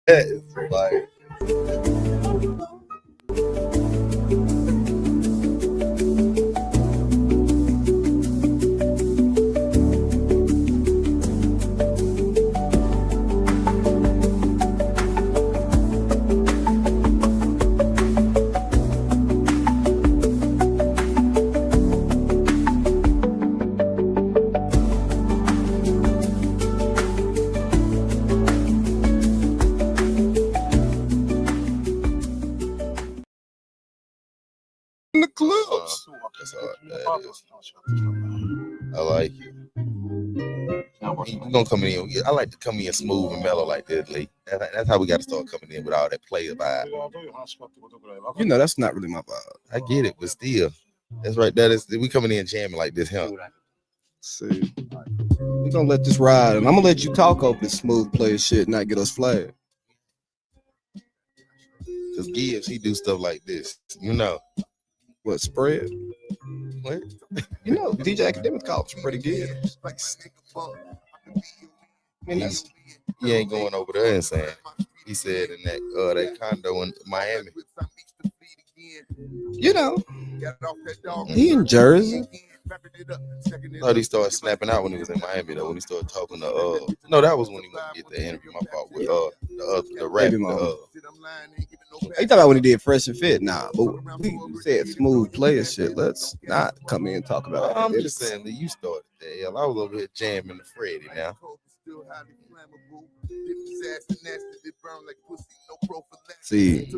It's like, in the clubs. that's all that is. I like it. You gonna come in? I like to come in smooth and mellow like this, Lee. That's how we got to start coming in with all that player vibe. You know, that's not really my vibe. I get it, but still, that's right. That is, we coming in jamming like this, huh? See, we're gonna let this ride, and I'm gonna let you talk over this smooth player shit, not get us flagged. Cause Gibbs, he do stuff like this, you know. What spread? What? You know, DJ Academic College pretty good. I mean, that's, He ain't going over there and saying. He said in that condo in Miami. you know, he in Jersey. Thought he started snapping out when he was in Miami though. When he started talking to no, that was when he went to get the interview. My fault with the rap. Baby mama. You talking about when he did Fresh and Fit? Nah, but we said smooth player shit. Let's not come in and talk about I'm it. just saying that you started that. Hell, I was over here jamming the Freddy now. See,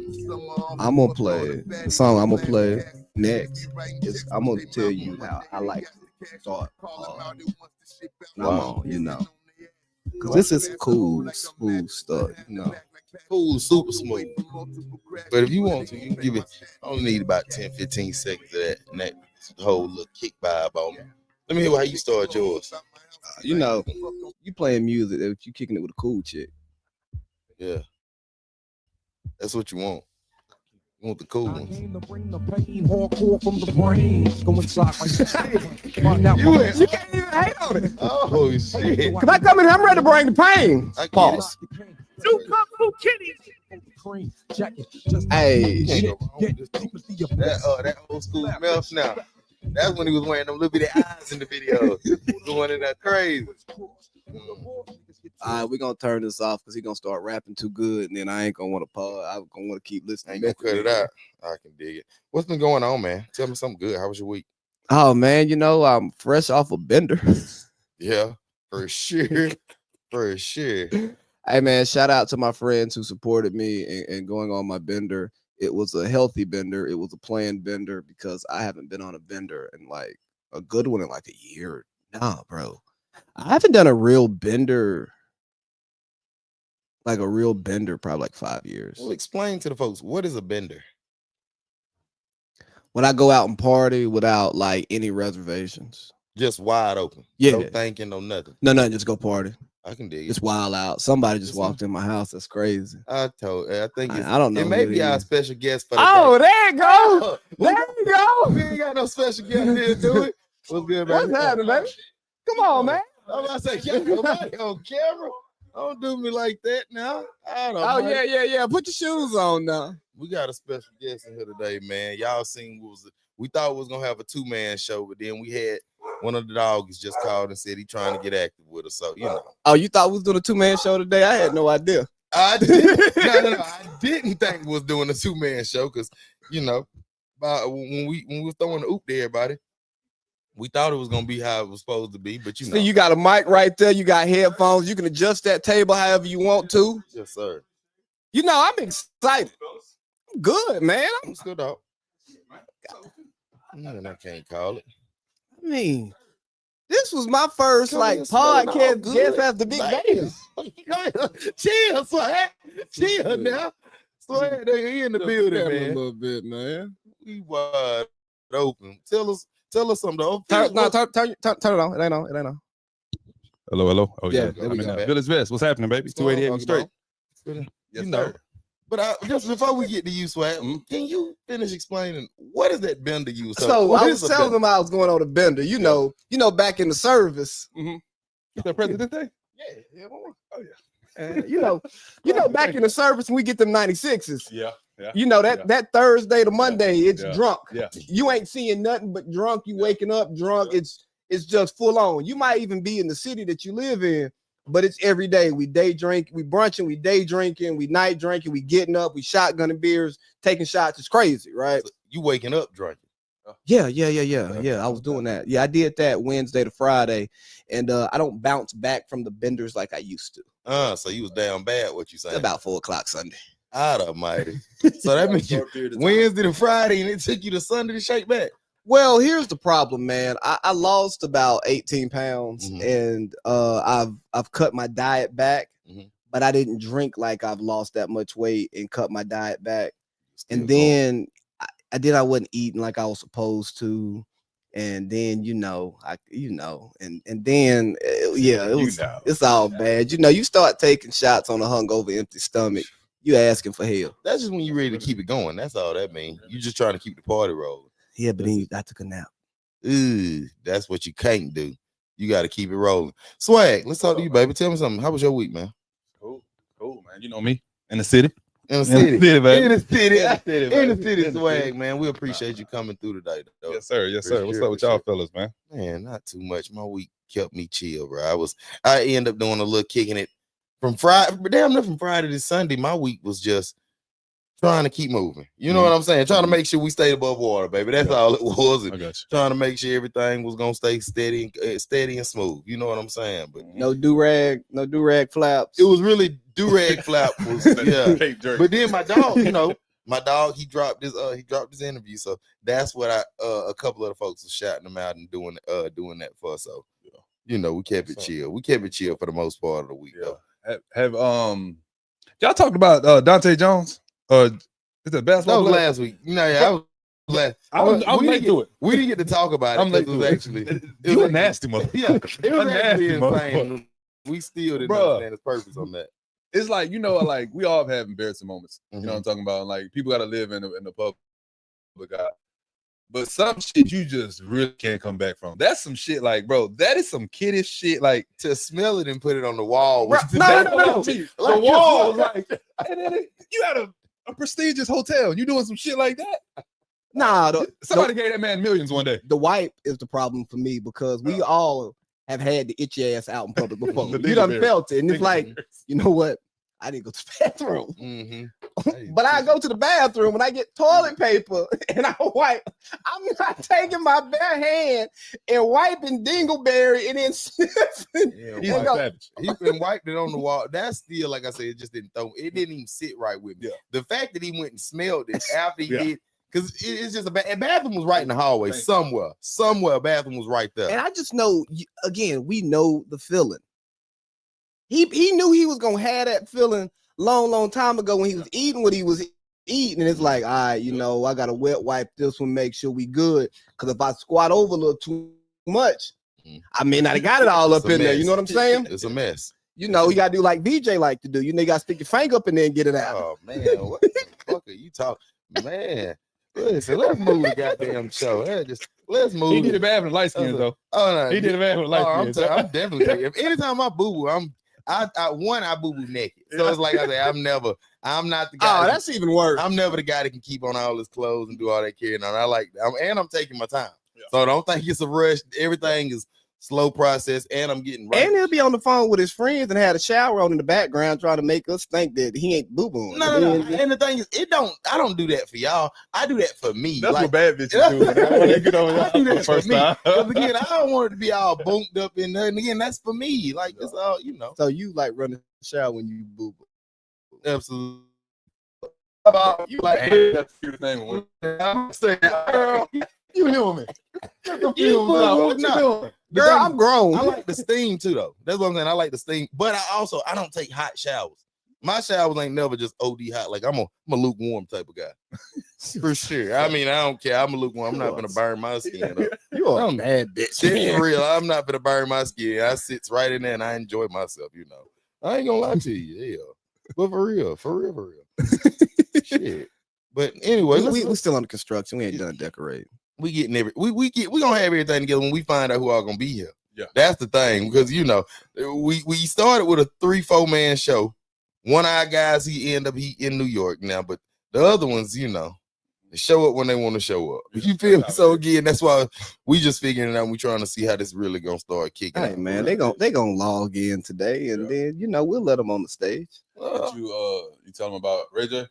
I'm gonna play the song. I'm gonna play next. I'm gonna tell you how I like to start. Wow. You know, because this is cool, smooth stuff. You know, Cool, super smooth. But if you want to, you can give it. I only need about 10-15 seconds of that, and that whole little kick vibe on me. Let me hear how you start yours. you know, you playing music if you kicking it with a cool chick. Yeah, that's what you want. You want the cool ones. You can't even hate on it. Oh shit! Cause I come in, I'm ready to bring the pain. I get Pause. Two Kung Fu kitties. Hey, that old school Melf now. That's when he was wearing them little bitty eyes in the video. Going in that crazy. all right, we're gonna turn this off because he's gonna start rapping too good, and then I ain't gonna want to pause. I'm gonna want to keep I listening. ain't gonna cut it out. I can dig it. What's been going on, man? Tell me something good. How was your week? Oh man, you know I'm fresh off a bender. Yeah, for sure. For sure. Hey man, shout out to my friends who supported me and going on my bender. It was a healthy bender. It was a planned bender because I haven't been on a bender in like a good one in like a year. Nah, bro. I haven't done a real bender, probably like 5 years. Well, explain to the folks, what is a bender? When I go out and party without like any reservations. Just wide open. Yeah. No thinking, no nothing. No, just go party. I can dig it. It's wild out. Somebody just walked in my house. That's crazy. I think it's, I don't know. It may who be our is. special guest for the Oh, day. there you go. There you go. We ain't got no special guest here to do it. What's good, baby? What's happening, baby? Come on, man. I'm about to say, yeah, nobody on camera. Don't do me like that now. I don't Oh, know. yeah. Put your shoes on now. We got a special guest in here today, man. Y'all seen we thought we was gonna have a 2-man show, but then we had one of the dogs just called and said he trying to get active with us. So you know. Oh, you thought we was doing a 2-man show today? I had no idea. I didn't. No. I didn't think we was doing a 2-man show because you know, when we was throwing the oop to everybody, we thought it was gonna be how it was supposed to be. But you know, See, you got a mic right there. You got headphones. You can adjust that table however you want to. yes, sir. You know, I'm excited. I'm good, man. What's good, dog? No, I can't call it. I mean, this was my first Come like here, smell it all podcast good. guest after Big Baby. Chill, Swag. Chill now. Swag, they in the building, A man. little bit, man. We wide open. Tell us something though. Turn it on. It ain't on. Hello. Oh Yeah, yeah, there we I'm in go. the Village Vest. What's happening, baby? 288 straight. Yes, Yes, know. sir. But just before we get to you, Swag, can you finish explaining what is that bender you? So what I is was a telling bender? them I was going on a bender. You know, back in the service. Is that President's Day? Yeah. Oh yeah. You know, back in the service when we get them 96s. Yeah. You know that Thursday to Monday, it's drunk. Yeah. You ain't seeing nothing but drunk. You waking up drunk. It's just full on. You might even be in the city that you live in, but it's every day. We day drink, we brunching, we day drinking, we night drinking, we getting up, we shotgunning beers, taking shots. It's crazy, right? So you waking up drinking. Yeah. I was doing that. Yeah, I did that Wednesday to Friday, and I don't bounce back from the benders like I used to. So you was down bad. What you saying? About 4:00 Sunday. Out almighty. So that means you Wednesday to Friday, and it took you to Sunday to shake back. Well, here's the problem, man. I lost about 18 pounds, and I've cut my diet back, but I didn't drink like I've lost that much weight and cut my diet back. And then I wasn't eating like I was supposed to. And then, and then, it's all bad. You start taking shots on a hungover, empty stomach. You asking for help. That's just when you ready to keep it going. That's all that means. You just trying to keep the party rolling. Yeah, but then I took a nap. That's what you can't do. You got to keep it rolling. Swag, let's talk to you, baby. Tell me something. How was your week, man? Cool, man. You know me in the city. In the city, baby. In the city, Swag, man. We appreciate you coming through today, though. Yes, sir. What's up with y'all fellas, man? Man, not too much. My week kept me chill, bro. I end up doing a little kicking it from Friday, but damn, from Friday to Sunday. My week was just trying to keep moving. You know what I'm saying? Trying to make sure we stayed above water, baby. That's all it was. I got you. Trying to make sure everything was gonna stay steady and smooth. You know what I'm saying? But no do-rag flaps. It was really do-rag flap was But then my dog, he dropped his interview. So that's what a couple of the folks were shouting him out and doing that for. So we kept it chill. We kept it chill for the most part of the week though. Have y'all talked about Dante Jones? Is that basketball? That was last week. I was last. I'm late to it. We didn't get to talk about it. I'm late to it. Actually, you a nasty motherfucker. Yeah, it was actually insane. We still didn't understand his purpose on that. It's like like we all have embarrassing moments. You know what I'm talking about? Like people got to live in the public eye. But some shit you just really can't come back from. That's some shit like, bro, that is some kiddish shit. Like to smell it and put it on the wall. No. The wall, like, and then you had a prestigious hotel. You doing some shit like that? Nah, somebody gave that man millions one day. The wipe is the problem for me because we all have had the itchy ass out in public before. You done felt it, and it's like, you know what? I didn't go to the bathroom. But I go to the bathroom and I get toilet paper and I wipe. I'm not taking my bare hand and wiping dingleberry and then sniffing. Yeah, he been wiped it on the wall. That's still, like I said, it just didn't even sit right with me. Yeah. The fact that he went and smelled it after he did, because it's just a bathroom was right in the hallway somewhere. A bathroom was right there. And I just know, again, we know the feeling. He knew he was gonna have that feeling long time ago when he was eating what he was eating, and it's like, all right, I gotta wet wipe this one, make sure we good. Because if I squat over a little too much, I may not have got it all up in there. You know what I'm saying? It's a mess. You gotta do like VJ like to do. You gotta stick your finger up in there and get it out. Oh man, what the fuck are you talking, man? Listen, let's move the goddamn show. Let's move. He did a bad with light skin though. Oh no, he did a bad with light skin. I'm definitely. Anytime I boo boo, I boo boo naked. So it's like I say, I'm not the guy. Oh, that's even worse. I'm never the guy that can keep on all his clothes and do all that carrying on. I'm taking my time. Yeah. So don't think it's a rush. Everything is slow process, and I'm getting right. And he'll be on the phone with his friends and had a shower on in the background trying to make us think that he ain't boo-booing. No. And the thing is, I don't do that for y'all. I do that for me. That's what bad bitches do. I do that first time. Because again, I don't want it to be all bunked up in there. And again, that's for me. Like it's all, So you like running the shower when you boo-boo. Absolutely. You like that's the thing. I'm saying, girl, you hear me? What you doing? Girl, I'm grown. I like the steam too, though. That's what I'm saying. I like the steam, but I don't take hot showers. My showers ain't never just OD hot. Like I'm a lukewarm type of guy, for sure. I mean, I don't care. I'm a lukewarm. I'm not gonna burn my skin. You are a bad bitch. That's for real. I'm not gonna burn my skin. I sits right in there and I enjoy myself. I ain't gonna lie to you. Yeah, but for real. Shit. But anyway, we still under construction. We ain't done decorate. We gonna have everything together when we find out who are gonna be here. Yeah, that's the thing, because we started with a 3-4 man show. One of our guys, he in New York now, but the other ones, they show up when they want to show up. You feel me? So again, that's why we just figuring it out. We trying to see how this really gonna start kicking. Hey man, they gonna log in today, and then we'll let them on the stage. You tell them about Ray J?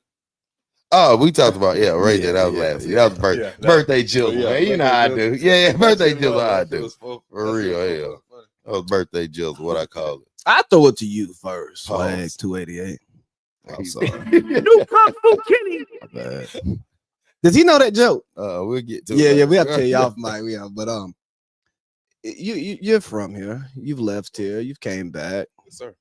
Oh, we talked about Ray J. That was last week. That was birthday jizzle, man. You know how I do. Yeah, birthday jizzle. How I do. For real, hell. That was birthday jizzle. What I call it. I throw it to you first. Swag 288. I'm sorry. New Kung Fu Kenny. My bad. Does he know that joke? We'll get to it. Yeah, we have to tell you off mic. But you're from here. You've left here. You've came back. Yes, sir.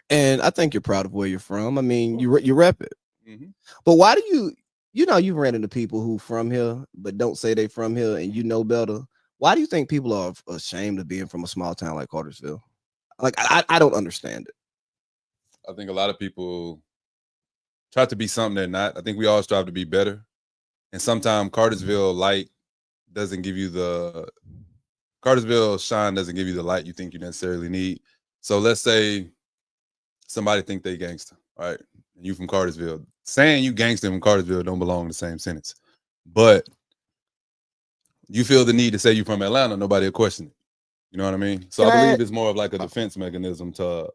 And I think you're proud of where you're from. I mean, you rep it. Mm-hmm. But why do you've ran into people who from here but don't say they from here, and you know better? Why do you think people are ashamed of being from a small town like Cartersville? Like I don't understand it. I think a lot of people try to be something they're not. I think we all strive to be better. And sometimes Cartersville shine doesn't give you the light you think you necessarily need. So let's say somebody think they gangster, right? And you from Cartersville. Saying you gangster from Cartersville don't belong in the same sentence. But you feel the need to say you from Atlanta, nobody will question it. You know what I mean? So I believe it's more of like a defense mechanism to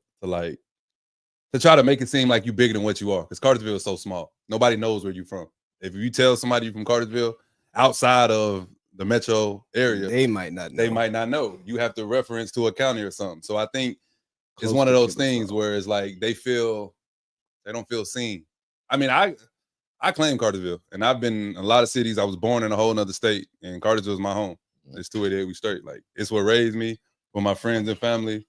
try to make it seem like you bigger than what you are. Because Cartersville is so small. Nobody knows where you're from. If you tell somebody you're from Cartersville outside of the metro area, they might not know. You have to reference to a county or something. So I think it's one of those things where it's like they don't feel seen. I mean, I claim Cartersville, and I've been in a lot of cities. I was born in a whole nother state, and Cartersville is my home. It's 288 we straight. Like, it's what raised me with my friends and family,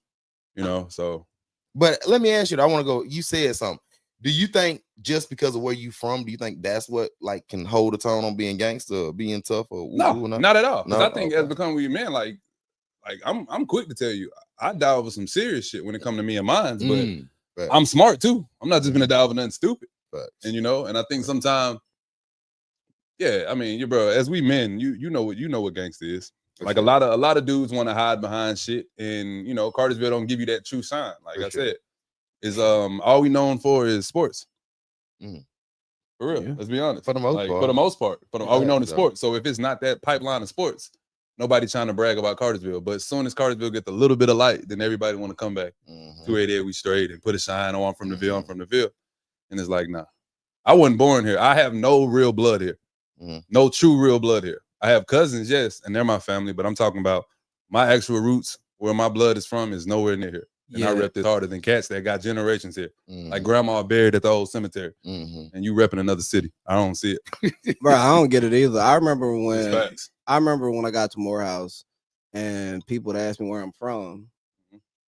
so. But let me ask you, I want to go, you said something. Do you think just because of where you from, do you think that's what like can hold a tone on being gangster or being tough? Or no, not at all. Because I think as become we man, like I'm quick to tell you, I die over some serious shit when it comes to me and mine, but I'm smart too. I'm not just gonna die over nothing stupid. And and I think sometimes, I mean, bro, as we men, you know what gangster is. Like a lot of dudes want to hide behind shit, and Cartersville don't give you that true sign. Like I said, is all we known for is sports. For real, let's be honest. For the most part, all we know is sports. So if it's not that pipeline of sports, nobody trying to brag about Cartersville. But as soon as Cartersville gets a little bit of light, then everybody want to come back. 288 we straight and put a shine on. I'm from the Ville. I'm from the Ville. And it's like, nah, I wasn't born here. I have no real blood here. No true real blood here. I have cousins, yes, and they're my family, but I'm talking about my actual roots, where my blood is from, is nowhere near here. And I rep this harder than cats that got generations here. Like grandma buried at the old cemetery. And you repping another city. I don't see it. Bro, I don't get it either. I remember when I got to Morehouse and people would ask me where I'm from.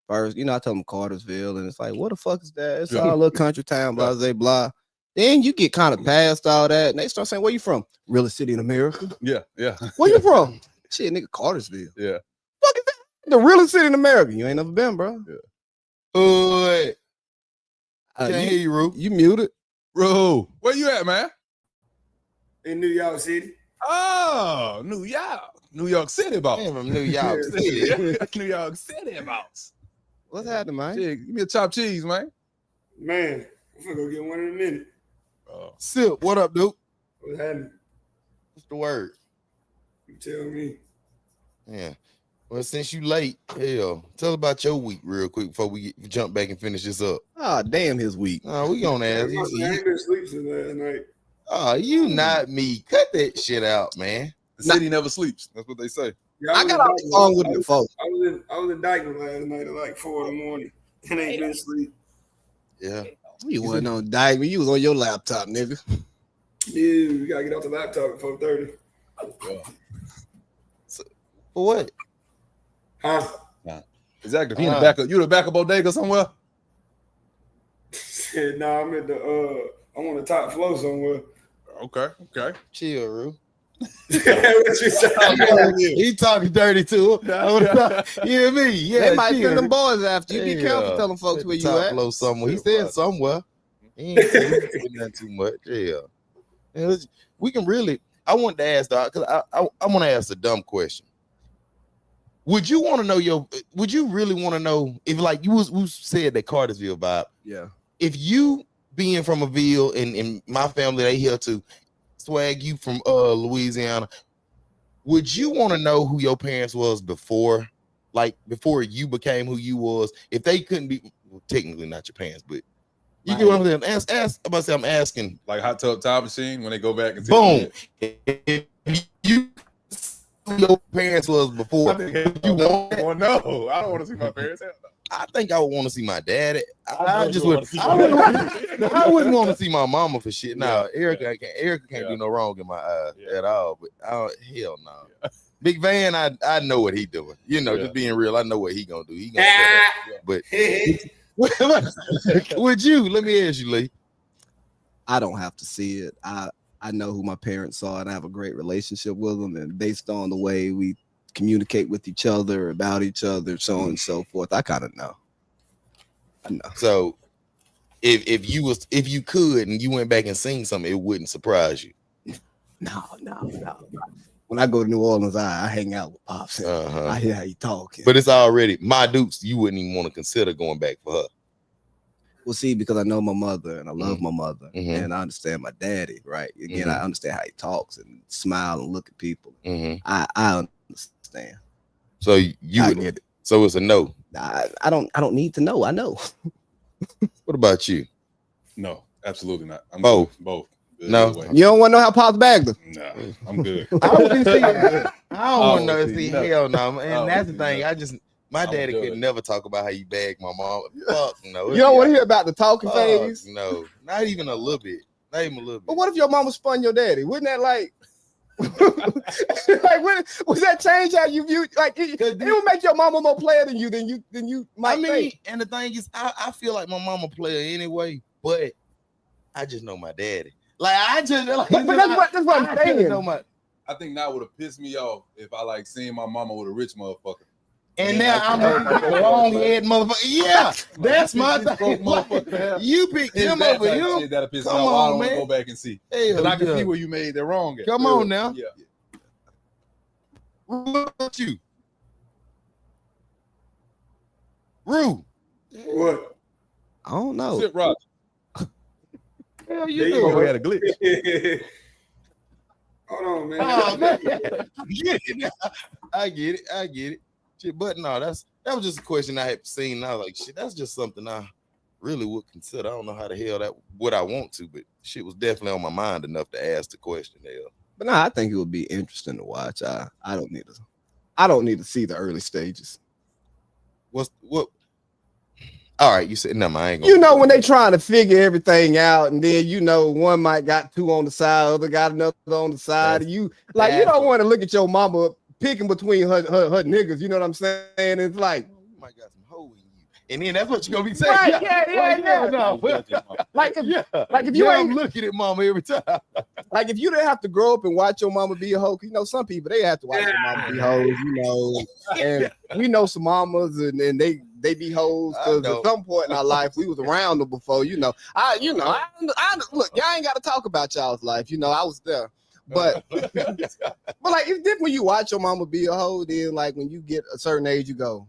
First, I tell them Cartersville, and it's like, what the fuck is that? It's all a little country town, blah, blah, blah. Then you get kind of past all that, and they start saying, where you from? Realest city in America. Yeah. Where you from? Shit, nigga, Cartersville. Yeah. Fuck is that? The realest city in America. You ain't never been, bro. Yeah. Can't hear you, Roo. You muted. Roo, where you at, man? In New York City. Oh, New York City, boss. I'm from New York City. New York City, boss. What's happening, man? Shit, give me a chopped cheese, man. Man, I'm gonna go get one in a minute. Sip, what up, dude? What's happening? What's the word? You tell me. Yeah. Well, since you late, tell about your week real quick before we jump back and finish this up. Oh, damn, his week. Oh, we gonna ask. I ain't been sleeping since last night. Oh, you not me. Cut that shit out, man. The city never sleeps. That's what they say. Yeah, I got off the phone with the folks. I was in Dykeman last night at like 4 in the morning and ain't been asleep. Yeah. You wasn't on Dykeman. You was on your laptop, nigga. Yeah, we gotta get off the laptop at 4:30. So, for what? Huh? Nah. Exactly. If you the back of bodega somewhere. Nah, I'm at I'm on the top floor somewhere. Okay. Chill, Roo. What you talking? He talking dirty too. You hear me? Yeah, they might send them boys after you. Be careful telling folks where you at. Flow somewhere. He said somewhere. He ain't saying that too much. Yeah. We can really. I want to ask, Doc, because I want to ask a dumb question. Would you want to know would you really want to know if like you said that Cartersville vibe? Yeah. If you being from a Ville and my family, they here to swag you from Louisiana, would you want to know who your parents was before you became who you was? If they couldn't be, well, technically not your parents, but you get what I'm saying? I'm asking. Like Hot Tub Time Machine when they go back and boom. If you your parents was before, you want that? No, I don't want to see my parents. I think I would want to see my daddy. I wouldn't want to see my mama for shit. No, Erica can't do no wrong in my eyes at all. But hell no. Yeah. Big Van, I know what he doing. You know, just being real, I know what he gonna do. He gonna but would you? Let me ask you, Lee. I don't have to see it. I know who my parents are, and I have a great relationship with them. And based on the way we communicate with each other, about each other, so on and so forth, I kind of know. I know. So, if you could and you went back and seen something, it wouldn't surprise you. No. When I go to New Orleans, I hang out with Pops. I hear how you talk. But it's already my Dukes. You wouldn't even want to consider going back for her. Well, see, because I know my mother and I love my mother, and I understand my daddy, right? Again, I understand how he talks and smile and look at people. I understand. So so it's a no. I don't need to know. I know. What about you? No, absolutely not. I'm both. No, you don't want to know how Pops bagged her. No, I'm good. I don't want to know. See, hell no, and that's the thing. My daddy could never talk about how you bagged my mom. Fuck no. You don't want to hear about the talking phase? No, not even a little bit. Not even a little bit. But what if your mama spun your daddy? Wouldn't that like was that change how you view like it would make your mama more player than you might think. And the thing is, I feel like my mama player anyway, but I just know my daddy. Like I just like, but that's what I'm saying. I think that would have pissed me off if I like seen my mama with a rich motherfucker. And now I'm a long head motherfucker. Yeah, that's my thing. You picked him over him. That'll piss me off. I don't want to go back and see. Because I can see where you made that wrong at. Come on now. Yeah. What about you? Rue. What? I don't know. Sit, Roger. Hell, you know we had a glitch. Hold on, man. Oh, man. I get it. Shit, but no, that was just a question I had seen. And I was like, shit, that's just something I really would consider. I don't know how the hell that would I want to, but shit was definitely on my mind enough to ask the question there. But no, I think it would be interesting to watch. I don't need to see the early stages. What? All right, you said no, I ain't gonna. When they trying to figure everything out, and then one might got two on the side, other got another on the side. You don't want to look at your mama picking between her niggas. You know what I'm saying? It's like you might got some hoe in you, and then that's what you're gonna be saying. Right, yeah. No, if you ain't looking at mama every time. Like if you didn't have to grow up and watch your mama be a hoe, some people they have to watch their mama be hoes, and we know some mamas and they be hoes because at some point in our life we was around them before. I look, y'all ain't got to talk about y'all's life. I was there, but like it's different when you watch your mama be a hoe. Then like when you get a certain age, you go,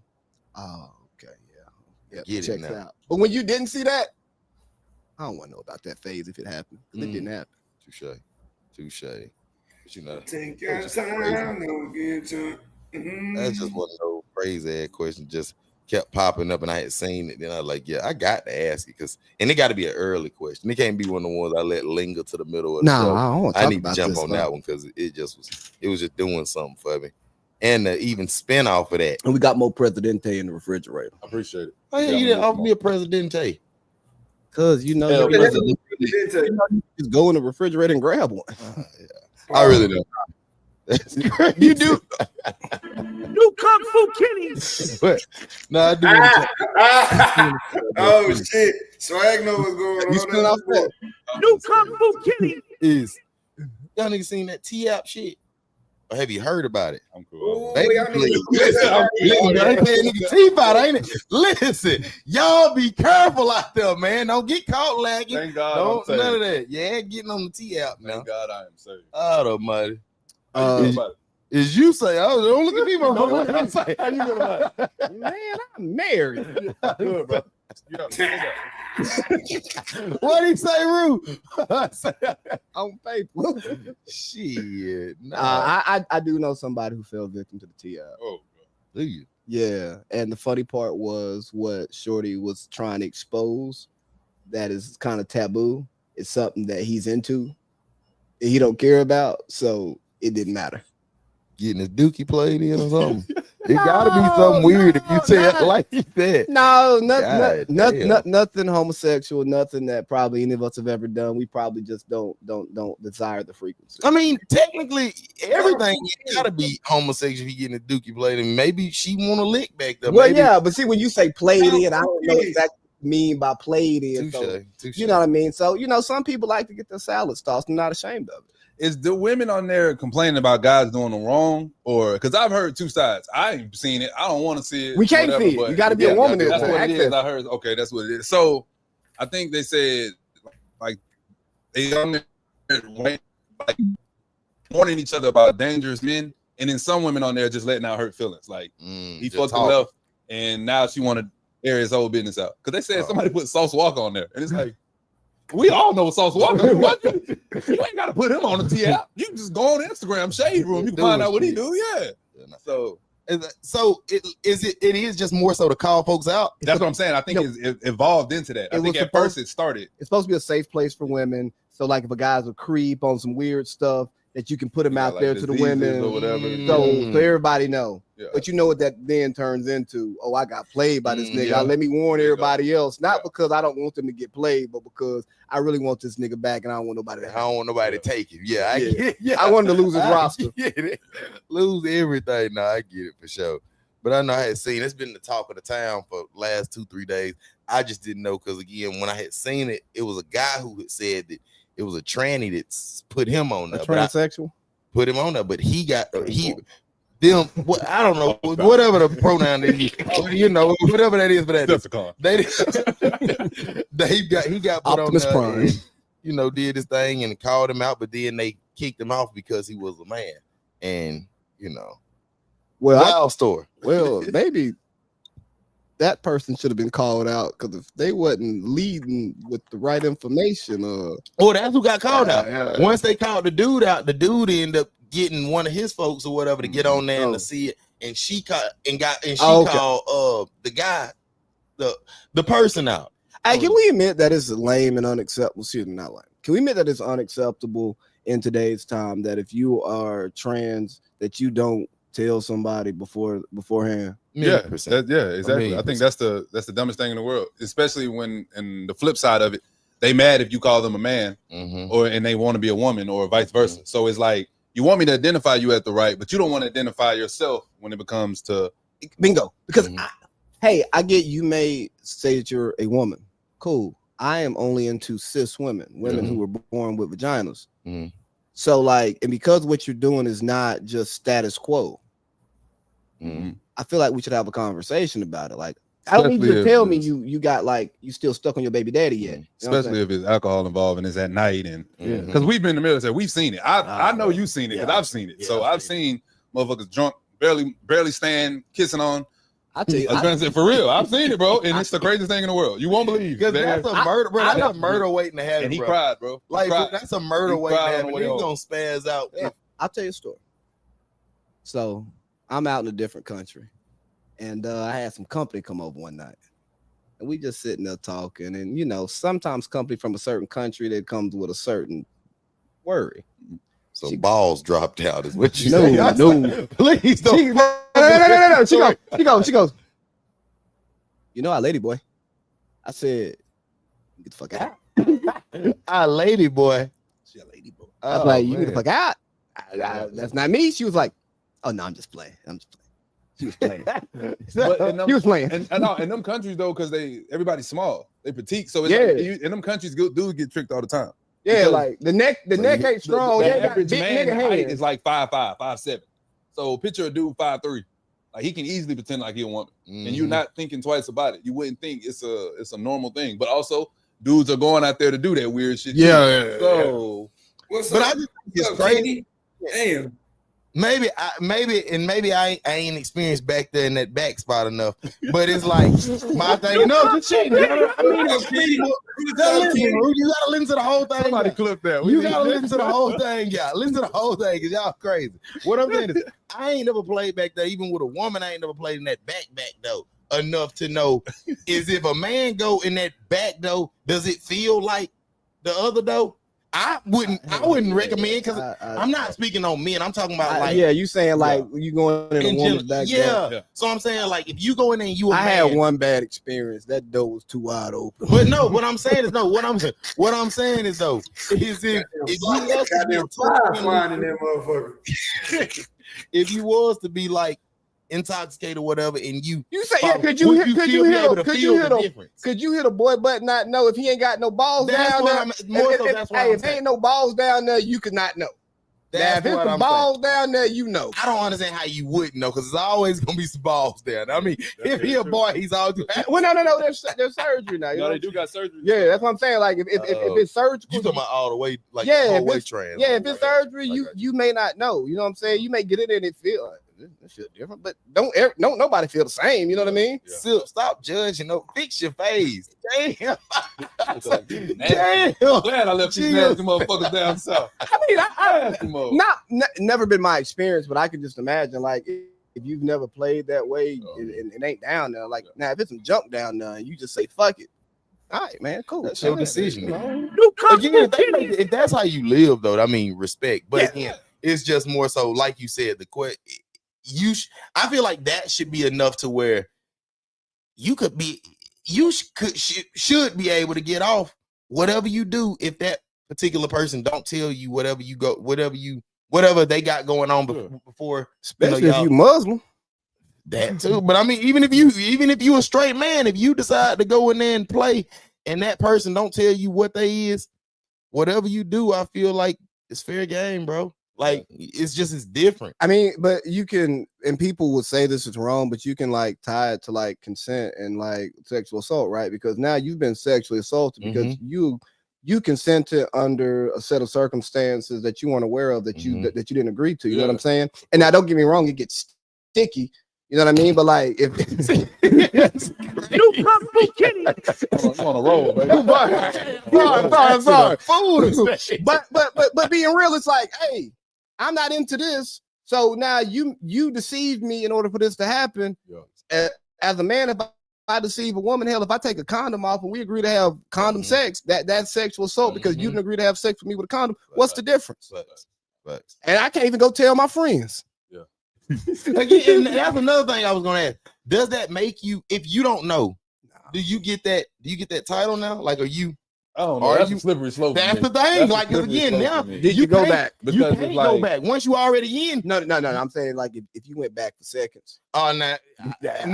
oh, okay, yeah, checks out. But when you didn't see that, I don't want to know about that phase if it happened. It didn't happen. Touche. But take your time, don't get to. That's just one of those crazy ass questions. Just kept popping up, and I had seen it. Then I was like, yeah, I got to ask it and it got to be an early question. It can't be one of the ones I let linger to the middle of the show. I need to jump on that one because it was just doing something for me. And even spin off of that. And we got more Presidente in the refrigerator. I appreciate it. Oh, yeah, you didn't offer me a Presidente. Because just go in the refrigerator and grab one. Yeah. I really don't. You do. New Kung Fu Kenny. No, I do. Oh shit! Swag know what's going on. You spin off that. New Kung Fu Kenny Is y'all niggas seen that T-App shit? Or have you heard about it? I'm cool. Listen, y'all be careful out there, man. Don't get caught lagging. Thank God. None of that. Yeah, getting on the T-App now. Thank God I am safe. Oh, almighty. Is you say, oh, don't look at me, motherfucker. How you feel about it? Man, I'm married. Good, bro. What he say, Rue? On paper. Shit. I do know somebody who fell victim to the TI. Oh, Do you? Yeah, and the funny part was what Shorty was trying to expose. That is kind of taboo. It's something that he's into, and he don't care about, so it didn't matter. Getting his dookie played in or something. It gotta be something weird if you say it like that. No, God nothing homosexual, nothing that probably any of us have ever done. We probably just don't desire the frequency. I mean, technically, everything gotta be homosexual if you getting a dookie played in. Maybe she want to lick back there. Well, maybe. yeah, but see, when you say played in, I don't know exactly what you mean by played in. Touche. You know what I mean? So, some people like to get their salads tossed. I'm not ashamed of it. Is the women on there complaining about guys doing them wrong, or because I've heard two sides? I ain't seen it. I don't want to see it. We can't see it. You got to be a woman. That's what it is. I heard. Okay, that's what it is. So I think they said like they on there like warning each other about dangerous men, and then some women on there just letting out hurt feelings. Like he fucked her left, and now she want to air his whole business out because they said somebody put Sauce Walker on there, and it's like. We all know Sauce Walker. What? You ain't got to put him on the T app. You can just go on Instagram Shade Room. You can find out what he do. Yeah. So it is just more so to call folks out. That's what I'm saying. I think it evolved into that. I think at first it started. It's supposed to be a safe place for women. So like if a guy's a creep on some weird stuff, that you can put him out there to the women, or whatever. So everybody know. Yeah. But you know what that then turns into? Oh, I got played by this nigga. Let me warn everybody else. Not because I don't want them to get played, but because I really want this nigga back, and I don't want nobody to take him. Yeah, I want him to lose his roster. Lose everything. No, I get it for sure. But I know I had seen it's been the talk of the town for the last 2-3 days. I just didn't know because again, when I had seen it, it was a guy who had said that it was a tranny that put him on there. Transsexual? Put him on there, but he got them. What I don't know, whatever the pronoun that whatever that is for that. He got put Optimus on Prime. And, did his thing and called him out, but then they kicked him off because he was a man. And wild story. Well, maybe that person should have been called out because if they wasn't leading with the right information, that's who got called out. Yeah. Once they called the dude out, the dude ended up getting one of his folks or whatever to get on there and to see it, and she called the guy, the person out. Hey, can we admit that it's lame and unacceptable? Excuse me, not lame. Can we admit that it's unacceptable in today's time that if you are trans that you don't tell somebody beforehand? Yeah, exactly. I think that's the dumbest thing in the world, especially when, and the flip side of it, they mad if you call them a man and they want to be a woman or vice versa. So it's like, you want me to identify you at the right, but you don't want to identify yourself when it becomes to bingo. Because I get you may say that you're a woman. Cool. I am only into cis women who were born with vaginas. So like, and because what you're doing is not just status quo, I feel like we should have a conversation about it. Like, I don't need you to tell me you got like you still stuck on your baby daddy yet. Especially if it's alcohol involved and it's at night, and because we've been in the military, we've seen it. I know you've seen it because I've seen it. Yeah, so I've seen motherfuckers drunk, barely stand, kissing on. I tell you, I was gonna say for real, I've seen it, bro, and it's the craziest thing in the world. You won't believe because that's a murder, bro. That's a murder waiting to happen. And he cried, bro. Like that's a murder waiting to happen. He's gonna spaz out. Yeah. I'll tell you a story. So I'm out in a different country, and I had some company come over one night. And we just sitting there talking, and sometimes company from a certain country that comes with a certain worry. So balls dropped out is what you say. No, please don't. No. She goes. Our lady boy. I said, get the fuck out. Our lady boy. She a lady boy. I was like, you get the fuck out. That's not me. She was like, oh no, I'm just playing. She was playing. He was playing. And in them countries though, because everybody's small, they petite. So it's like, in them countries, dudes get tricked all the time. Yeah, because like the neck ain't strong. The average man height is like 5'5", 5'7". So picture a dude 5'3". Like he can easily pretend like he a woman, and you're not thinking twice about it. You wouldn't think it's a normal thing. But also, dudes are going out there to do that weird shit. Yeah. So, what's up? I just think it's crazy. Damn. maybe I ain't experienced back there in that back spot enough. But it's like my thing. No, just cheating. I mean, you gotta listen to the whole thing. Somebody clip that. You gotta listen to the whole thing, y'all. Listen to the whole thing, cause y'all crazy. What I'm saying is, I ain't never played back there. Even with a woman, I ain't never played in that back though. Enough to know is if a man go in that back though, does it feel like the other though? I wouldn't recommend because I'm not speaking on men. I'm talking about like you saying like you going in a woman's back door. So I'm saying like if you go in there and you I had one bad experience. That door was too wide open. But no, what I'm saying is what I'm saying is though is if you goddamn fly flying in that motherfucker. If you was to be like intoxicated or whatever, and you say could you hit a boy but not know if he ain't got no balls down there? If ain't no balls down there, you could not know. Now, if it's the balls down there, you know. I don't understand how you wouldn't know because there's always gonna be some balls there. I mean, if he a boy, he's all. Well, no. There's surgery now. No, they do got surgery. Yeah, that's what I'm saying. Like if it's surgical, you talking about all the way like whole way trans. Yeah, if it's surgery, you may not know. You know what I'm saying? You may get it and it feel like this shit different, but don't nobody feel the same. You know what I mean? Yeah. Stop judging. Fix your face. Damn. Damn. Glad I left these nasty motherfuckers down south. I mean, never been my experience, but I can just imagine like if you've never played that way, it ain't down there. Like now, if it's some junk down there, and you just say fuck it. All right, man, cool. That's your decision. Again, if that's how you live, though, I mean, respect. But again, it's just more so, like you said, I feel like that should be enough to where should be able to get off whatever you do if that particular person don't tell you whatever they got going on before. Especially if you Muslim. That too. But I mean, even if you a straight man, if you decide to go in there and play and that person don't tell you what they is, whatever you do, I feel like it's fair game, bro. Like it's different. I mean, but you can, and people would say this is wrong, but you can like tie it to like consent and like sexual assault, right? Because now you've been sexually assaulted because you consented under a set of circumstances that you weren't aware of that you didn't agree to. You know what I'm saying? And now don't get me wrong, it gets sticky. You know what I mean? But like, if New Kung Fu Kitty, I'm on a roll, baby. Sorry. But being real, it's like, hey, I'm not into this. So now you deceived me in order for this to happen. Yeah. As a man, if I deceive a woman, hell, if I take a condom off and we agree to have condom sex, that's sexual assault because you didn't agree to have sex with me with a condom. What's the difference? And I can't even go tell my friends. Again, and that's another thing I was gonna ask. Does that make you, if you don't know, do you get that title now? Like, are you? I don't know. That's a slippery slope. That's the thing. Like, again, now you go back because you can't go back once you already in. No. I'm saying like if you went back for seconds. Oh, now that's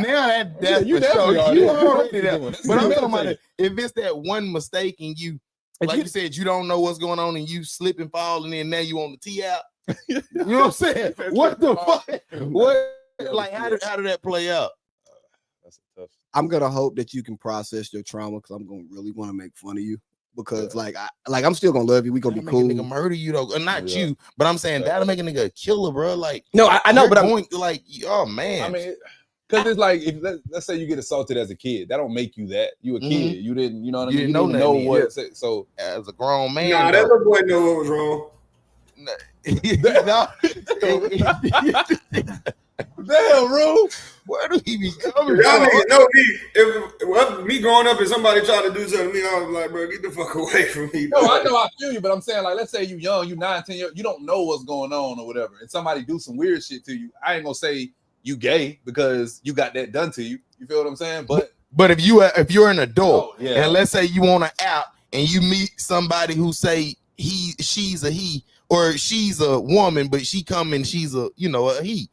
you already there. But I'm talking about if it's that one mistake and you, like you said, you don't know what's going on and you slip and fall and then now you on the tee out. You know what I'm saying? What the fuck? What? Like, how did that play out? That's a tough. I'm gonna hope that you can process your trauma because I'm gonna really want to make fun of you because I'm still gonna love you. We gonna be cool. Nigga murder you though, not you, but I'm saying that'll make a nigga a killer, bro. Like, no, I know, but I'm going like, oh man. I mean, because it's like if let's say you get assaulted as a kid, that don't make you that. You a kid. You didn't. You know what I mean? You didn't know what. So as a grown man, nah, that little boy know what was wrong. Damn, bro. Where do he be coming from? Y'all niggas know me. If me growing up and somebody tried to do something to me, I was like, bro, get the fuck away from me. No, I know I feel you, but I'm saying, like, let's say you young, you 9, 10 years, you don't know what's going on or whatever, and somebody do some weird shit to you. I ain't gonna say you gay because you got that done to you. You feel what I'm saying? But if you're an adult, and let's say you on an app and you meet somebody who say she's a he or she's a woman, but she come and she's a he.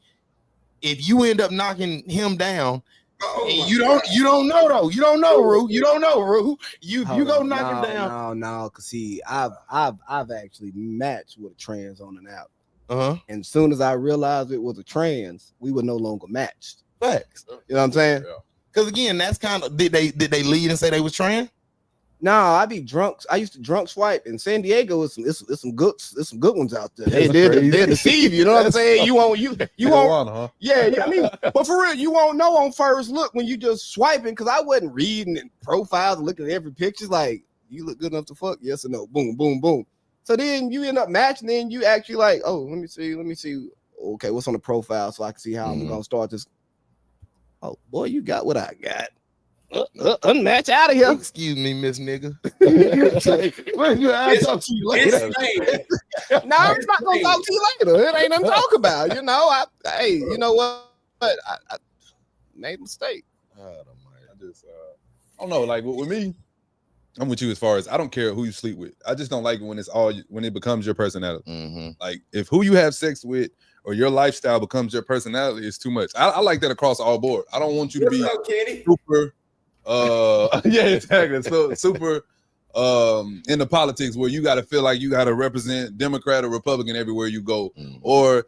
If you end up knocking him down, and you don't know though. You don't know, Rue. You don't know, Rue. You go knock him down. No, cause see, I've actually matched with a trans on an app. And as soon as I realized it was a trans, we were no longer matched. Facts. You know what I'm saying? Because again, that's kind of did they lead and say they was trans? Nah, I be drunk. I used to drunk swipe in San Diego. It's some good ones out there. They deceive you. You know what I'm saying? You won't. Huh? Yeah. I mean, but for real, you won't know on first look when you just swiping because I wasn't reading profiles and looking at every picture. Like, you look good enough to fuck? Yes or no? Boom, boom, boom. So then you end up matching. Then you actually like, oh, let me see. Okay, what's on the profile so I can see how I'm gonna start this. Oh boy, you got what I got. Unmatch out of here. Excuse me, Miss Nigga. I'll talk to you later. No, I'm not gonna talk to you later. It ain't nothing to talk about. You know, hey, you know what? I made a mistake. I don't know. Like with me, I'm with you as far as I don't care who you sleep with. I just don't like it when it becomes your personality. Like if who you have sex with or your lifestyle becomes your personality, it's too much. I like that across all board. I don't want you to be super. Yeah, exactly. So super into politics where you got to feel like you got to represent Democrat or Republican everywhere you go. Or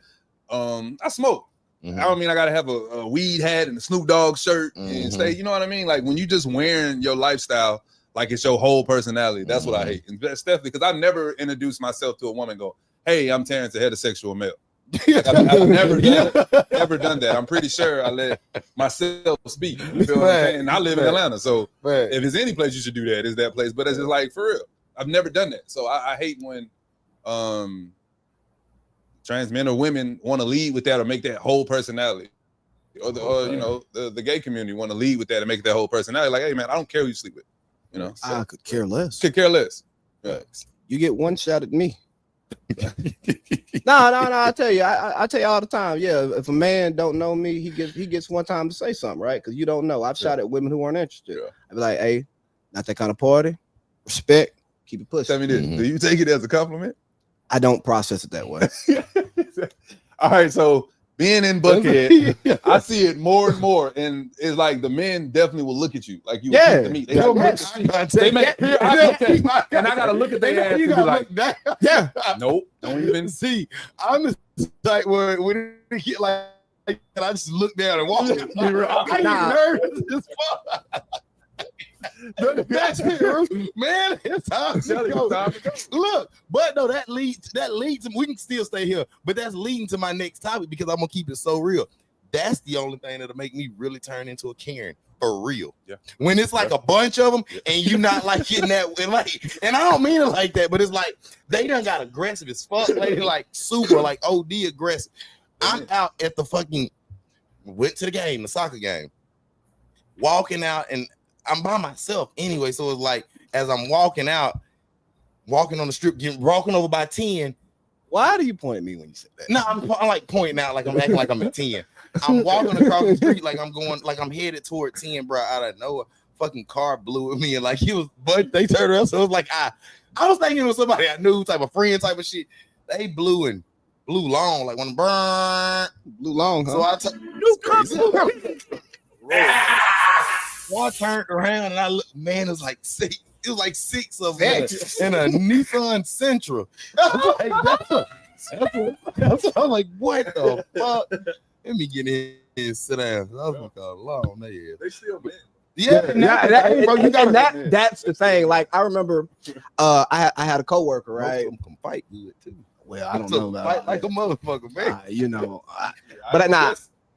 I smoke. I don't mean I got to have a weed hat and a Snoop Dogg shirt and stay. You know what I mean? Like when you just wearing your lifestyle like it's your whole personality. That's what I hate. And that's definitely because I've never introduced myself to a woman. And go, hey, I'm Terrence, a heterosexual male. I've never done that. I'm pretty sure I let myself speak. You feel what I'm saying? And I live in Atlanta, so if there's any place you should do that, is that place. But it's just like for real, I've never done that. So I hate when trans men or women want to lead with that or make that whole personality, or the gay community want to lead with that and make that whole personality. Like, hey man, I don't care who you sleep with. You know, I could care less. Could care less. Yeah. You get one shot at me. No. I tell you, I tell you all the time. Yeah, if a man don't know me, he gets one time to say something, right? Because you don't know. I've shot at women who weren't interested. I'd be like, hey, not that kind of party. Respect. Keep it pushing. Tell me this. Do you take it as a compliment? I don't process it that way. All right, so being in Buckhead, I see it more and more, and it's like the men definitely will look at you like you would to meet. And I gotta look at their ass and be like, yeah, nope, don't even see. I'm the type where when it get like I just look down and walk. I get nervous as fuck. That's it, man. It's time to go. Look, but no, that leads to, we can still stay here, but that's leading to my next topic because I'm gonna keep it so real. That's the only thing that'll make me really turn into a Karen for real. Yeah. When it's like a bunch of them and you not like getting that and I don't mean it like that, but it's like they done got aggressive as fuck, like super like OD aggressive. I'm out at the fucking went to the game, the soccer game, walking out and I'm by myself anyway, so it's like as I'm walking out, walking on the strip, walking over by 10. Why do you point at me when you said that? No, I'm like pointing out, like I'm acting like I'm at 10. I'm walking across the street like I'm going, like I'm headed toward 10, bro. Out of nowhere, fucking car blew at me, and like but they turned around, so it was like I was thinking it was somebody I knew, type of friend, type of shit. They blew long, like when burn blew long. Huh? So I turned around and I looked, man, it was like 6 of them in a Nissan Sentra. I was like, what the fuck? Let me get in and sit down. I was like, long they still man. That's the thing. Like I remember, I had a coworker, right? Most of them can fight good too. Well, I don't know about fight like a motherfucker, man.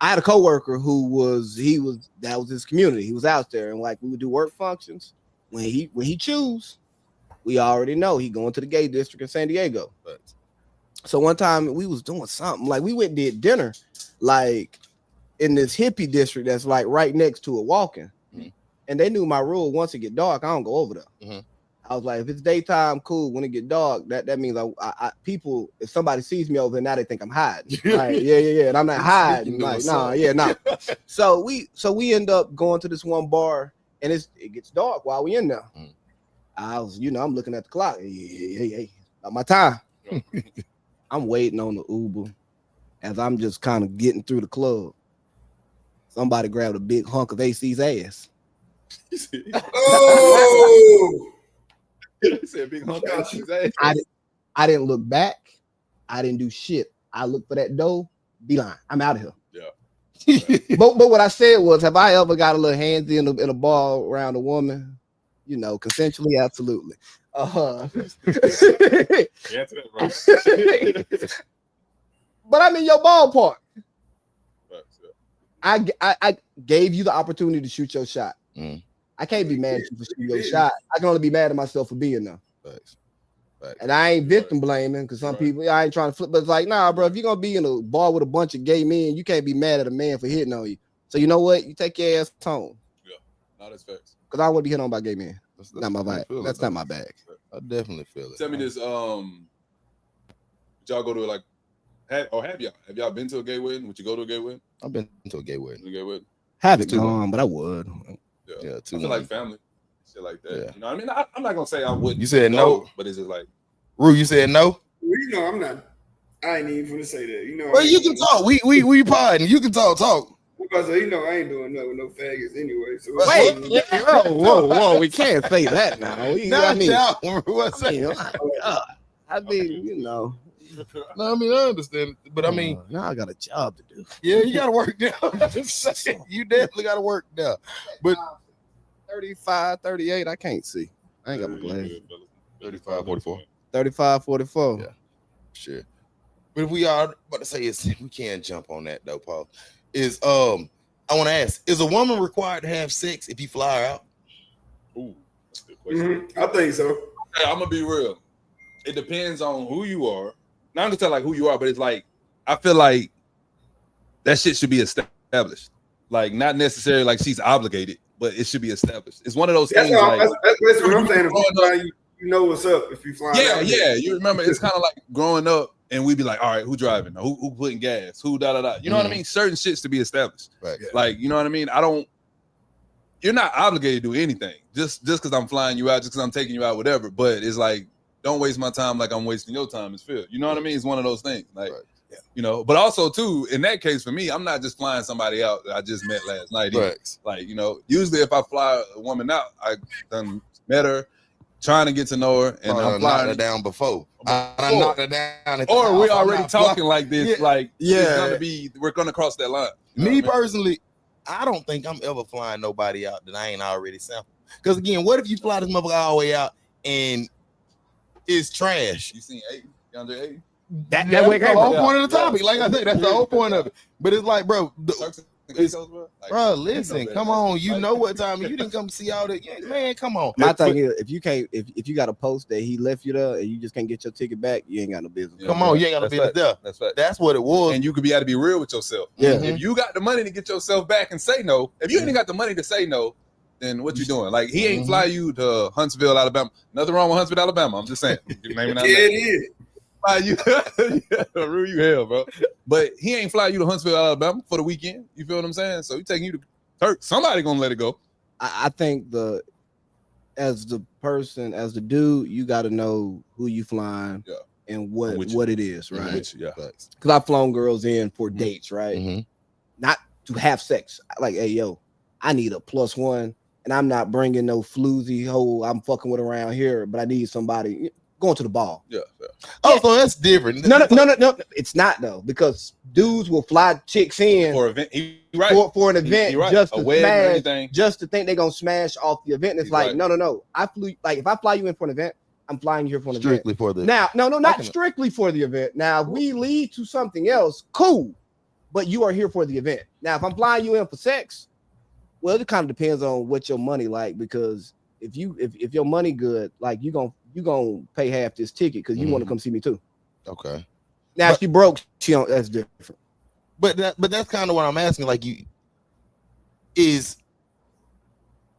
I had a coworker that was his community. He was out there, and like we would do work functions. When he choose, we already know he going to the gay district in San Diego. So one time we was doing something, like we went and did dinner, like in this hippie district that's like right next to a walking. And they knew my rule. Once it get dark, I don't go over there. I was like, if it's daytime, cool. When it get dark, that means I people, if somebody sees me over there, now they think I'm hiding. Like, yeah. And I'm not hiding. Like, no. So we end up going to this one bar, and it gets dark while we in there. I was, I'm looking at the clock. Hey, not my time. I'm waiting on the Uber as I'm just kind of getting through the club. Somebody grabbed a big hunk of AC's ass. Oh! I didn't look back. I didn't do shit. I looked for that dough. Beeline. I'm out of here. Yeah. But what I said was, have I ever got a little handsy in a bar around a woman? you know, consensually, absolutely. But I'm in your ballpark. I gave you the opportunity to shoot your shot. I can't be mad at you for shooting your shot. I can only be mad at myself for being there. And I ain't victim blaming because some people, I ain't trying to flip, but it's like, nah, bro, if you're gonna be in a bar with a bunch of gay men, you can't be mad at a man for hitting on you. So you know what? You take your ass home. Yeah, not as facts. Because I want to be hit on by gay men. That's not my bag. That's not my bag. I definitely feel it. Tell me this, y'all go to like, have y'all been to a gay wedding? Would you go to a gay wedding? I've been to a gay wedding. Haven't gone, but I would. Yeah, I feel like family, shit like that. Yeah. You know what I mean? I'm not gonna say I wouldn't. You said no, but it's just like, Rue, you said no? Well, you know, I'm not. I ain't even gonna say that. You know, well, you can talk. We podding. You can talk. Because you know, I ain't doing nothing with no faggots anyway. So wait, whoa, we can't say that now. I mean, you know. No, I mean, I understand, but I mean, now I got a job to do. Yeah, you got to work now. You definitely got to work now. But 35, 38, I can't see. I ain't got my glasses. 35, 44. 35, 44. Yeah, sure. But if we are about to say is we can't jump on that though, Paul. Is I want to ask: is a woman required to have sex if you fly her out? Ooh, that's a good question. I think so. Hey, I'm gonna be real. It depends on who you are. Not gonna tell like who you are, but it's like I feel like that shit should be established. Like not necessarily like she's obligated, but it should be established. It's one of those things. Like, that's what I'm saying. You know what's up if you fly. Yeah. You remember it's kind of like growing up, and we'd be like, all right, who driving? Who putting gas? Who da da da? You know what I mean? Certain shit's to be established. Right. Like you know what I mean? You're not obligated to do anything. Just because I'm flying you out, just because I'm taking you out, whatever. But it's like, don't waste my time like I'm wasting your time. It's fair. You know what I mean? It's one of those things. Like, you know. But also too, in that case, for me, I'm not just flying somebody out that I just met last night. Right. Like, you know, usually if I fly a woman out, I done met her, trying to get to know her, and I'm flying her down before. I knocked her down. Or we already talking like this. Yeah. Like, we're gonna cross that line. Me personally, I don't think I'm ever flying nobody out that I ain't already sampled. Because again, what if you fly this motherfucker all the way out and it's trash? You seen DeAndre Ayton? That's the whole point of the topic. Like I said, that's the whole point of it. But it's like, bro, bro, listen, come on. You know what time you didn't come to see all that. Yeah, man, come on. My thing is, if you got a post that he left you there and you just can't get your ticket back, you ain't got no business. Come on, you ain't got no business there. That's right. That's what it was. And you could got to be real with yourself. Yeah. If you got the money to get yourself back and say no, if you ain't got the money to say no, then what you doing? Like he ain't fly you to Huntsville, Alabama. Nothing wrong with Huntsville, Alabama. I'm just saying. It is. Fly you, rule you hell, bro. But he ain't fly you to Huntsville, Alabama for the weekend. You feel what I'm saying? So he taking you to Turk. Somebody gonna let it go. I think as the dude, you got to know who you flying and what it is, right? Because I've flown girls in for dates, right? Not to have sex. Like, hey, yo, I need a +1, and I'm not bringing no floozy hole I'm fucking with around here, but I need somebody going to the ball. Oh, so that's different. No, it's not though, because dudes will fly chicks in for event, for an event just to smash, just to think they're gonna smash off the event. And it's like, no. I flew, like, if I fly you in for an event, I'm flying you here for an strictly event. For the now, no, not strictly for the event. Now, if we lead to something else, cool, but you are here for the event. Now, if I'm flying you in for sex, well, it kind of depends on what your money like, because if your money good, like you gonna pay half this ticket because you want to come see me too. Okay. Now, if she broke, she don't. That's different. But that's kind of what I'm asking. Like,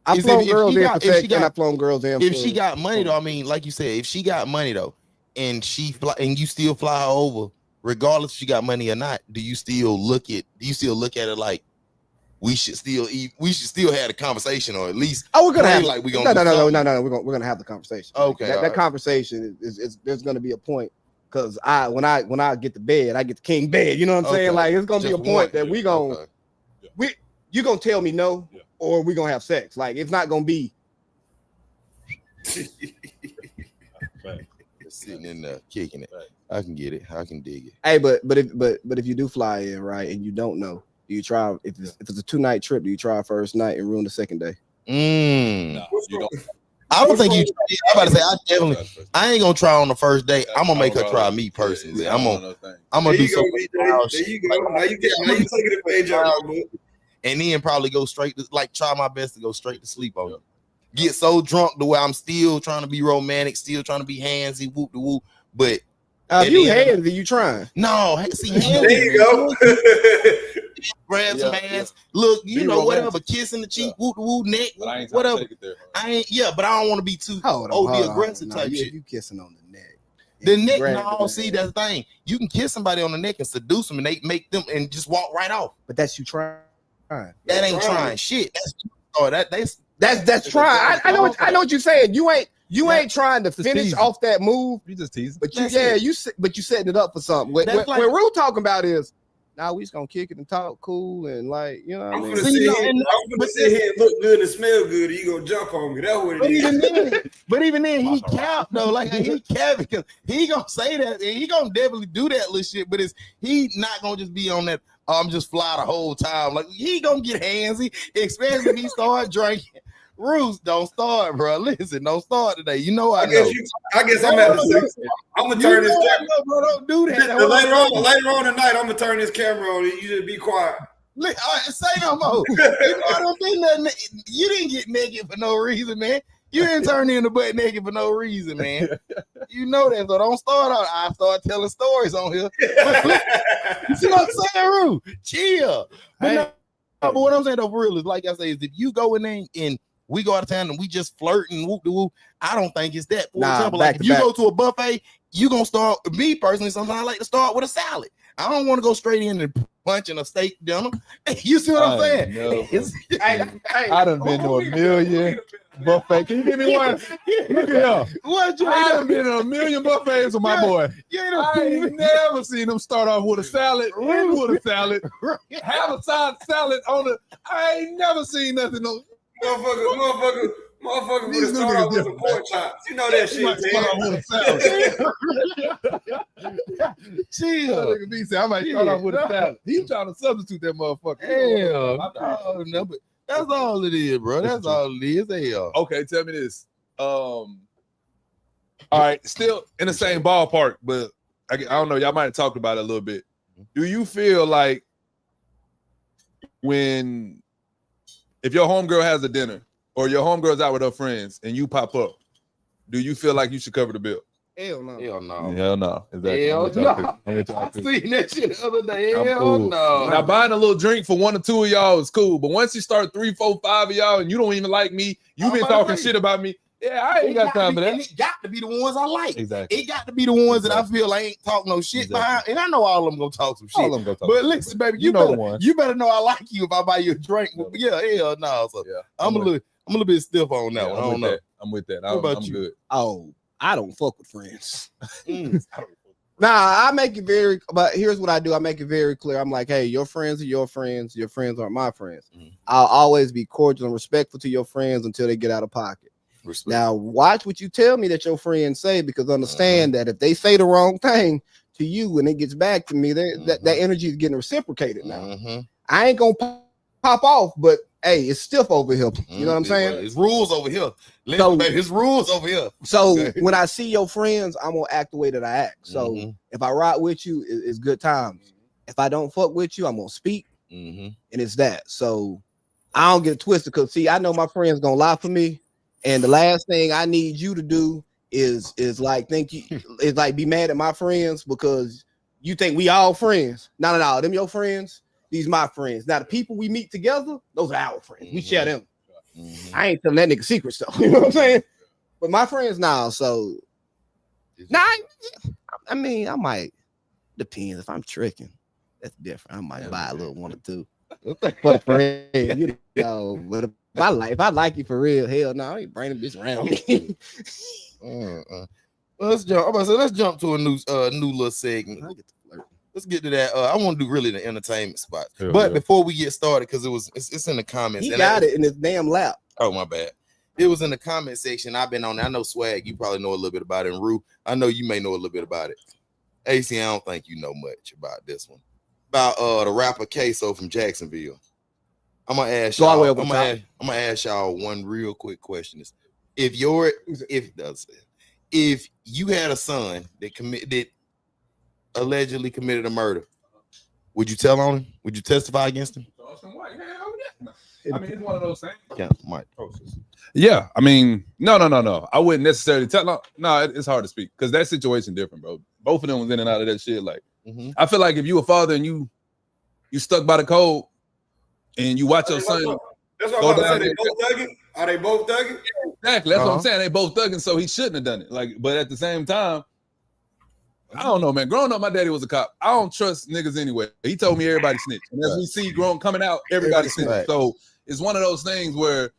I've flown girls in for sex, and I've flown girls in. If she got money though, I mean, like you said, if she got money though, and you still fly her over, regardless if she got money or not, do you still look at it like we should still have a conversation, or at least we're gonna have like we're gonna no we're gonna have the conversation. Okay, that conversation is there's gonna be a point, because when I get to bed, I get the king bed. You know what I'm saying? Like, it's gonna be a point that you gonna tell me no, or we gonna have sex. Like, it's not gonna be sitting in there kicking it. I can get it. I can dig it. Hey, but if you do fly in, right, and you don't know, do you try, if it's a 2-night trip, do you try first night and ruin the second day? No, you don't. I don't think you. I'm about to say I ain't gonna try on the first date. I'm gonna make her try me personally. I'm gonna do something. There you go. Now you taking a page out of my book. And then probably go straight to try my best to go straight to sleep on you. Get so drunk the way I'm still trying to be romantic, still trying to be handsy, whoop de whoop. But you handsy, you trying? No, see, handsy. There you go. Grab some hands, look, you know, whatever, kiss in the cheek, whoop de whoop, neck, whatever. I ain't, but I don't want to be too OD aggressive type shit. You kissing on the neck. The neck, no, see, that's the thing. You can kiss somebody on the neck and seduce them, and they make them and just walk right off. But that's you trying. That ain't trying shit. That's trying. I know what you're saying. You ain't trying to finish off that move. You just teasing. But you setting it up for something. What Rue talking about is we just gonna kick it and talk cool and like, you know what I mean? I'm gonna sit here and look good and smell good, and you gonna jump on me. That's what it is. But even then, he cap though. Like he cap because he gonna say that and he gonna definitely do that little shit. But he not gonna just be on that. I'm just fly the whole time. Like he gonna get handsy, especially if he start drinking. Roos, don't start, bro. Listen, don't start today. You know I know. I guess I'm at the I'm gonna turn this camera. Bro, don't do that. Later on tonight, I'm gonna turn this camera on and you just be quiet. Say no more. You didn't get naked for no reason, man. You didn't turn into butt naked for no reason, man. You know that, so don't start out. I start telling stories on here. You see what I'm saying, Roo? Chill. But what I'm saying though, for real, is like I say, is if you go in there and we go out of town and we just flirting, whoop de whoop, I don't think it's that. For example, like if you go to a buffet, you gonna start. Me personally, sometimes I like to start with a salad. I don't want to go straight in and punching a steak dinner. You see what I'm saying? I done been to a million buffet. Can you give me one? Look at him. I done been to a million buffets with my boy. I ain't never seen him start off with a salad, end with a salad, have a side salad on it. I ain't never seen nothing. Motherfucker would have started off with some pork chops. You know that shit, man. Chill. I might start off with a salad. He's trying to substitute that motherfucker. Hell, no, but that's all it is, bro. That's all it is. Hell. Okay, tell me this. All right, still in the same ballpark, but I don't know. Y'all might have talked about it a little bit. Do you feel like if your homegirl has a dinner or your homegirl's out with her friends and you pop up, do you feel like you should cover the bill? Hell no. Hell no. Hell no. Exactly. Hell no. I seen that shit the other day. Hell no. Now buying a little drink for one or two of y'all is cool, but once you start 3, 4, 5 of y'all and you don't even like me, you've been talking shit about me. Yeah, I ain't got time for that. And it got to be the ones I like. Exactly. It got to be the ones that I feel I ain't talk no shit behind. And I know all of them gonna talk some shit. All of them gonna talk. But listen, baby, you better know I like you if I buy you a drink. Yeah, hell no. So I'm a little bit stiff on that one. I don't know. I'm with that. What about you? Good. Oh, I don't fuck with friends. I make it very. But here's what I do. I make it very clear. I'm like, hey, your friends are your friends. Your friends aren't my friends. I'll always be cordial and respectful to your friends until they get out of pocket. Respect. Now, watch what you tell me that your friends say, because understand that if they say the wrong thing to you when it gets back to me, that energy is getting reciprocated now. I ain't gonna pop off, but hey, it's stiff over here. You know what I'm saying? It's rules over here. Listen, baby, it's rules over here. So when I see your friends, I'm gonna act the way that I act. So if I ride with you, it's good times. If I don't fuck with you, I'm gonna speak, and it's that. So I don't get twisted, because see, I know my friends gonna lie for me. And the last thing I need you to do is like be mad at my friends because you think we all friends. No. Them your friends, these my friends. Now the people we meet together, those are our friends. We share them. I ain't telling that nigga secret stuff. You know what I'm saying? But my friends now, so I mean, I might depends if I'm tricking. That's different. I might buy a little one or two. For a friend, you know, but if I like you for real, hell no, I ain't bringing this around me. Let's jump to a new little segment. Let's get to that. I want to do really the entertainment spot. But before we get started, because it's in the comments. He got it in his damn lap. Oh, my bad. It was in the comment section. I've been on it. I know Swag, you probably know a little bit about it. And Rue, I know you may know a little bit about it. AC, I don't think you know much about this one. About the rapper Queso from Jacksonville. I'm gonna ask y'all. I'm gonna ask y'all one real quick question. if you had a son that allegedly committed a murder, would you tell on him? Would you testify against him? I mean, it's one of those things. Yeah, Mike. Yeah, I mean, no. I wouldn't necessarily tell. No, it's hard to speak because that situation different, bro. Both of them was in and out of that shit. Like, I feel like if you a father and you stuck by the code and you watch your son. That's what I'm saying. They both thugging. Are they both thugging? Exactly. That's what I'm saying. They both thugging, so he shouldn't have done it. Like, but at the same time, I don't know, man. Growing up, my daddy was a cop. I don't trust niggas anyway. He told me everybody snitch. And as we see coming out, everybody snitch. Right. So it's one of those things where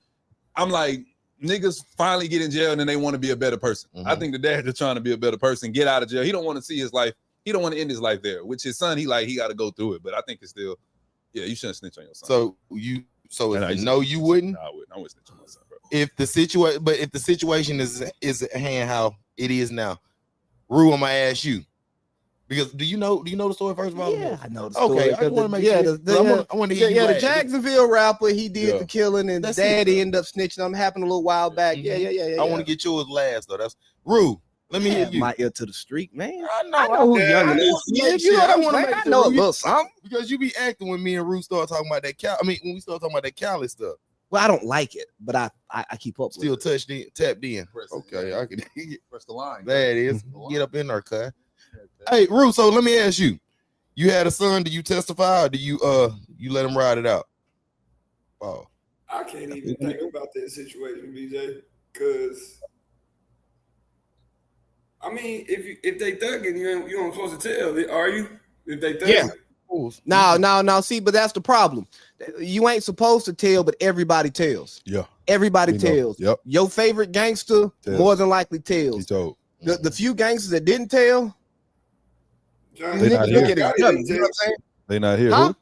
I'm like, niggas finally get in jail and then they want to be a better person. I think the dad is trying to be a better person, get out of jail. He don't want to see his life. He don't want to end his life there. Which his son, he got to go through it. But I think it's still, you shouldn't snitch on your son. So you wouldn't. No, I wouldn't. I wouldn't snitch on my son, bro. If the situation is at hand how it is now, Rue, I'm gonna ask you. Because do you know the story first of all? Yeah, I know the story. Okay, I want to make sure. I want to hear you. The Jacksonville rapper, he did the killing, and daddy ended up snitching on him. Happened a little while back. Yeah. I want to get yours last though. That's Rue. Let me hear you. My ear to the street, man. I know who young is. You know what I'm saying? I know a little something. Because you be acting when me and Rue start talking about that when we start talking about that Cali stuff. Well, I don't like it, but I keep up. Still tapped in. Okay, I can press the line. There it is. Get up in there, cuz. Hey, Rue, so let me ask you. You had a son, do you testify or do you let him ride it out? Oh. I can't even think about that situation, BJ, because I mean, if they thugging, you don't supposed to tell, are you? If they thugging. Yeah. No. See, but that's the problem. You ain't supposed to tell, but everybody tells. Yeah. Everybody tells. Yep. Your favorite gangster more than likely tells. He told. The few gangsters that didn't tell, they not here. You know what I'm saying? They not here. Huh?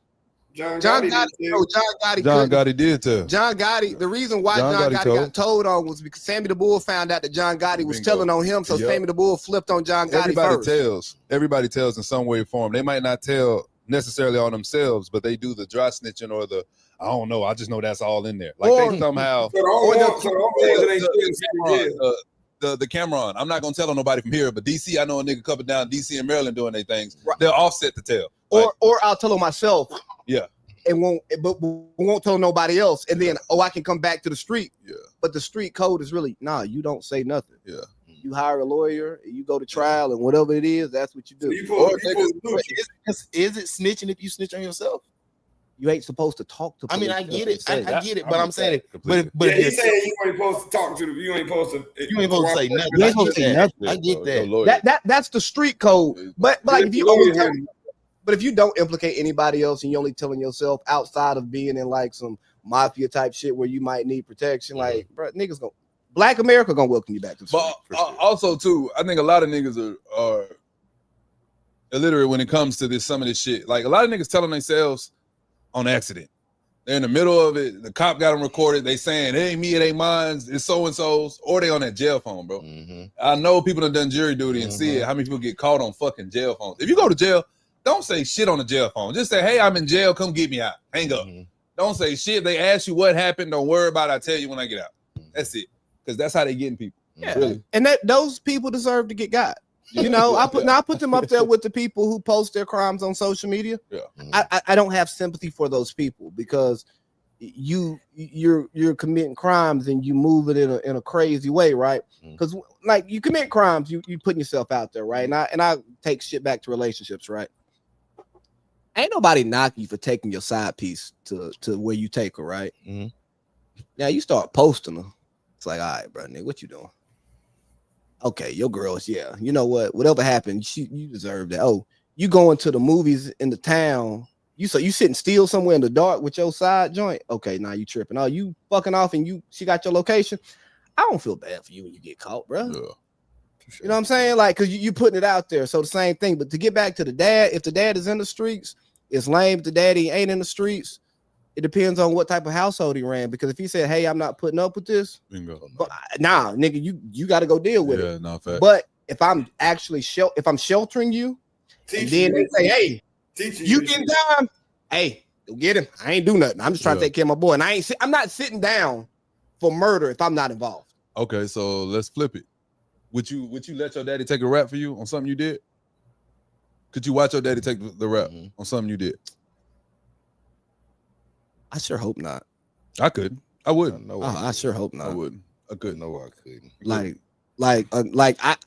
John Gotti did tell. John Gotti. The reason why John Gotti got told on was because Sammy the Bull found out that John Gotti was telling on him, so Sammy the Bull flipped on John Gotti first. Everybody tells in some way or form. They might not tell necessarily on themselves, but they do the dry snitching or the I don't know. I just know that's all in there. Like they somehow. The Cameron. I'm not gonna tell on nobody from here, but DC, I know a nigga coming down DC and Maryland doing their things. Right. They'll offset the tell. Or I'll tell on myself. Yeah. And won't tell nobody else. And then I can come back to the street. Yeah. But the street code is really you don't say nothing. Yeah. You hire a lawyer, you go to trial, and whatever it is, that's what you do. Is it snitching if you snitch on yourself? You ain't supposed to talk to police. I mean, I get it. I get it, but I'm saying it. But he's saying you ain't supposed to talk to them. You ain't supposed to say nothing. You ain't supposed to say nothing. I get that. That's the street code. But like if you only but if you don't implicate anybody else and you're only telling yourself outside of being in like some mafia type shit where you might need protection, like bro, niggas gonna Black America gonna welcome you back to the street. But also too, I think a lot of niggas are illiterate when it comes to some of this shit. Like a lot of niggas telling themselves on accident. They're in the middle of it. The cop got them recorded. They saying, it ain't me, it ain't mine. It's so-and-so's. Or they on that jail phone, bro. I know people have done jury duty and see it. How many people get caught on fucking jail phones? If you go to jail, don't say shit on the jail phone. Just say, hey, I'm in jail. Come get me out. Hang up. Don't say shit. They ask you what happened. Don't worry about it. I'll tell you when I get out. That's it. Because that's how they getting people. Yeah. Really. And those people deserve to get got. You know, I put them up there with the people who post their crimes on social media. Yeah. I don't have sympathy for those people because you're committing crimes and you move it in a crazy way, right? Because like you commit crimes, you putting yourself out there, right? And I take shit back to relationships, right? Ain't nobody knock you for taking your side piece to where you take her, right? Now you start posting her. It's like, all right, bro, nigga, what you doing? Okay, your girls, yeah. You know what? Whatever happened, you deserve that. Oh, you going to the movies in the town. You sitting still somewhere in the dark with your side joint. Okay, now you tripping. Oh, you fucking off and she got your location. I don't feel bad for you when you get caught, bro. Yeah. You know what I'm saying? Like, cause you putting it out there. So the same thing. But to get back to the dad, if the dad is in the streets, it's lame. If the daddy ain't in the streets, it depends on what type of household he ran. Because if he said, hey, I'm not putting up with this, nah, nigga, you got to go deal with it. No, fact. But if I'm actually if I'm sheltering you, and then they say, hey, you getting time, hey, go get him. I ain't do nothing. I'm just trying to take care of my boy. And I'm not sitting down for murder if I'm not involved. Okay, so let's flip it. Would you let your daddy take a rap for you on something you did? Could you watch your daddy take the rap on something you did? I sure hope not. I could. I would. I sure hope not. I wouldn't. I couldn't. No, I couldn't.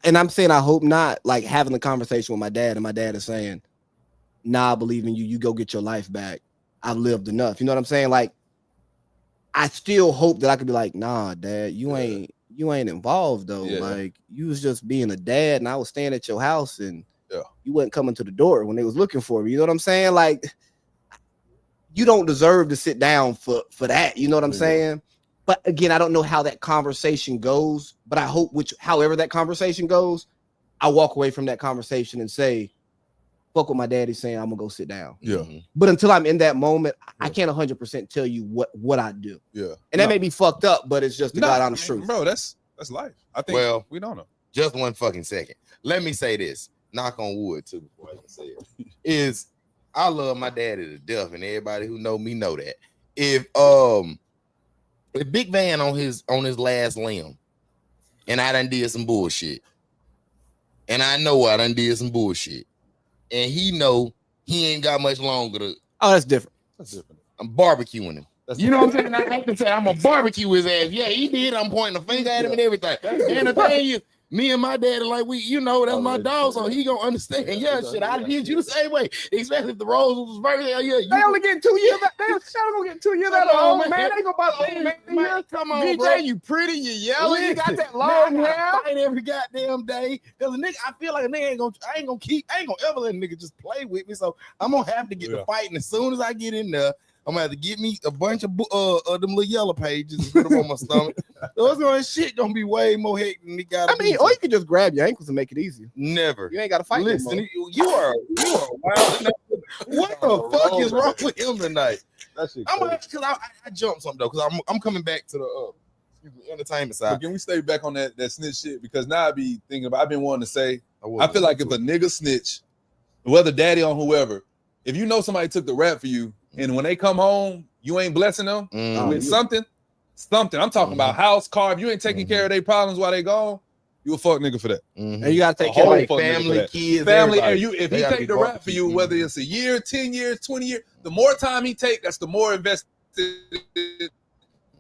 And I'm saying I hope not. Like having a conversation with my dad, and my dad is saying, "Nah, I believe in you. You go get your life back. I've lived enough." You know what I'm saying? Like, I still hope that I could be like, "Nah, Dad, you ain't involved though. Yeah. Like, you was just being a dad, and I was staying at your house, and yeah, you wasn't coming to the door when they was looking for me." You know what I'm saying? Like, you don't deserve to sit down for that. You know what I'm saying? But again, I don't know how that conversation goes, but I hope however that conversation goes, I walk away from that conversation and say, fuck what my daddy's saying, I'm gonna go sit down. Yeah. But until I'm in that moment, I can't 100% tell you what I do. Yeah. And that may be fucked up, but it's just the God honest truth. Bro, that's life. I think we don't know. Just one fucking second. Let me say this. Knock on wood too before I can say it. Is I love my daddy to death, and everybody who know me know that. If Big Van on his last limb, and I done did some bullshit, and I know I done did some bullshit, and he know he ain't got much longer to. Oh, that's different. I'm barbecuing him. You know what I'm saying? I hate to say I'm gonna barbecue his ass. Yeah, he did. I'm pointing a finger at him and everything. And the thing is, me and my daddy, like that's my dog, so he gonna understand. Yeah, shit, I did you the same way. Especially if the rose was very They only get 2 years. They gonna get 2 years out of old man. They gonna buy the old man. Come on, BJ, bro. you pretty, you yellow, you got that long I hair. fight every goddamn day. Cause a nigga, I feel like a nigga I ain't gonna ever let a nigga just play with me. So I'm gonna have to get the fighting as soon as I get in there. I'm gonna have to get me a bunch of them little yellow pages and put them on my stomach. Those shit gonna be way more hectic than it got. I mean, or you can just grab your ankles and make it easy. Never. You ain't gotta fight. Listen, you are wild. What the fuck is wrong with him tonight? I'm because I jumped something though, because I'm coming back to the entertainment side. But can we stay back on that snitch shit? Because now I be thinking about. I've been wanting to say. I feel like if a nigga snitch, whether daddy or whoever, if you know somebody took the rap for you, and when they come home, you ain't blessing them with something. I'm talking about house, car. If you ain't taking care of their problems while they gone, you a fuck nigga for that. And you gotta take care of like family, kids, family. And if he take the rap for you, whether it's a year, 10 years, 20 years, the more time he take, that's the more invested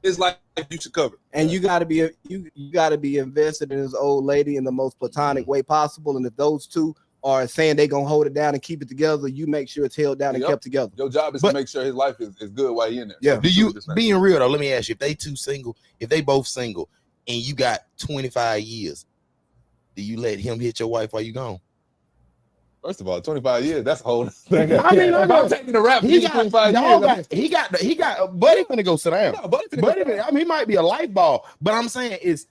his life you should cover. And you gotta be you gotta be invested in this old lady in the most platonic way possible. And if those two are saying they gonna hold it down and keep it together, you make sure it's held down and kept together. Your job is to make sure his life is good while he in there. Yeah. Do you being real though? Let me ask you: if they both single, and you got 25 years, do you let him hit your wife while you gone? First of all, 25 years, that's a whole thing. I mean, I'm taking the rap for 25 years. He got Buddy finna go sit down. No, Buddy I mean, he might be a light ball, but I'm saying is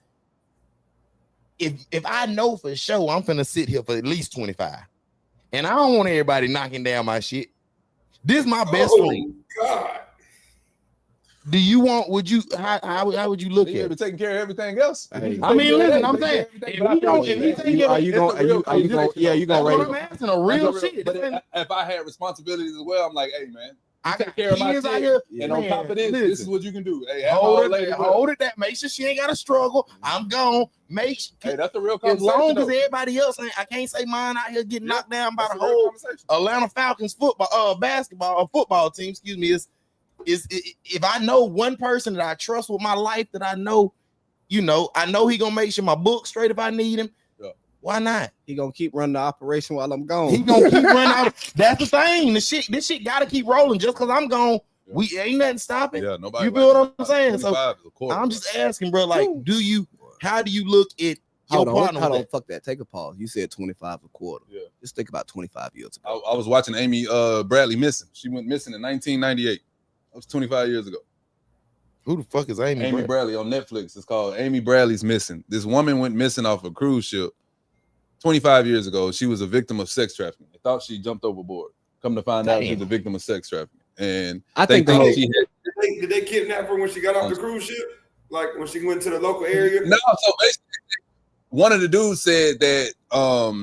if I know for sure I'm finna sit here for at least 25, and I don't want everybody knocking down my shit. This is my best friend. God. Do you want? Would you? How would you look at it? Taking care of everything else. Hey, I mean, listen. I'm saying, are you gonna? Yeah, you gonna raise? I'm asking a real shit. But if I had responsibilities as well, I'm like, hey man, I take care of my shit. Here, and on top of this, this is what you can do. Hey, hold it. That make sure she ain't got to struggle. I'm gone. Hey, that's the real conversation. As long as everybody else ain't, I can't say mine out here getting knocked down by the whole Atlanta Falcons football team. Excuse me. Is if I know one person that I trust with my life that I know he gonna make sure my book's straight if I need him. Yeah. Why not? He gonna keep running the operation while I'm gone. He gonna keep running. That's the thing. This shit gotta keep rolling. Just because I'm gone, we ain't nothing stopping. Yeah, nobody. You feel what I'm saying? So I'm just asking, bro. Like, how do you look at your partner? Hold on, fuck that. Take a pause. You said 25 a quarter. Yeah. Just think about 25 years ago. I was watching Amy Bradley missing. She went missing in 1998. That was 25 years ago. Who the fuck is Amy Bradley on Netflix? It's called Amy Bradley's Missing. This woman went missing off a cruise ship 25 years ago. She was a victim of sex trafficking. They thought she jumped overboard. Come to find out, she was a victim of sex trafficking. And I think did they kidnap her when she got off the cruise ship? Like when she went to the local area? No. So basically, one of the dudes said that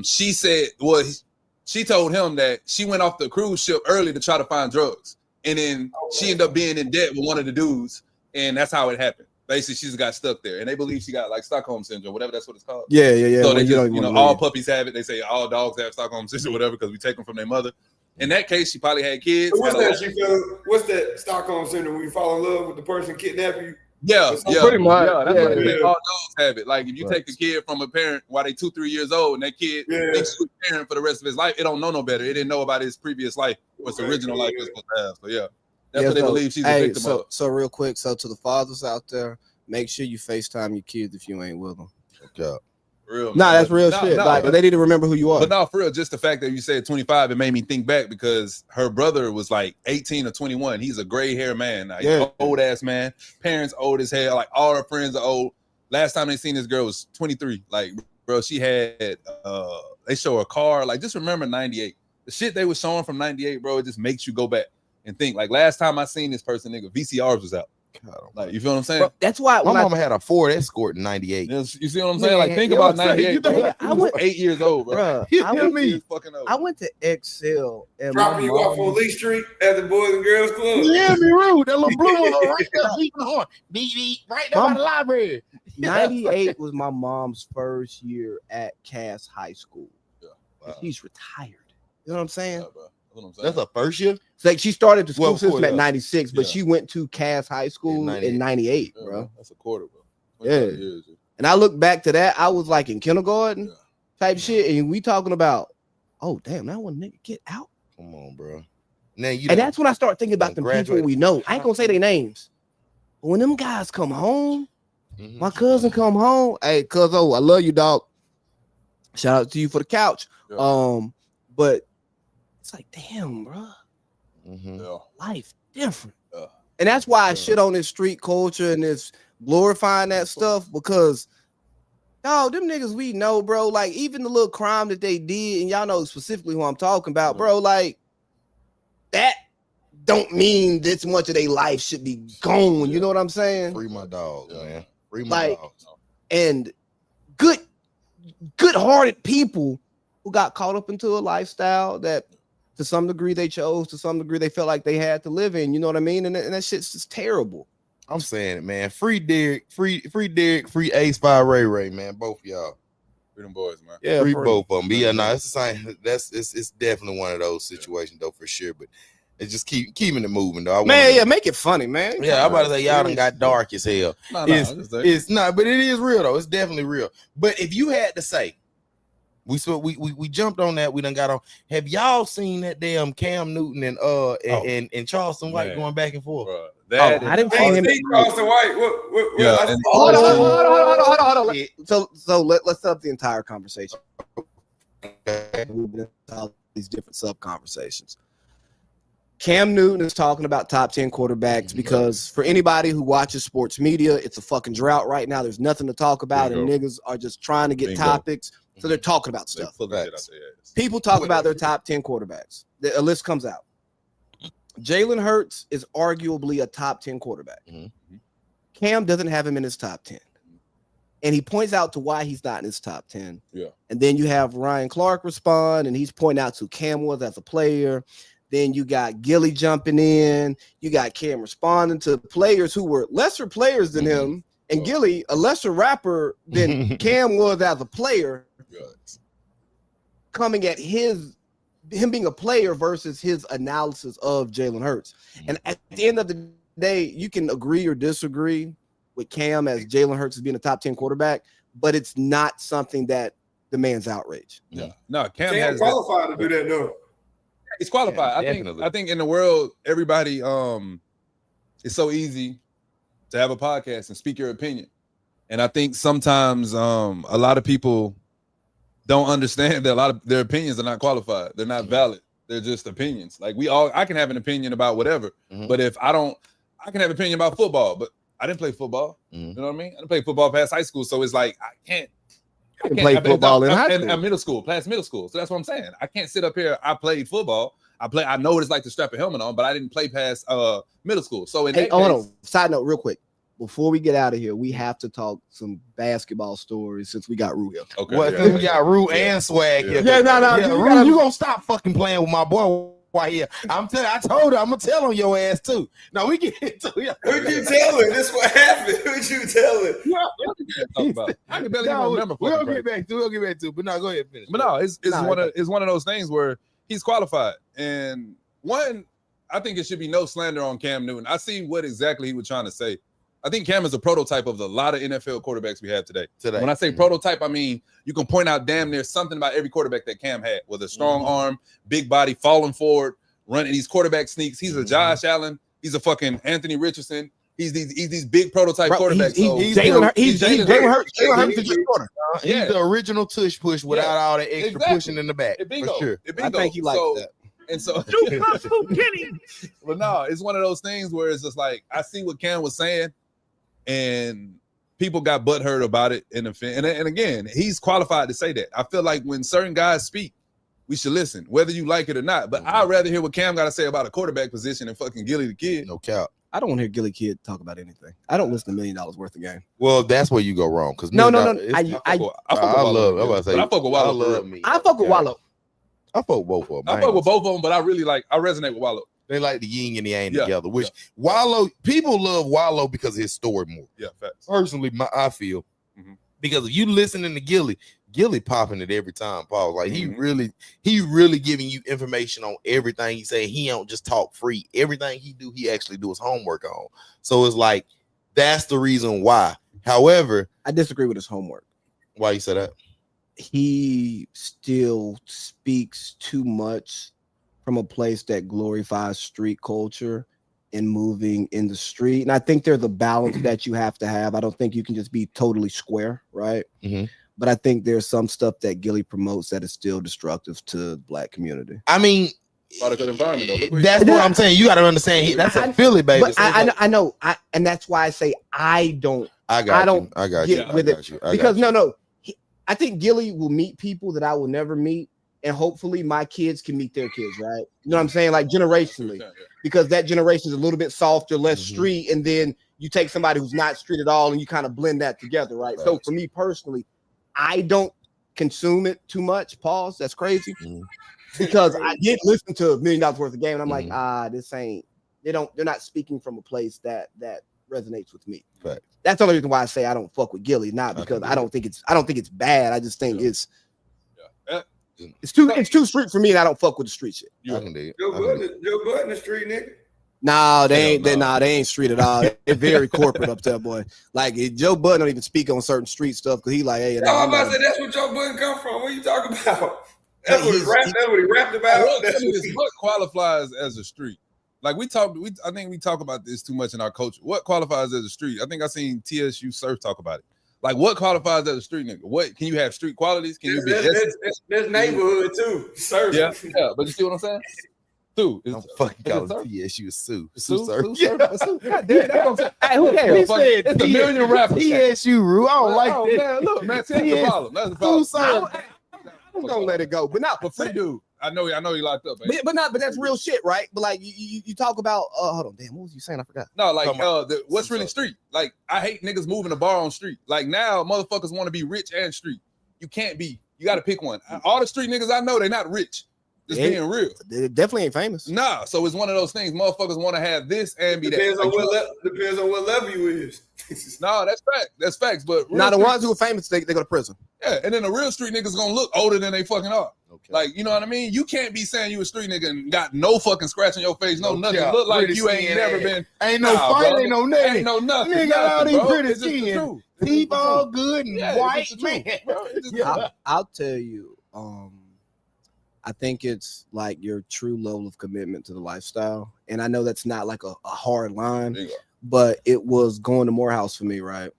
she told him that she went off the cruise ship early to try to find drugs. And then she ended up being in debt with one of the dudes, and that's how it happened. basically she just got stuck there, and they believe she got like Stockholm syndrome, whatever that's what it's called. Yeah. So they Well, just, all puppies have it. They say all dogs have Stockholm syndrome, whatever, because we take them from their mother. In that case, she probably had kids. So what's that Stockholm syndrome? When you fall in love with the person kidnapping you? Yeah, pretty much. Yeah, that's what they say. All dogs have it. Like if you take a kid from a parent while they 2-3 years old, and that kid thinks he's a parent for the rest of his life, it don't know no better. It didn't know about his previous life, what's original life was supposed to have. So yeah, that's what they believe she's a victim of. So real quick, so to the fathers out there, make sure you FaceTime your kids if you ain't with them. Okay. Real, that's real shit. Like they need to remember who you are. But no, for real, just the fact that you said 25, it made me think back because her brother was like 18 or 21. He's a gray hair man, like old ass man. Parents old as hell. Like all her friends are old. Last time they seen this girl was 23. Like, bro, she had they show her car. Like, just remember 98. The shit they was showing from 98, bro, it just makes you go back and think. Like last time I seen this person, nigga, VCRs was out. Like, you feel what I'm saying? Bro, that's why my mama had a Ford Escort in 98. You see what I'm saying? Like, think about 98. I was 8 years old, bro. I went to Excel and dropping you off on Lee Street at the Boys and Girls Club. Yeah, me rude. That little blue one right there, beeping the horn. Beep, right there by the library. 98 was my mom's first year at Cass High School. Yeah. Wow. She's retired. You know what I'm saying? Yeah, that's a first year. It's like she started the school system at 96, but she went to Cass High School in 98, bro. That's a quarter, bro. Yeah. And I look back to that, I was like in kindergarten type shit, and we talking about, oh damn, that one nigga get out. Come on, bro. Now and that's when I start thinking about the people we know. I ain't gonna say their names, but when them guys come home, my cousin come home. Hey, cuz I love you, dog. Shout out to you for the couch. Yeah. But it's like, damn, bro. Life different. And that's why I shit on this street culture and this glorifying that stuff, because dog, them niggas we know, bro, like even the little crime that they did, and y'all know specifically who I'm talking about, bro, like that don't mean this much of their life should be gone. You know what I'm saying? Free my dog, man. Free my dogs. And good-hearted people who got caught up into a lifestyle that to some degree they chose, to some degree they felt like they had to live in, you know what I mean? And that shit's just terrible. I'm saying it, man. Free Derek, free Derek, free Ace by Ray, man. Both of y'all. Free them boys, man. Yeah, free both of them. But yeah, no, it's the same. It's definitely one of those situations though, for sure. But it's just keeping it moving though. Make it funny, man. Yeah, I'm about to say y'all done got dark as hell. It's not, but it is real though. It's definitely real. But if you had to say, we jumped on that. We done got on. Have y'all seen that damn Cam Newton and Charleston White going back and forth? I didn't see him. Charleston White. Hold on. So let's set up the entire conversation. All these different sub conversations. Cam Newton is talking about top 10 quarterbacks because for anybody who watches sports media, it's a fucking drought right now. There's nothing to talk about, and niggas are just trying to get topics. So they're talking about stuff. People talk about their top 10 quarterbacks. A list comes out. Jalen Hurts is arguably a top 10 quarterback. Cam doesn't have him in his top 10. And he points out to why he's not in his top 10. Yeah. And then you have Ryan Clark respond, and he's pointing out to Cam was as a player. Then you got Gilly jumping in. You got Cam responding to players who were lesser players than him. And Gilly, a lesser rapper than Cam was as a player, coming at him being a player versus his analysis of Jalen Hurts. And at the end of the day, you can agree or disagree with Cam as Jalen Hurts as being a top 10 quarterback, but it's not something that demands outrage. Yeah. No, Cam has qualified to do that though. He's qualified. I think in the world, everybody it's so easy to have a podcast and speak your opinion. And I think sometimes a lot of people don't understand that a lot of their opinions are not qualified. They're not valid. They're just opinions. Like I can have an opinion about whatever, but if I can have an opinion about football, but I didn't play football. You know what I mean? I didn't play football past high school. So it's like, I can't play football in high school. And middle school, past middle school. So that's what I'm saying. I can't sit up here. I played football. I know what it's like to strap a helmet on, but I didn't play past middle school. So hold on. Side note, real quick. Before we get out of here, we have to talk some basketball stories since we got Rue here. Okay. We got Rue and Swag here. No. Rue, you gonna stop fucking playing with my boy. Why? Yeah, I told her I'm gonna tell on your ass too. No, we get into it. Who'd you tell her? This what happened. Who'd you tell her? I can barely even remember. We'll get back to it. But no, go ahead, finish. But no, it's one of those things where he's qualified. And one, I think it should be no slander on Cam Newton. I see what exactly he was trying to say. I think Cam is a prototype of a lot of NFL quarterbacks we have today. When I say prototype, I mean you can point out damn near something about every quarterback that Cam had, with a strong arm, big body, falling forward, running these quarterback sneaks. He's a Josh Allen. He's a fucking Anthony Richardson. He's these big prototype quarterbacks. He's Jalen Hurts. He's the original tush push without all the extra pushing in the back. For sure. I think he likes that. And so, but no, it's one of those things where it's just like I see what Cam was saying, and people got butthurt about it. And again, he's qualified to say that. I feel like when certain guys speak, we should listen, whether you like it or not. But I'd rather hear what Cam got to say about a quarterback position than fucking Gilly the Kid. No cap. I don't want to hear Gilly Kid talk about anything. I don't listen to $1 million worth of game. Well, that's where you go wrong. Because no. I fuck with Wallow. I fuck with Wallow. I fuck with both of them. I fuck with both of them, but I resonate with Wallow. They like the yin and the yang together. Which Wallow, people love Wallow because of his story more. Yeah, facts. Personally, I feel because if you listening to Gilly popping it every time, Paul. Like he really giving you information on everything he say. He don't just talk free. Everything he do, he actually do his homework on. So it's like that's the reason why. However, I disagree with his homework. Why you say that? He still speaks too much from a place that glorifies street culture and moving in the street. And I think there's a balance that you have to have. I don't think you can just be totally square, right? But I think there's some stuff that Gilly promotes that is still destructive to the Black community. I mean, product of the environment. That's what I'm saying. You got to understand. That's a Philly baby. But I know, and that's why I say I don't. I got you. Because no. I think Gilly will meet people that I will never meet, and hopefully my kids can meet their kids, right? You know what I'm saying? Like generationally, because that generation is a little bit softer, less street, and then you take somebody who's not street at all and you kind of blend that together, right? So for me personally, I don't consume it too much. Pause. That's crazy. Because I did listen to $1 million worth of game, and I'm like, this ain't. They're not speaking from a place that resonates with me. Right. That's the only reason why I say I don't fuck with Gilly, not because I don't think it's bad. I just think it's too street for me, and I don't fuck with the street shit. Joe Budden the street nigga. No, they ain't street at all. They're very corporate up there, boy. Like Joe Budden don't even speak on certain street stuff because he like, hey, I'm about to say that's where Joe Budden come from. What are you talking about? That's what he rapped about. What qualifies as a street? Like I think we talk about this too much in our culture. What qualifies as a street? I think I seen TSU Surf talk about it. Like what qualifies as a street nigga? What can you have street qualities? Can you be there's neighborhood too? Surf. Yeah, but you see what I'm saying? Sue. Don't fucking call it TSU Sue. Sue Surf. God damn, hey, who cares? He said it's a million rappers. TSU Rue. I don't like this. Man, look, man, that's the problem. That's the problem. I'm gonna let it go. But not but free dude. I know he locked up. But that's real shit, right? But like you talk about hold on, damn, what was you saying? I forgot. No, like what's really street? Like I hate niggas moving the bar on street. Like now motherfuckers want to be rich and street. You can't be. You got to pick one. All the street niggas I know, they're not rich. Just being real. They definitely ain't famous. Nah, so it's one of those things. Motherfuckers want to have this and be depends that. Depends on what level you is. No, that's fact. That's facts. But now the ones who are famous, they go to prison. Yeah, and then the real street niggas gonna look older than they fucking are. Okay. Like, you know what I mean? You can't be saying you a street nigga and got no fucking scratch on your face, no nothing. Look like you ain't never been. Ain't no fight, ain't no nothing. Ain't no nothing. Nigga, all these pretty skin. Teeth all good and white, man. I'll tell you, I think it's like your true level of commitment to the lifestyle. And I know that's not like a hard line, but it was going to Morehouse for me, right?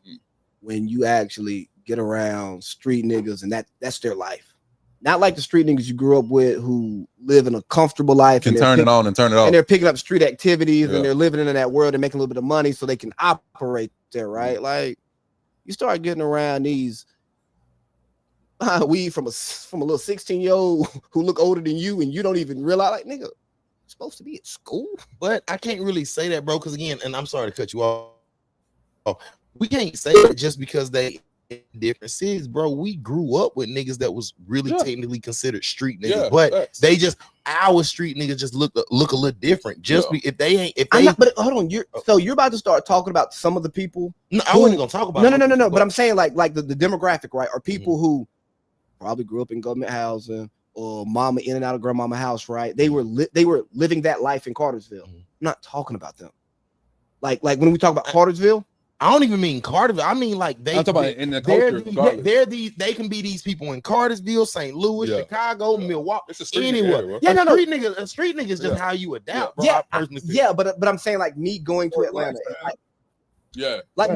When you actually get around street niggas and that's their life. Not like the street niggas you grew up with who live in a comfortable life. Can turn it on and turn it off. And they're picking up street activities and they're living in that world and making a little bit of money so they can operate there, right? Like you start getting around these weed from a little 16-year-old who look older than you and you don't even realize, like, nigga, you're supposed to be at school. But I can't really say that, bro, because again, and I'm sorry to cut you off. We can't say it just because they different cities, bro. We grew up with niggas that was really technically considered street niggas, Yeah, but facts. they just our street niggas just look a little different. Just if they ain't but hold on, you're about to start talking about some of the people. No, I wasn't gonna talk about no. But I'm saying like the demographic, right? Are people who probably grew up in government housing or mama in and out of grandmama house, right? They were living that life in Cartersville. I'm not talking about them. Like when we talk about Cartersville, I don't even mean Cartersville. I mean like I'm talking about in the culture. They can be these people in Cartersville, St. Louis, Chicago, Milwaukee, it's a street anywhere. A street nigga is just how you adapt, bro. But I'm saying like me going to Atlanta, like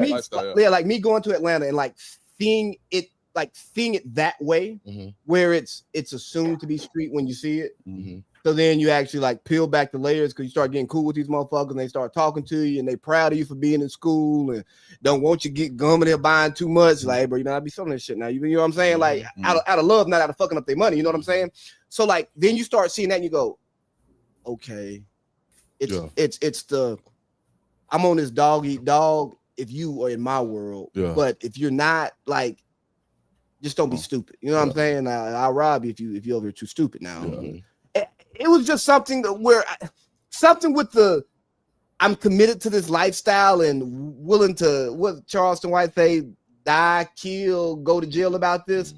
me going to Atlanta and like seeing it that way, where it's assumed to be street when you see it. So then you actually like peel back the layers because you start getting cool with these motherfuckers and they start talking to you and they proud of you for being in school and don't want you to get gum and they're buying too much. Like, hey, bro, you know, I be selling this shit now. You know what I'm saying? Like out of love, not out of fucking up their money. You know what I'm saying? So like then you start seeing that and you go, okay, it's the I'm on this dog eat dog if you are in my world, but if you're not, like, just don't be stupid. You know what I'm saying? I'll rob you if you over here too stupid now. It was just something where something with the I'm committed to this lifestyle and willing to, what Charleston White say, die, kill, go to jail about this.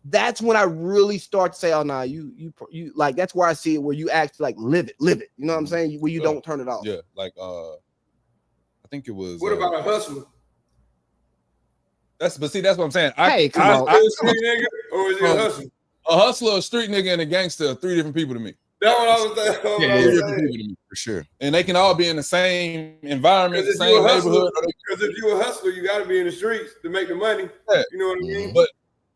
That's when I really start to say, oh no, you like, that's where I see it, where you actually like live it. You know what I'm saying? Where you don't turn it off. Yeah, like I think it was. What about a hustler? That's what I'm saying. Come on. Is it a street nigga or is it a hustler? A hustler, a street nigga, and a gangster are three different people to me. That's what I was saying. Three different people to me, for sure. And they can all be in the same environment, the same neighborhood. Because if you're a hustler, you got to be in the streets to make the money. Yeah. You know what I mean?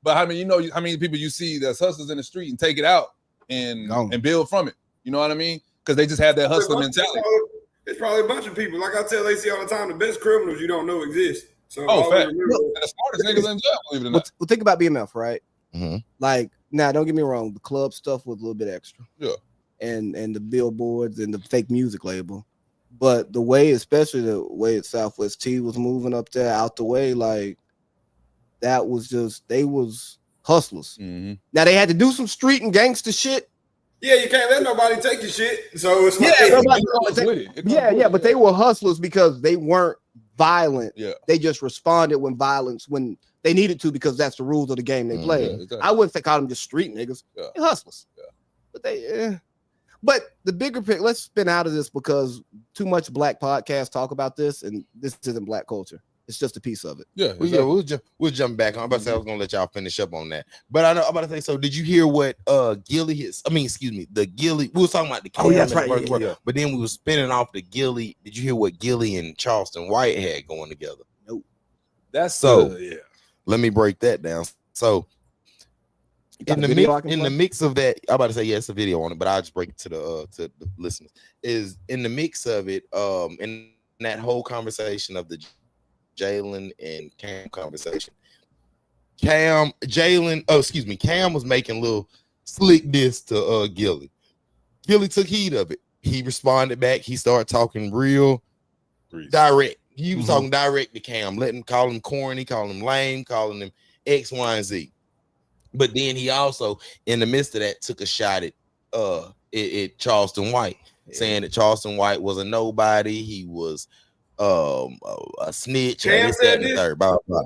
But I mean, you know how many people you see that's hustlers in the street and take it out and build from it. You know what I mean? Because they just have that hustler mentality. It's probably a bunch of people. Like I tell Lacey all the time, the best criminals you don't know exist. So fact. The smartest niggas in jail, believe it or not. Well, think about BMF, right? Like, now, don't get me wrong, the club stuff was a little bit extra. Yeah. And the billboards and the fake music label. But the way, especially the way Southwest T was moving up there out the way, like, that was just, they was hustlers. Now, they had to do some street and gangster shit. Yeah, you can't let nobody take your shit. So it's like, but they were hustlers because they weren't violent. Yeah. They just responded when they needed to, because that's the rules of the game they played. Yeah, exactly. I wouldn't call them just street niggas. Yeah. They're hustlers. Yeah. But the bigger picture, let's spin out of this because too much black podcasts talk about this, and this isn't black culture. It's just a piece of it. Yeah, exactly. We'll jump back on. I'm about to say I was gonna let y'all finish up on that, but I'm about to say. So, did you hear what Gilly hits? I mean, excuse me, the Gilly. We was talking about the. Oh, yeah, that's right. Yeah. But then we were spinning off the Gilly. Did you hear what Gilly and Charleston White had going together? Nope. That's so. Let me break that down. So, in the mix of that, I'm about to say it's a video on it, but I'll just break it to the listeners. Is in the mix of it, in that whole conversation of the Jalen and Cam conversation. Cam was making little slick diss to Gilly. Gilly took heed of it. He responded back. He started talking real direct. He was talking direct to Cam, call him corny, call him lame, calling him X, Y, and Z. But then he also, in the midst of that, took a shot at Charleston White, saying that Charleston White was a nobody. He was a snitch. Cam said this? Third, blah, blah.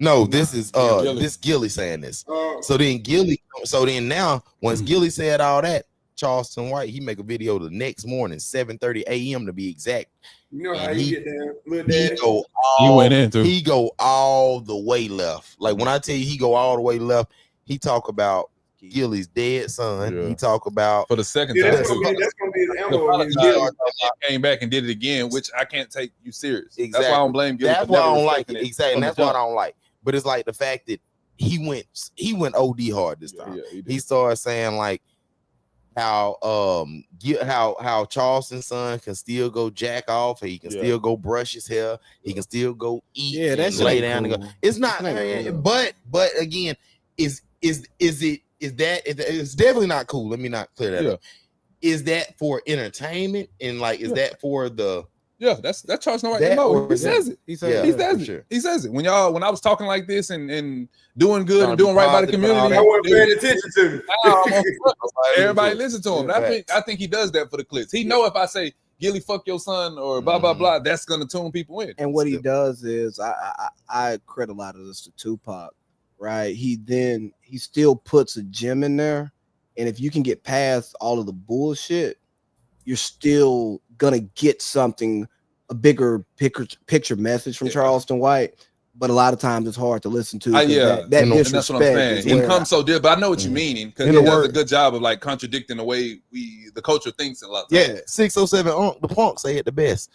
No, this is this Gilly saying this. So then now, once Gilly said all that, Charleston White, he make a video the next morning, 7:30 a.m. to be exact. You know how he get down, little daddy. He go all the way left. Like when I tell you he go all the way left, he talk about Gilly's dead son. Yeah. He talk about for the second time. That's gonna be his ammo. Came back and did it again, which I can't take you serious. Exactly. That's why I don't blame Gilly. That's why I don't like it. Exactly. And that's why I don't like. But it's like the fact that he went OD hard this time. Yeah, he started saying like how Charleston's son can still go jack off, he can still go brush his hair, he can still go eat, and lay down and go. It's not, but again, it's definitely not cool. Let me not clear that up. Is that for entertainment and like is that for the Yeah, that's Charles White. That No, or he says it. He said, Yeah, He says for it. sure. He says it. When I was talking like this and doing good Trying and to be doing right by the positive and all community, I wasn't dude, paying attention to me. now I'm on front. Everybody listen to him. Yeah, And I think he does that for the clicks. He know if I say Gilly, fuck your son or blah blah blah, that's gonna tune people in. and what he does is I credit a lot of this to Tupac, right? He still puts a gem in there, and if you can get past all of the bullshit, you're still gonna get something, a bigger picture message from Charleston White. But a lot of times it's hard to listen to. Yeah, that and disrespect that's what I'm saying. is He where comes so deep, but I know what you mean because he does a good job of like contradicting the way the culture thinks in a lot of times. Yeah, 607 the punk say it the best.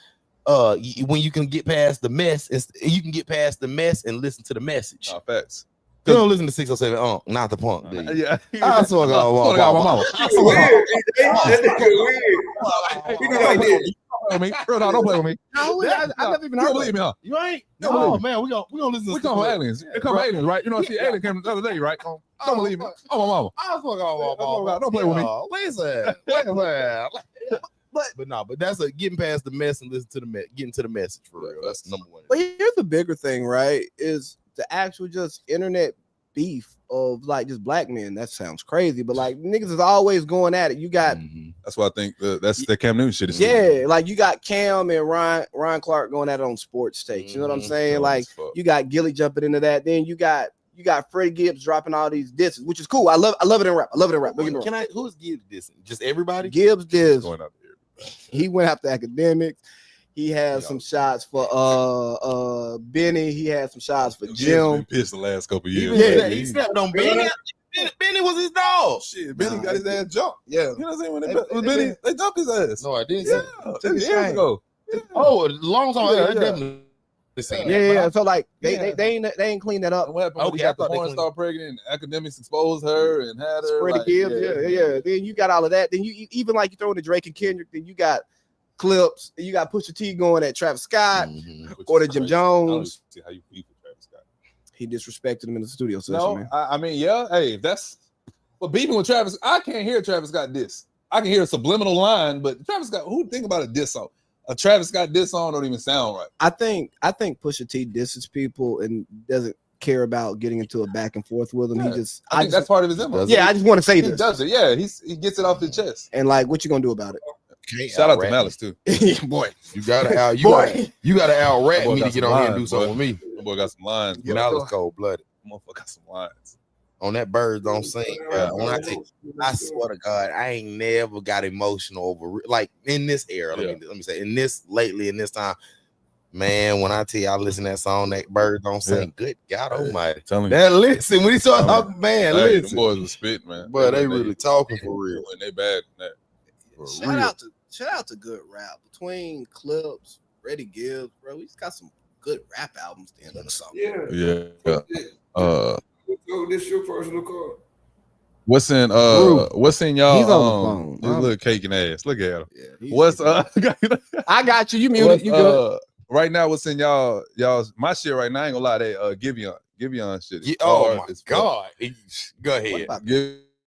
When you can get past the mess, you can get past the mess and listen to the message. Oh, facts. You don't listen to 607 not the punk, do you? Yeah, I swear to God, my mama. That's weird. That nigga weird. He do like this. Don't play with me. No, I never even You heard don't believe me, huh? You ain't? No, Oh man, we gonna listen. We to come from aliens. They come from aliens, right? You know, see, alien came the other day, right? Don't believe me. Oh, my mama. I swear to God, my mama. Don't play with me. Listen. But that's getting past the mess and listen to the getting to the message for real. That's number one. But here's the bigger thing, right? Is the actual just internet beef of like just black men. That sounds crazy, but like niggas is always going at it. You got that's why I think that's the Cam Newton shit. Is yeah, like you got Cam and Ryan Clark going at it on sports stakes. You know what I'm saying? Like you got Gilly jumping into that. Then you got Freddie Gibbs dropping all these disses, which is cool. I love it in rap. I love it in rap. Who's Gibbs dissing? Just everybody? Gibbs diss. going out there. He went after academics. He had some shots for Benny. He had some shots for Jim. Been pissed the last couple of years. Yeah, he stepped on Benny. Benny was his dog. Shit, Benny got his ass jumped. Yeah, you know what I'm saying? When Benny, they jumped his ass. No, I didn't. Yeah, years ago. Yeah. Oh, a long time ago. Yeah. Definitely seen yeah. that. So like they ain't cleaned that up. And what happened? Okay, He got I the thought they porn cleaned- star pregnant. And academics exposed her and had her. Freddie like, Gibbs, yeah. Then you got all of that. Then you even like you throw in the Drake and Kendrick. Then you got clips. You got Pusha T going at Travis Scott or to Jim Jones. See how you beat with Travis Scott. He disrespected him in the studio session. No, Man. I mean, yeah. Hey, that's but beefing with Travis. I can't hear Travis Scott diss. I can hear a subliminal line, but Travis Scott. Who think about a diss song? A Travis Scott diss song don't even sound right. I think Pusha T disses people and doesn't care about getting into a back and forth with them. Yeah. He just I think that's part of his MO. I just want to say He this. does it. Yeah, he gets it off his chest. And like, what you gonna do about it? Shout out to Malice too. Boy, you gotta out rap me to get on here and do something with me. That boy got some lines. Malice cold blooded. Motherfucker got some lines. On that Birds Don't Sing, bro. I swear to God, I ain't never got emotional over like in this era. Let me say in this time, man. When I tell you I listen to that song, that Birds Don't Sing, good God Almighty. Telling that listen when he started talking, man. Hey, Listen, them boys are spit, man. But they really talking for real. When they bad, that. Shout out to good rap between Clips, Freddie Gibbs, bro. He's got some good rap albums at the end of the song. Yeah. This your personal card. What's in y'all? He's on the phone. His little cake and ass. Look at him. Yeah, What's I got you. You muted. You good? Right now, what's in y'all's my shit right now? I ain't gonna lie, that Giveon shit. Is oh my God. Go ahead.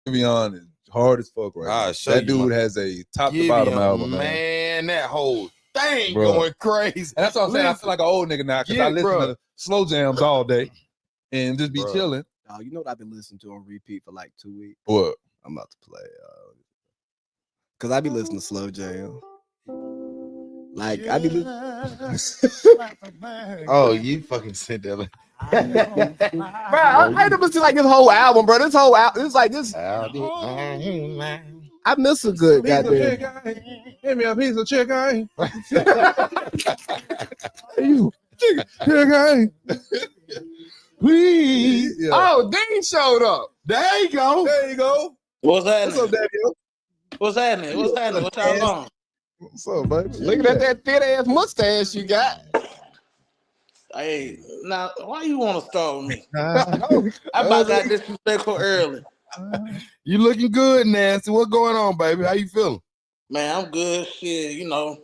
Giveon is hard as fuck right now. That dude has a top to bottom album, man. That whole thing Bro. going crazy. And that's what I'm saying. I feel like an old nigga now because I listen to slow jams all day and just be chilling. Oh, you know what I've been listening to on repeat for like 2 weeks? What? I'm about to play. Cause I be listening to slow jam. Like I be Oh, you fucking said that. Bro, I never seen like this whole album, bro. This whole album, it's like this. I miss a good goddamn. Give me a piece of chicken. You Chicken. Please. Yeah. Oh, Dean showed up. There you go. There you go. What's happening? What's up, Daddy? What's happening? What's happening? What y'all doing? What's up, baby? Looking at that thin ass mustache you got. Hey, now why you want to start with me? I about got disrespectful early. You looking good, Nancy. What's going on, baby? How you feeling? Man, I'm good. Shit, you know,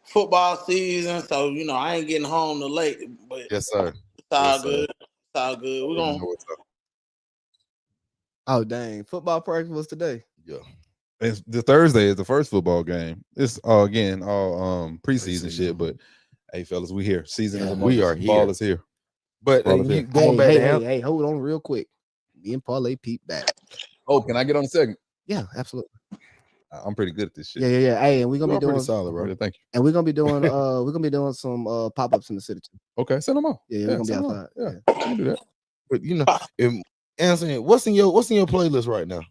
football season, so you know I ain't getting home till late. But yes, sir. It's all yes, good. Sir. It's all good. We're gonna. Oh dang! Football practice was today. Yeah. It's the Thursday is the first football game. It's all preseason shit. But hey, fellas, we here. Season is we are here. Ball here. is here. But going back hey, hold on real quick. Me and Parlay Pete back. Oh, can I get on a second? Yeah, absolutely. I'm pretty good at this shit. Yeah. Hey, and we're gonna be doing solid, bro. Thank you. And we're gonna be doing some pop-ups in the city too. Okay, send them on. Yeah, we're gonna be outside. Yeah, we can do that. But Anthony, what's in your playlist right now?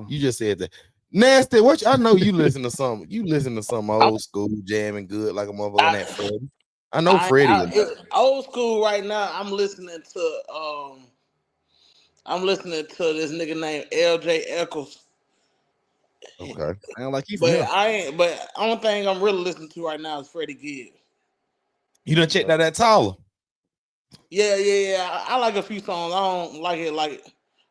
You just said that. Nasty, I know you listen to some. You listen to some old school jamming good like a motherfucker on that Freddie. I know Freddie. Old school right now. I'm listening to this nigga named LJ Eccles. Okay, I don't like you. But only thing I'm really listening to right now is Freddie Gibbs. You done checked out that Tyler? Yeah. I like a few songs. I don't like it like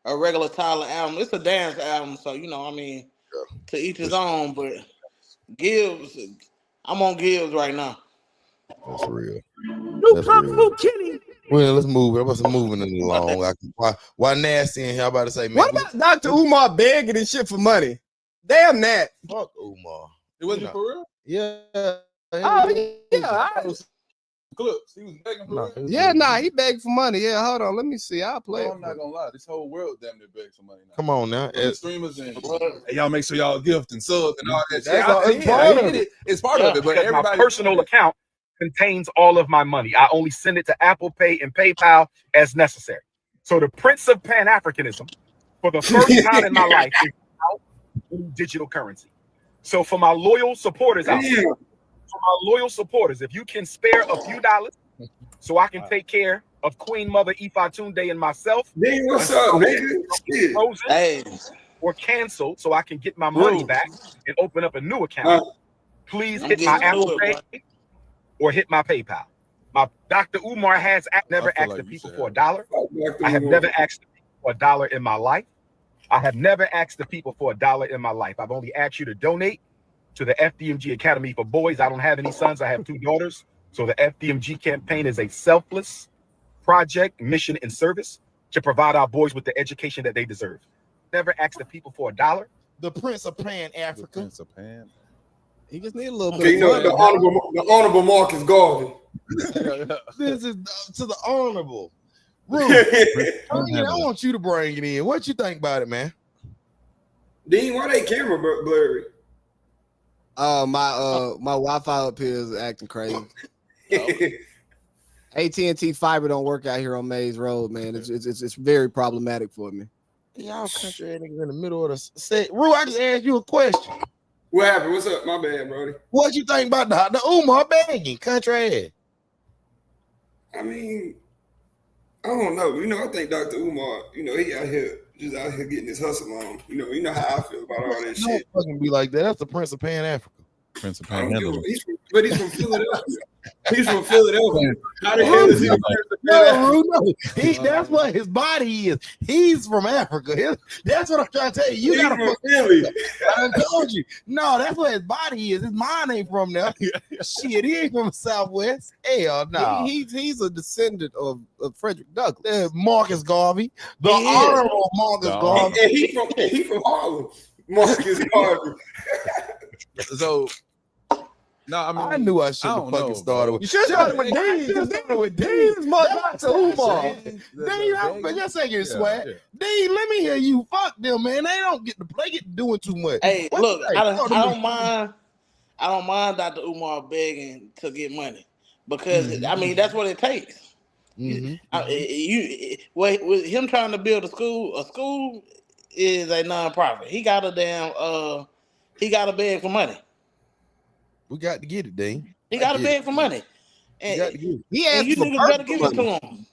a regular Tyler album. It's a dance album, so to each his own. But Gibbs, I'm on Gibbs right now. That's real. New Kung Fu Kitty. Well, let's move it. What's moving it along? Why Nasty in here? I'm about to say, man, What about Dr. Umar begging and shit for money? Damn that. Fuck Umar. It wasn't for real? Yeah. Oh, yeah. Clips. He was begging for real? Yeah, he begged for money. Yeah, hold on. Let me see. I'll play it. I'm not gonna lie. This whole world damn near begs for money now. Come on now. Streamers and hey, y'all make sure y'all gift and sub and all that shit. It's part of it, but my personal account contains all of my money. I only send it to Apple Pay and PayPal as necessary. So the Prince of Pan-Africanism, for the first time in my life, is out in digital currency. So for my loyal supporters out there, if you can spare a few dollars so I can take care of Queen Mother Ifatunde and myself, what's up, nigga? Hey. Or cancel so I can get my money back and open up a new account, please hit my Apple Pay or hit my PayPal. My Dr. Umar has never asked the people for $1. I have never asked the people for $1 in my life. I have never asked the people for $1 in my life. I've only asked you to donate to the FDMG Academy for Boys. I don't have any sons. I have 2 daughters. So the FDMG campaign is a selfless project, mission, and service to provide our boys with the education that they deserve. Never asked the people for $1. The Prince of Pan-Africa. Prince of Pan. He just need a little Okay, bit. the honorable Marcus Garvey. This is to the honorable. Ruth, I want you to bring it in. What you think about it, man? Dean, why they camera blurry? My Wi-Fi up here is acting crazy. AT&T fiber don't work out here on Maze Road, man. It's very problematic for me. Y'all country niggas in the middle of the set. Rue, I just asked you a question. What happened? What's up? My bad, Brody. What you think about the Umar begging country ass? I mean, I don't know. I think Dr. Umar, he out here getting his hustle on. You know how I feel about all that shit. Don't fucking be like that. That's the Prince of Pan-Africa. Prince of Pan-Africa. But he's from Philadelphia. He's from Philadelphia. How the hell is he? No. That's what his body is. He's from Africa. That's what I'm trying to tell you. You gotta from Philly. I told you. No, that's what his body is. His mind ain't from there. Shit, he ain't from the Southwest. Hell no. He's a descendant of Frederick Douglass. Marcus Garvey. The honorable Marcus Garvey. And he from Harlem. Marcus Garvey. So no, I knew I should have fucking started with. You should have started with Dean. You started with Dean. Dr. Umar. Dean, just say your swag. Dean, let me hear you. Fuck them, man. They don't get to play. Get doing too much. Hey, look, I don't mind. I don't mind Dr. Umar begging to get money because I mean that's what it takes. With him trying to build a school is a nonprofit. He got to beg for money. We got to get it, Dean. He got to beg for money. And he asked you niggas better give it to him.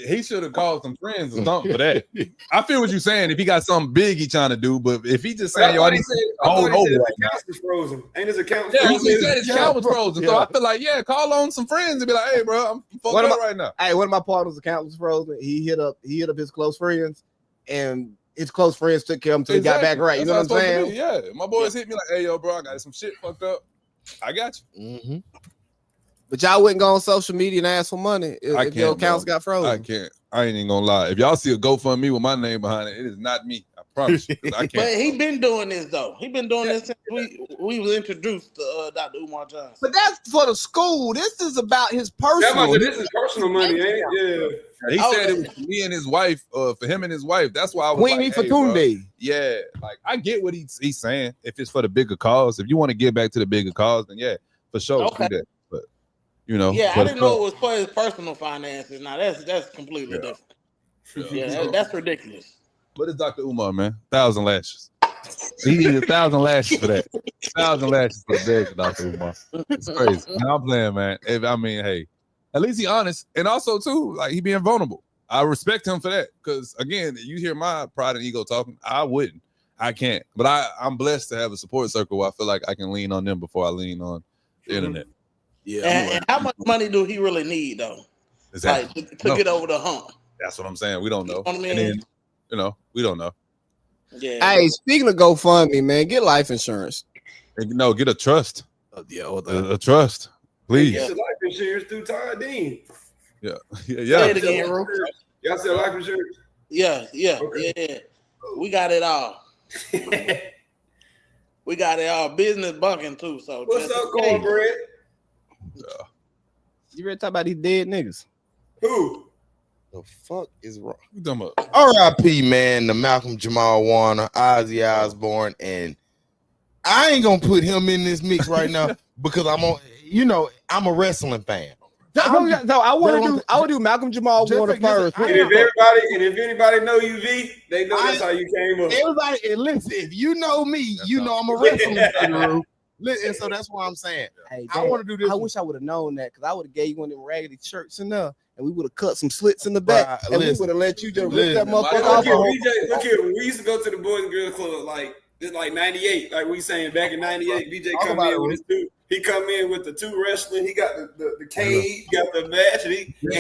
He should have called some friends or something for that. I feel what you're saying. If he got something big he trying to do, but if he just saying, I thought his account was frozen. Ain't his account frozen? He said his account was frozen. So I feel like, call on some friends and be like, hey, bro, I'm fucked up right now. Hey, one of my partner's account was frozen. He hit up his close friends, and his close friends took care of him until he got back right. You know what I'm saying? Yeah, my boys hit me like, hey, yo, bro, I got some shit fucked up. I got you. But y'all wouldn't go on social media and ask for money if your accounts got frozen. I can't. I ain't even gonna lie. If y'all see a GoFundMe with my name behind it, it is not me. I Promise you, I can't. But he been doing this though. He been doing this since we was introduced to Dr. Umar Johnson. But that's for the school. This is about his personal. This is personal money, ain't it? Yeah. He said it was for me and his wife, for him and his wife. That's why I was Queenie like, hey, Fatunde. yeah, like I get what he's saying. If it's for the bigger cause, if you want to give back to the bigger cause, then yeah, for sure, do that. But you know, yeah, I didn't know it was for his personal finances. Now that's completely different. Yeah, that's ridiculous. What is Dr. Umar, man? 1,000 lashes. He needed 1,000 lashes for that. 1,000 lashes for the bed, Dr. Umar. It's crazy. No, I'm playing, man. Hey, at least he honest, and also too, like he being vulnerable. I respect him for that because again, you hear my pride and ego talking. I wouldn't, I can't, but I'm blessed to have a support circle where I feel like I can lean on them before I lean on the internet. Yeah. And how much money do he really need though? Exactly. Like to get over the hump. That's what I'm saying. We don't know. You know what I mean? And then, we don't know. Yeah. Hey, speaking of GoFundMe, man, get life insurance. No, get a trust. A trust, please. Get life insurance through Todd Dean. Yeah. Say it again, bro. Y'all said life insurance? Yeah. We got it all. We got it all. Business bunking too. So what's up, cornbread? Yeah. You ready to talk about these dead niggas? Who? The fuck is wrong? You talking about? R.I.P. man, the Malcolm Jamal Warner, Ozzy Osbourne, and I ain't gonna put him in this mix right now because I'm a wrestling fan. So I want to do Malcolm Jamal Warner first. And if anybody know you, V, they know that's how you came up. Everybody, and listen, if you know me, you know I'm a wrestling fan. And so that's what I'm saying. Hey, I want to do this. I wish I would have known that because I would have gave you one of them raggedy shirts in there, and we would have cut some slits in the back, and we would have let you just rip that motherfucker off. Look here, we used to go to the Boys and Girls Club like 98, like we saying back in 98. BJ come in with his two. He come in with the two wrestling. He got the cage, got the match, and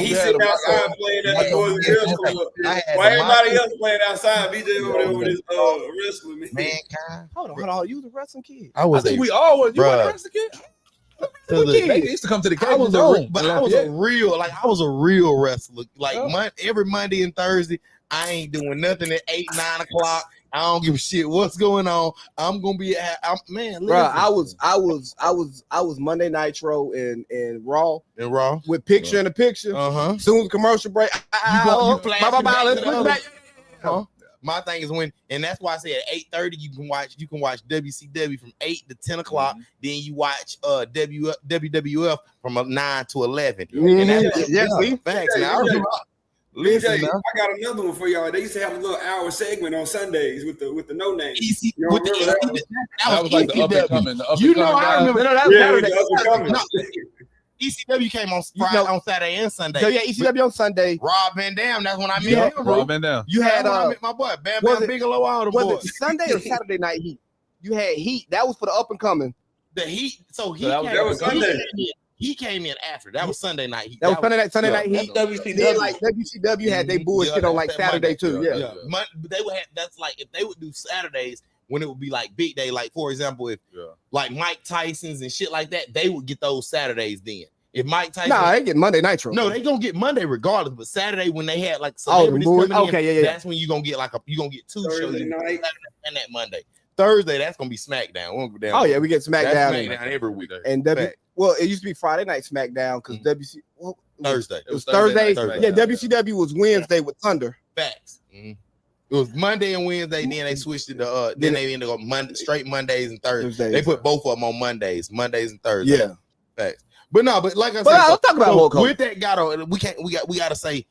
he sitting outside playing at the Boys and Girls Club. While everybody else playing outside, BJ over there with his wrestling. Mankind. Hold on. You was a wrestling kid. I think we all was. You were a wrestling kid? They used to come to the I was a real wrestler. Like every Monday and Thursday, I ain't doing nothing at 8, 9 o'clock. I don't give a shit what's going on. I'm gonna be bro. I was Monday Nitro and Raw with picture in the picture. Soon as commercial break, my thing is and that's why I say at 8:30 you can watch WCW from 8 to 10 o'clock. Then you watch WWF from 9 to 11. And that's facts. Listen, I got another one for y'all. They used to have a little hour segment on Sundays with the no name. You remember that was like the up and coming. I remember that. ECW came on Friday, on Saturday and Sunday. So yeah, ECW on Sunday. Rob Van Dam, that's when I met him. Rob Van Dam. You had I met my boy Bam Bam Bigelow, all the boys. Was it Sunday or Saturday Night Heat? You had Heat. That was for the up and coming. The Heat. So that was Sunday. He came in after. That was Sunday night. That was Sunday night Heat. WCW. Like WCW had they bullshit on like Saturday too. Yeah. They would have. That's like if they would do Saturdays when it would be like big day. Like for example, if like Mike Tyson's and shit like that, they would get those Saturdays then. If Mike Tyson, they get Monday Nitro. No, they gonna get Monday regardless. But Saturday when they had like celebrities coming in, that's when you gonna get two Thursday shows night and that Monday. Thursday, that's gonna be SmackDown. We get SmackDown every week. And it used to be Friday night SmackDown because Thursday. It was Thursday. Yeah, WCW was Wednesday with Thunder. Facts. It was Monday and Wednesday. Then they switched it to then they ended up straight Mondays and Thursdays. They put both of them on Mondays and Thursdays. Yeah, facts. But like I said, I'll talk about Hulk Hogan. With that, we gotta say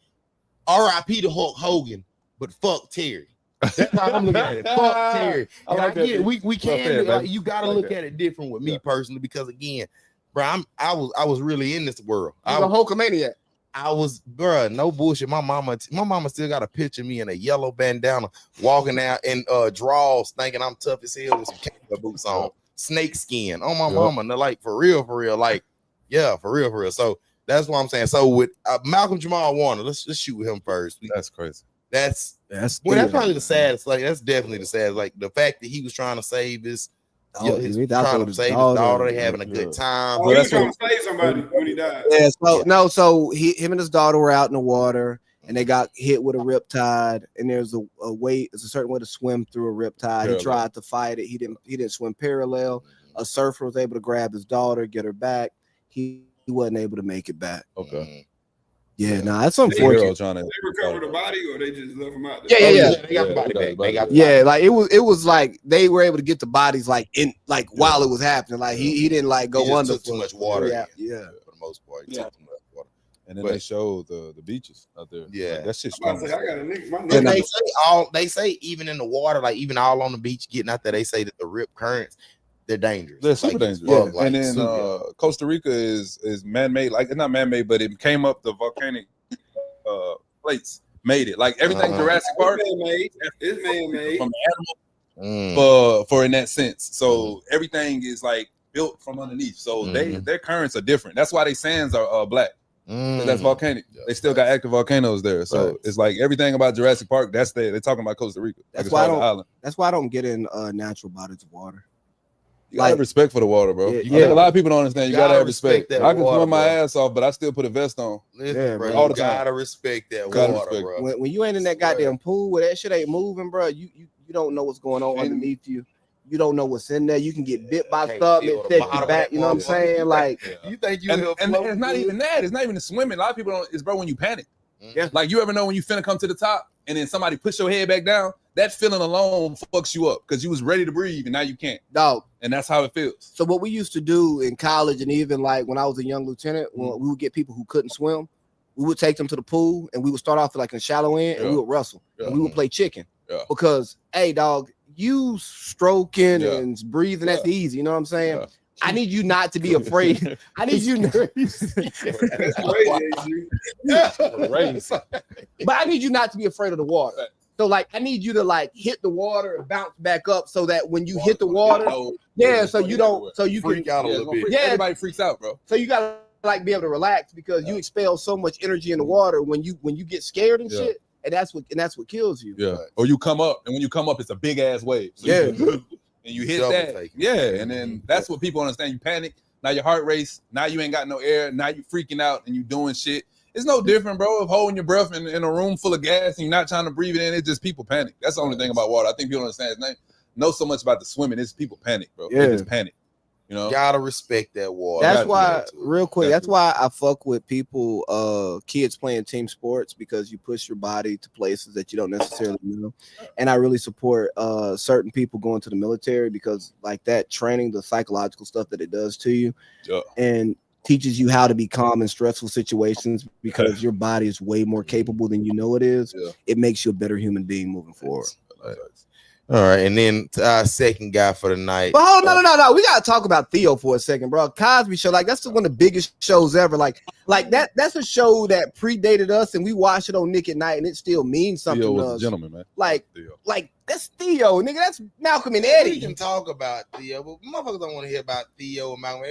R.I.P. to Hulk Hogan, but fuck Terry. That's how I'm looking at it. Fuck Terry. And I get it. We can you gotta look at it different with me personally because again, bro, I was really in this world. I was a Hulkamaniac. I was, bro, no bullshit. My mama still got a picture of me in a yellow bandana walking out in drawers, thinking I'm tough as hell with some cowboy boots on, snake skin on my mama. And they're like, for real, like, yeah, for real. So that's what I'm saying. So with Malcolm Jamal Warner, let's shoot with him first. That's crazy. That's probably the saddest. Like that's definitely the saddest. Like the fact that he was trying to save his daughter, having a good time. Oh, he was trying to save somebody when he died. Yeah. So him and his daughter were out in the water, and they got hit with a riptide. And there's a way, it's a certain way to swim through a riptide. He tried to fight it. He didn't swim parallel. A surfer was able to grab his daughter, get her back. He wasn't able to make it back. Okay. Yeah, that's unfortunate. They recovered the body, or they just left him out there? Yeah. They got the body back. They got like it was like they were able to get the bodies like in while it was happening. Like he didn't like go under. Took too much water. Yeah. For the most part, he took too much water. And then they showed the beaches out there. Yeah, like, that shit's I strong. got a nigga. And they say even in the water, like even all on the beach getting out there, they say that the rip currents, they're dangerous. They're super dangerous. And then Costa Rica is man-made, like it's not man-made, but it came up the volcanic plates made it. Like everything Jurassic Park, it's man-made from animal for in that sense. So everything is like built from underneath. So their currents are different. That's why their sands are black. That's volcanic. They still got active volcanoes there. So it's like everything about Jurassic Park. They're talking about Costa Rica. That's why I don't get in natural bodies of water. You gotta have respect for the water, bro. I think a lot of people don't understand. You gotta have respect. I can swim my ass off, but I still put a vest on. Listen, bro, all the time. Gotta respect that water, bro. When you ain't in that goddamn pool where that shit ain't moving, bro, you don't know what's going on underneath you. You don't know what's in there. You can get bit by stuff and take you back. You know what I'm saying? Like you think you and it's not even that. It's not even the swimming. A lot of people don't. It's bro when you panic. Yeah. Like you ever know when you finna come to the top and then somebody push your head back down? That feeling alone fucks you up because you was ready to breathe and now you can't. Dog. And that's how it feels. So what we used to do in college and even like when I was a young lieutenant, when we would get people who couldn't swim, we would take them to the pool and we would start off like in the shallow end and we would wrestle. And we would play chicken. Because, hey, dog, you stroking and breathing, that's easy. You know what I'm saying? I need you not to be afraid. I need you but I need you not to be afraid of the water. So like I need you to like hit the water and bounce back up so that when you hit the water, so you don't freak out a little bit. Everybody freaks out, bro. So you gotta like be able to relax because you expel so much energy in the water when you get scared and shit, and that's what kills you. Yeah. Or you come up, and when you come up, it's a big ass wave. So and you hit that. And then that's what people understand. You panic. Now your heart race. Now you ain't got no air. Now you freaking out and you doing shit. It's no different, bro, of holding your breath in a room full of gas and you're not trying to breathe it in. It's just people panic. That's the only thing about water. I think people don't understand. It's not know so much about the swimming. It's people panic, bro. They just panic. You know, gotta respect that water. That's why, real quick, that's why I fuck with people, kids playing team sports because you push your body to places that you don't necessarily know. And I really support certain people going to the military because like that training, the psychological stuff that it does to you, and teaches you how to be calm in stressful situations because your body is way more capable than you know it is. It makes you a better human being moving forward. All right, and then to our second guy for the night. But hold on, no. We gotta talk about Theo for a second, bro. Cosby Show, like that's one of the biggest shows ever. Like that's a show that predated us, and we watched it on Nick at Night, and it still means something Theo to was us. a gentleman, man. Like that's Theo, nigga. That's Malcolm and Eddie. We can talk about Theo, but motherfuckers don't want to hear about Theo and Malcolm.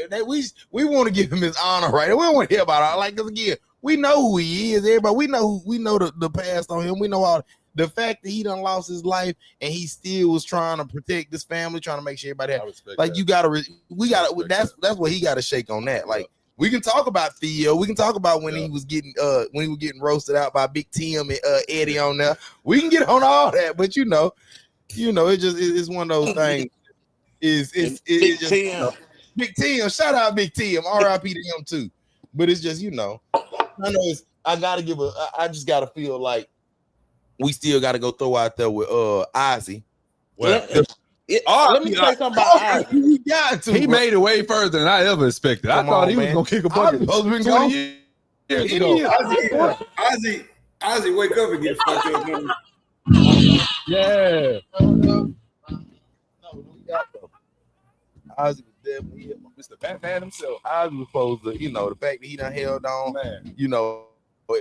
We want to give him his honor, right? We don't want to hear about it. Like, cause again, we know who he is. Everybody, we know the past on him. We know all. The fact that he done lost his life and he still was trying to protect this family, trying to make sure everybody like that. That's what he got to shake on that. Like we can talk about Theo, we can talk about when he was getting roasted out by Big Tim and Eddie on there. We can get on all that, but it's one of those things. It's just Big Tim. Shout out Big Tim. R.I.P. to him too. But it's just I know I just gotta feel like. We still got to go throw out there with Ozzy. Let me say something about Ozzy. He made it way further than I ever expected. I thought he was gonna kick a bucket. 20 years ago. Ozzy, wake up and get fucked up. Yeah. Ozzy was definitely Mr. Batman himself. Ozzy was supposed to, the fact that he done held on,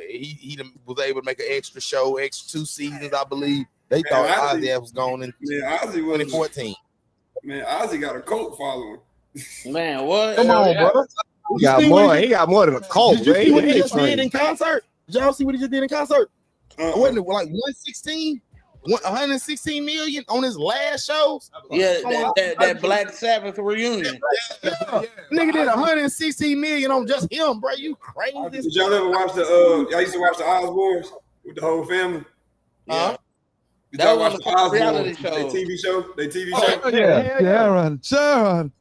he was able to make an extra show, extra 2 seasons, I believe. They thought Ozzy was going in 2014. Man, Ozzy got a cult following. Man, what? Come on, bro. He got more than a cult. Did you see what he just did in concert? Did y'all see what he just did in concert? Wasn't it like 116 million on his last shows? Yeah, that Black Sabbath reunion. Nigga did 116 million on just him, bro. You crazy? Did y'all ever watch y'all used to watch the Osbournes? with the whole family. Yeah. You That watch was the Osborne, reality show. They TV show. Oh, yeah. Sharon.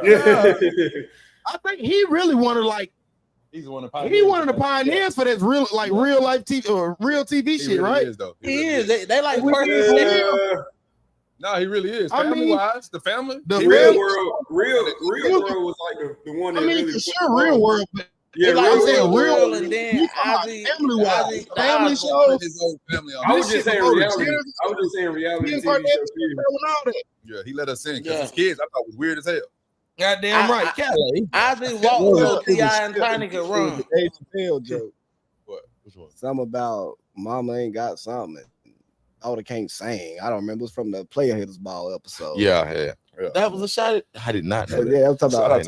Yeah. I think he really wanted like. He's one of the pioneers for this real life TV or real TV shit, really right? Is, though. He is. They like We first. No, he really is. I Family mean, wise, the family. The Real world was like the one that really. For sure, real world. Yeah, like real real, and then family shows. His whole family on I was just saying reality. TV show. Yeah, he let us in because his kids I thought was weird as hell. Goddamn right, Kelly. Ozzy walked so T.I. and Tiny could run. Dave Chappelle joke. What? Which one? Something about mama ain't got something. I can't sing. I don't remember. It was from the Player Hitters Ball episode. Yeah. That was a shot. I did not know that. Yeah, I'm talking about.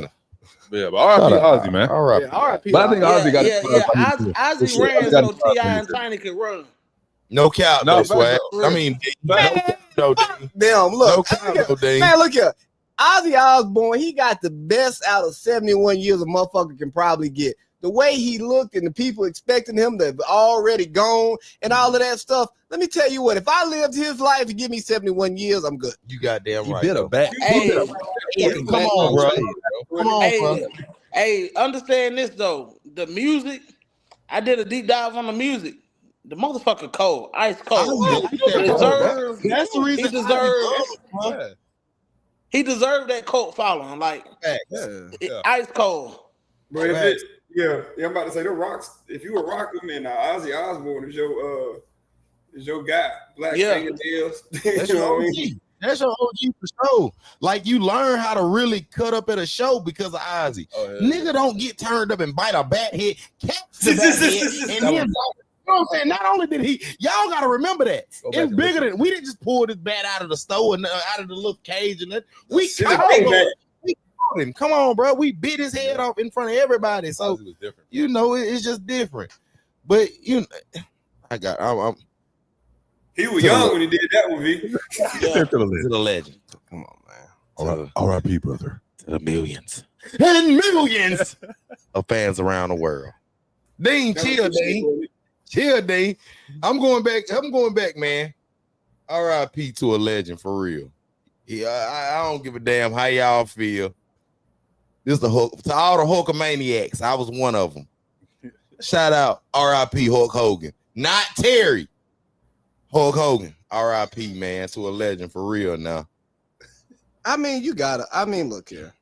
Yeah, but R.I.P. Ozzy, man. R.I.P. R.I.P. But I think Ozzy got Ozzy ran so T.I. and Tiny could run. No cap, no swag. I mean, damn, look, man, look here. Ozzy Osbourne, he got the best out of 71 years a motherfucker can probably get. The way he looked and the people expecting him to have already gone and all of that stuff. Let me tell you what, if I lived his life to give me 71 years, I'm good. You goddamn right. You bit a back. Come on, bro. Come on, bro. Hey, understand this though. The music, I did a deep dive on the music. The motherfucker cold, ice cold. That's the reason he deserved that cult following, like ice cold. But if I'm about to say the rocks. If you a rocker, man, Ozzy Osbourne is your guy. Black fingernails. That's your OG. That's your OG for sure. Like you learn how to really cut up at a show because of Ozzy. Nigga don't get turned up and bite a bat head, catch the bat head, and then. You know what I'm saying? Not only did y'all got to remember that it's bigger than we didn't just pull this bat out of the store and out of the little cage and that we caught him. Come on, bro. We bit his head off in front of everybody. So you know it's just different. But you, I'm. He was young when he did that one, V. To the legend. Come on, man. R.I.P. brother. To the millions and millions of fans around the world. Dean, chill, Dean. I'm going back, man. R.I.P. to a legend for real. Yeah, I don't give a damn how y'all feel. This is the Hulk. To all the Hulkamaniacs, I was one of them. Shout out R.I.P. Hulk Hogan. Not Terry. Hulk Hogan. R.I.P. man, to a legend for real now. I mean, you gotta. I mean, look here.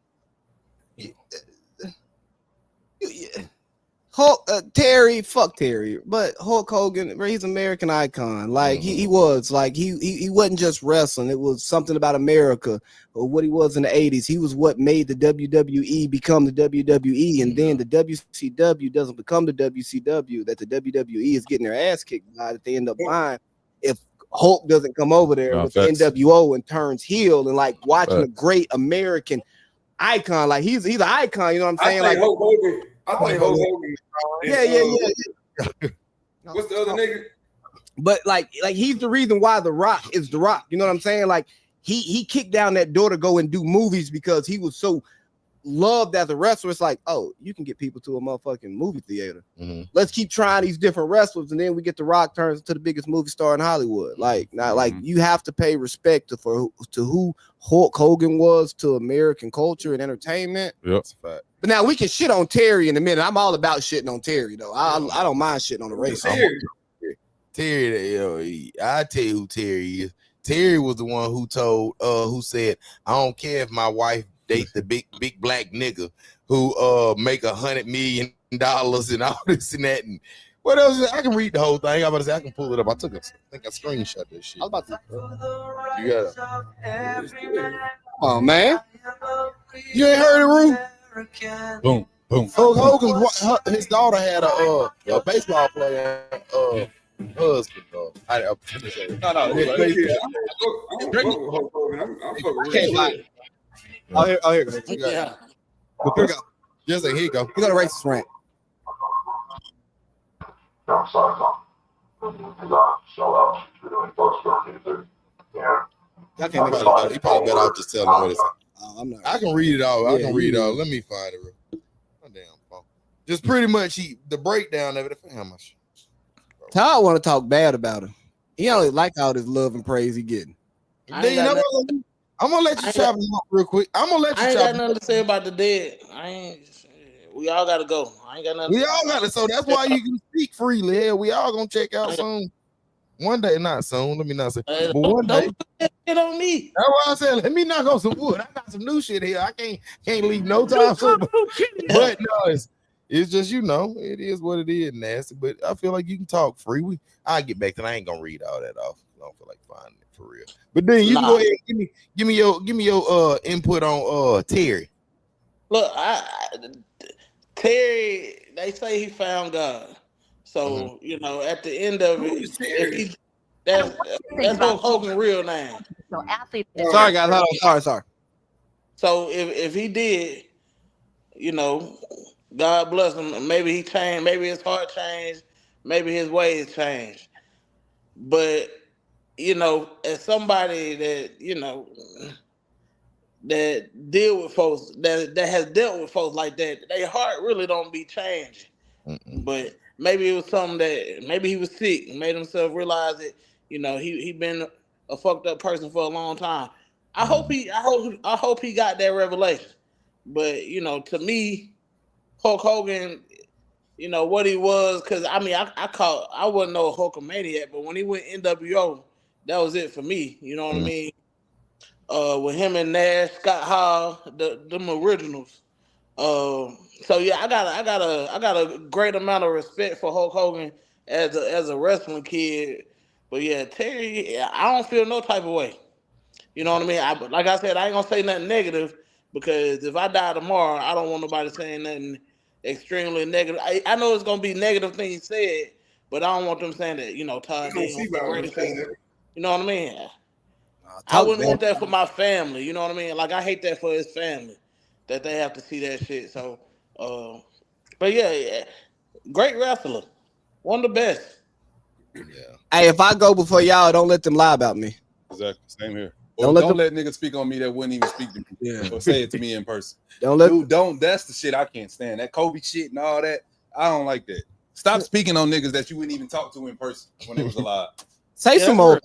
Hulk, Terry, fuck Terry, but Hulk Hogan, he's an American icon. Like he was, like he wasn't just wrestling. It was something about America or what he was in the 80s. He was what made the WWE become the WWE, and then the WCW doesn't become the WCW that the WWE is getting their ass kicked by that they end up buying. If Hulk doesn't come over there with the NWO and turns heel and like watching a great American icon, like he's an icon. You know what I'm saying? Like Hulk Hogan. I think Hulk Hogan. Yeah. What's the other nigga? But like he's the reason why The Rock is The Rock. You know what I'm saying? Like he kicked down that door to go and do movies because he was so loved as a wrestler. It's like, oh, you can get people to a motherfucking movie theater. Let's keep trying these different wrestlers, and then we get The Rock turns into the biggest movie star in Hollywood. Like, not like you have to pay respect to who Hulk Hogan was to American culture and entertainment. Yep. But now we can shit on Terry in a minute. I'm all about shitting on Terry though. I don't mind shitting on the race. Terry, I tell you who Terry is. Terry was the one who said, I don't care if my wife date the big black nigga who make $100 million and all this and that. And what else? I can read the whole thing. I'm about to say I can pull it up. I think I screenshot this shit. I was about to. You got it. Oh man, you ain't heard it, Roo? Boom. Hulk Hogan, his daughter had a baseball player husband. I'm fucking lie. Oh, here goes. Yeah. Here we go. Just like, here you go. We got a racist rant. He probably better off just telling him what it's. I'm not. I can read it all. I can read it all. Let me find it. Oh, damn phone. Just pretty much the breakdown of it. How much? Todd want to talk bad about him. He only like all this love and praise he getting. I'm gonna let you chop him up real quick. I'm gonna let you. I ain't got nothing to say about the dead. We all gotta go. I ain't got nothing. We all gotta. So that's why you can speak freely. Hell, we all gonna check out soon. One day, not soon. Let me not say, but one day. Get on me. That's why I said, let me knock on some wood. I got some new shit here. I can't leave no time soon. But no, it's just it is what it is, nasty. But I feel like you can talk free. I'll get back to. I ain't gonna read all that off. I don't feel like finding it for real. But then you can go ahead and give me your input on Terry. Look, Terry, they say he found God. So at the end of it, that's Hulk Hogan's real name. So athlete. Sorry, guys. Hold on. Sorry. So if he did, God bless him. Maybe he changed. Maybe his heart changed. Maybe his ways changed. But as somebody that deal with folks that has dealt with folks like that, their heart really don't be changing. But maybe it was something that maybe he was sick and made himself realize that he been a fucked up person for a long time. I hope he got that revelation. But to me, Hulk Hogan, what he was, because I wasn't no Hulkamaniac, but when he went NWO, that was it for me. You know what I mean? With him and Nash, Scott Hall, them originals. So yeah, I got a great amount of respect for Hulk Hogan as a wrestling kid. But yeah, Terry, I don't feel no type of way. You know what I mean? Like I said, I ain't gonna say nothing negative, because if I die tomorrow, I don't want nobody saying nothing extremely negative. I know it's gonna be negative things said, but I don't want them saying that, Todd. You know what I mean? I wouldn't want that for my family. You know what I mean? Like, I hate that for his family, that they have to see that shit. So, but yeah, great wrestler, one of the best. Yeah. Hey, if I go before y'all, don't let them lie about me. Exactly. Same here. Or don't let niggas speak on me that wouldn't even speak to me. Yeah. Or say it to me in person. That's the shit I can't stand. That Kobe shit and all that. I don't like that. Stop speaking on niggas that you wouldn't even talk to in person when they was alive. Say some more.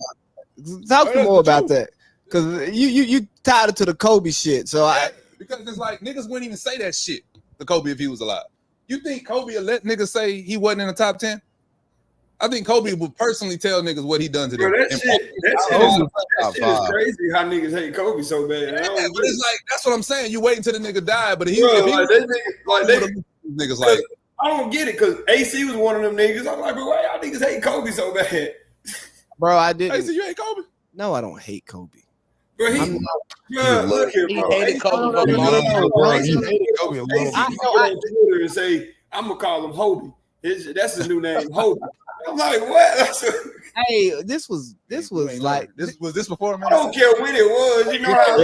Talk some more about that. Because you tied it to the Kobe shit. So because it's like niggas wouldn't even say that shit to Kobe if he was alive. You think Kobe would let niggas say he wasn't in the top 10? I think Kobe would personally tell niggas what he done to them. That shit is crazy how niggas hate Kobe so bad. Yeah, but it's like, that's what I'm saying. You wait until the nigga died, but niggas like, I don't get it, because AC was one of them niggas. I'm like, bro, why y'all niggas hate Kobe so bad? Bro, I didn't. AC, you hate Kobe? No, I don't hate Kobe. Bro, look here, bro. He hated Kobe. He hated Kobe. On Twitter and say, I'm gonna call him Hobie. That's the new name, Hobie. I'm like, what? Hey, this was like this before, man? I don't care when it was. You know how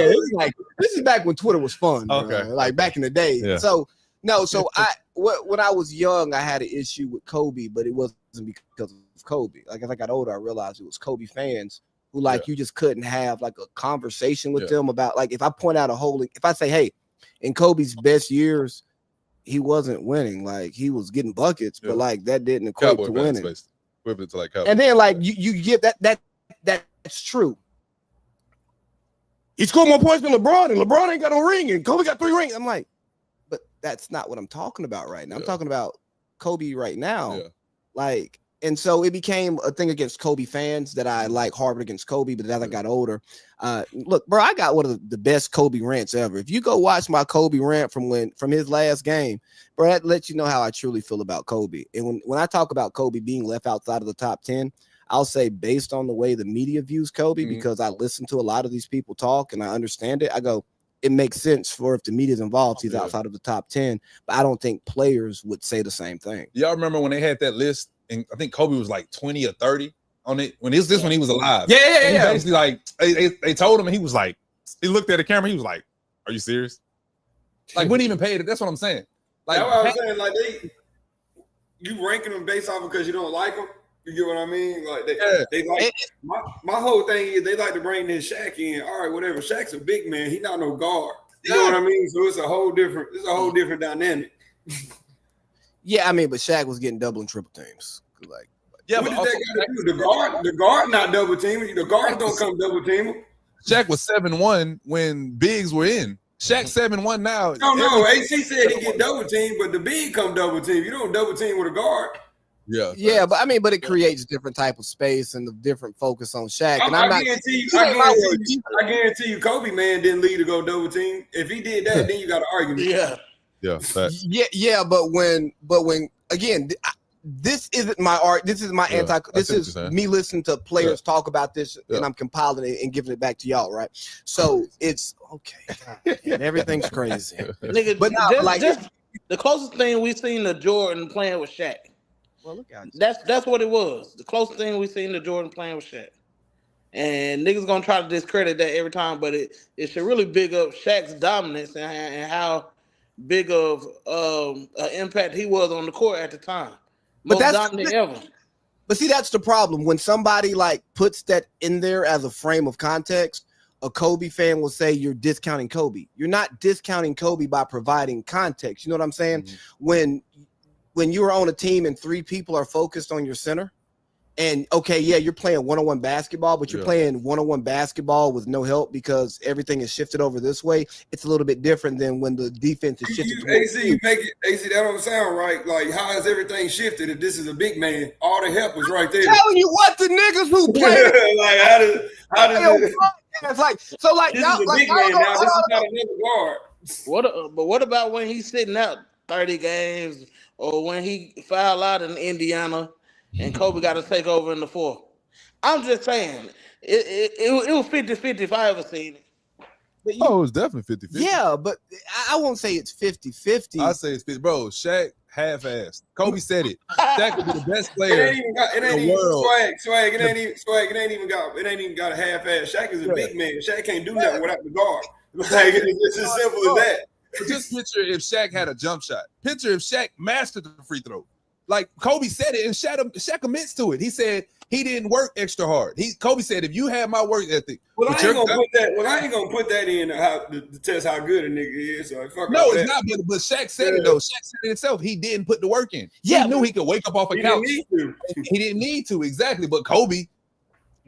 this is back when Twitter was fun. Okay, like back in the day. Yeah. So when I was young, I had an issue with Kobe, but it wasn't because of Kobe. Like as I got older, I realized it was Kobe fans who you just couldn't have like a conversation with them about, like, if I point out if I say, hey, in Kobe's best years, he wasn't winning, like he was getting buckets, but like that didn't equate to winning. Equivalent to like Cowboy. And then like you give that's true. He scored more points than LeBron, and LeBron ain't got no ring, and Kobe got 3 rings. I'm like, but that's not what I'm talking about right now. I'm talking about Kobe right now. Yeah. Like, and so it became a thing against Kobe fans that I like harbored against Kobe, but as I got older, look, bro, I got one of the best Kobe rants ever. If you go watch my Kobe rant from his last game, bro, that lets you know how I truly feel about Kobe. And when I talk about Kobe being left outside of the top 10, I'll say based on the way the media views Kobe, because I listen to a lot of these people talk and I understand it. I go, it makes sense for if the media's involved, he's outside of the top 10, but I don't think players would say the same thing. Y'all remember when they had that list? And I think Kobe was like 20 or 30 on it when when he was alive. Yeah. Basically, like they told him, and he was like, he looked at the camera, he was like, "Are you serious?" Like, wouldn't even pay it. That's what I'm saying. Like, that's what I'm saying. Like you ranking them based off because you don't like them. You get what I mean? Like they like my whole thing is they like to bring this Shaq in. All right, whatever. Shaq's a big man. He not no guard. You know what I mean? So it's a whole different dynamic. Yeah, I mean, but Shaq was getting double and triple teams. Like, Yeah, what but did that got to do? The guard not double teaming. The guards don't come double teaming. Shaq was 7-1 when bigs were in. Shaq 7-1 now. No. AC said he get double team, but the big come double team. You don't double team with a guard. Yeah, but I mean, but it creates different type of space and the different focus on Shaq. And I guarantee you, Kobe man didn't lead to go double team. If he did that, then you got an argument. Yeah. But when again, this isn't my art. This is my anti. This is me listening to players talk about this, and I'm compiling it and giving it back to y'all, right? So it's okay. And everything's crazy, nigga. But just the closest thing we seen to Jordan playing with Shaq. Well, look at that's what it was. The closest thing we seen to Jordan playing with Shaq. And niggas gonna try to discredit that every time, but it should really big up Shaq's dominance and how big of an impact he was on the court at the time. Most dominant ever. But see, that's the problem. When somebody like puts that in there as a frame of context, a Kobe fan will say you're discounting Kobe. You're not discounting Kobe by providing context. You know what I'm saying? Mm-hmm. When you're on a team and three people are focused on your center, and you're playing one-on-one basketball, but you're playing one-on-one basketball with no help because everything is shifted over this way. It's a little bit different than when the defense is shifted. AC, that don't sound right. Like, how has everything shifted if this is a big man? All the help was right there. I'm telling you what, the niggas who play. like, how does it? It's like, so like, this now, is a big man now. This is not another guard. But what about when he's sitting out 30 games or when he fouled out in Indiana and Kobe got to take over in the fourth? I'm just saying, it was 50-50 if I ever seen it. It was definitely 50-50. Yeah, but I won't say it's 50-50. I say it's 50. Bro, Shaq half-assed. Kobe said it. Shaq would be the best player in the world. Swag. It ain't even got a half-ass. Shaq is a big man. Shaq can't do nothing without the guard. Like, it's as simple as that. But just picture if Shaq had a jump shot. Picture if Shaq mastered the free throw. Like Kobe said it, and Shaq admits to it. He said he didn't work extra hard. Kobe said, if you had my work ethic, I ain't gonna put that in to test how good a nigga is. So no, it's not. But Shaq said it though. Shaq said it himself. He didn't put the work in. He knew he could wake up off a couch. He didn't need to exactly. But Kobe,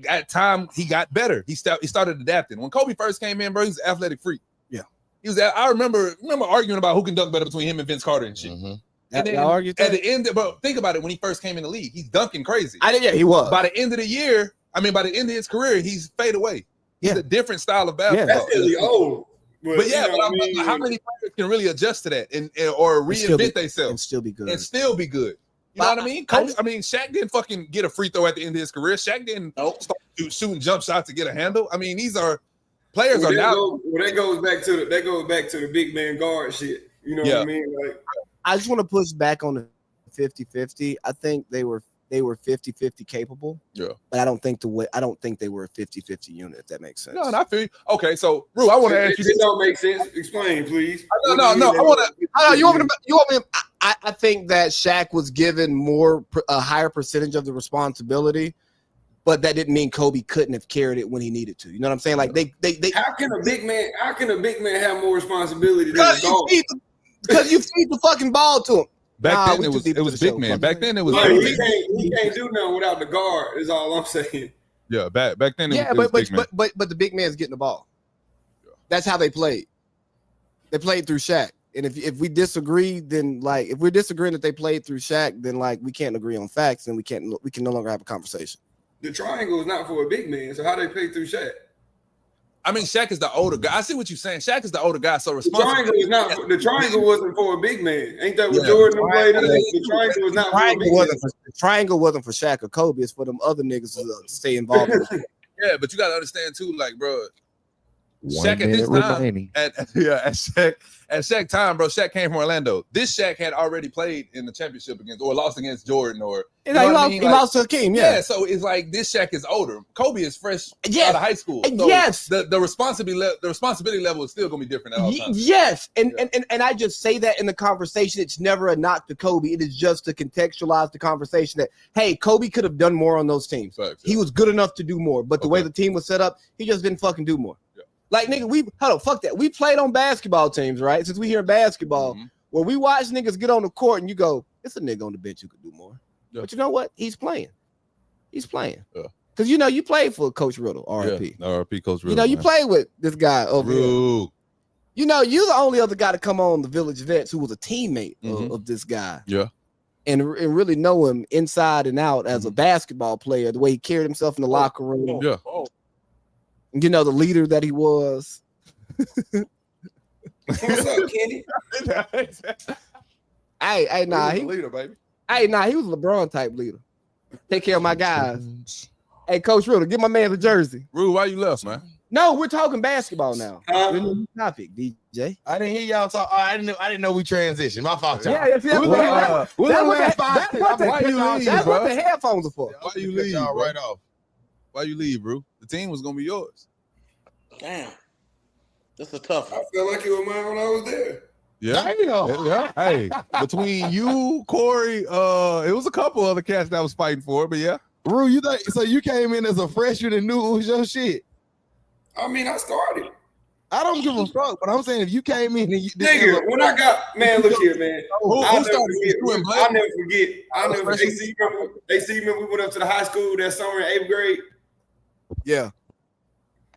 at time, he got better. He started adapting. When Kobe first came in, bro, he was an athletic freak. Yeah, he was. I remember arguing about who can dunk better between him and Vince Carter and shit. Mm-hmm. And then at the end, bro, think about it. When he first came in the league, he's dunking crazy. He was. By the end of the year, by the end of his career, he's fade away. He's a different style of basketball. That's really old. But how many players can really adjust to that or reinvent themselves and still be good? You know what I mean? Shaq didn't fucking get a free throw at the end of his career. Shaq didn't start shooting jump shots to get a handle. I mean, these are players are now. That goes back to the big man guard shit. You know what I mean? Like, I just want to push back on the 50-50. I think they were 50-50 capable. Yeah. But I don't think they were a 50-50 unit, if that makes sense. No, I feel you. Okay, so Rue, I want to ask you. It don't make sense. Explain, please. No. I want to. I think that Shaq was given a higher percentage of the responsibility, but that didn't mean Kobe couldn't have carried it when he needed to. You know what I'm saying? Like they How can a big man have more responsibility than a dog? Because you feed the fucking ball to him. Back then it was big man. Back then it was. He can't do nothing without the guard. Is all I'm saying. Yeah, back then it was big man. But the big man's getting the ball. That's how they played. They played through Shaq. And if we disagree, then if we're disagreeing that they played through Shaq, then we can't agree on facts, and we can no longer have a conversation. The triangle is not for a big man, so how they play through Shaq? I mean, Shaq is the older guy. I see what you're saying. Shaq is the older guy, so responsible. The triangle wasn't for a big man. Ain't that what Jordan played? The triangle was not for a big man. The triangle wasn't for Shaq or Kobe. It's for them other niggas to stay involved. Yeah, but you got to understand too, like, bro. Shaq at his time, at Shaq time, bro. Shaq came from Orlando. This Shaq had already played in the championship or lost against Jordan, or he lost to Hakeem. Yeah, so it's like this Shaq is older. Kobe is fresh out of high school. So the responsibility level is still gonna be different at all times. Yes, and I just say that in the conversation. It's never a knock to Kobe. It is just to contextualize the conversation that hey, Kobe could have done more on those teams. Facts, he was good enough to do more, but the way the team was set up, he just didn't fucking do more. Like, nigga, fuck that. We played on basketball teams, right? Since we hear basketball, where we watch niggas get on the court and you go, it's a nigga on the bench who could do more. Yeah. But you know what? He's playing. He's playing. Yeah. Because you know you played for Coach Riddle, RIP. Yeah, RIP Coach Riddle. You know you played with this guy over here. You know you're the only other guy to come on the Village Vets who was a teammate of this guy. Yeah. And really know him inside and out as a basketball player, the way he carried himself in the locker room. Yeah. You know, the leader that he was. What's up, Kenny? Hey, nah, he was a leader, baby. He was a LeBron type leader. Take care of my guys. Hey, Coach Riddle, give my man the jersey. Rue, why you left, man? No, we're talking basketball now. New topic, DJ. I didn't hear y'all talk. Oh, I didn't know we transitioned. My fault. Yeah, that's what the headphones are for. Why you leave? Y'all right off. Why you leave, bro? The team was gonna be yours. Damn, that's a tough one. I felt like it was mine when I was there. Yeah. Yeah. Hey, between you, Corey, it was a couple other cats that was fighting for it, but yeah. Rue, you think so? You came in as a freshman and knew it was your shit. I mean, I started. I don't give a fuck, but I'm saying if you came in and you nigga, when I got look here, man. I'll never forget. AC, remember we went up to the high school that summer in 8th grade. Yeah.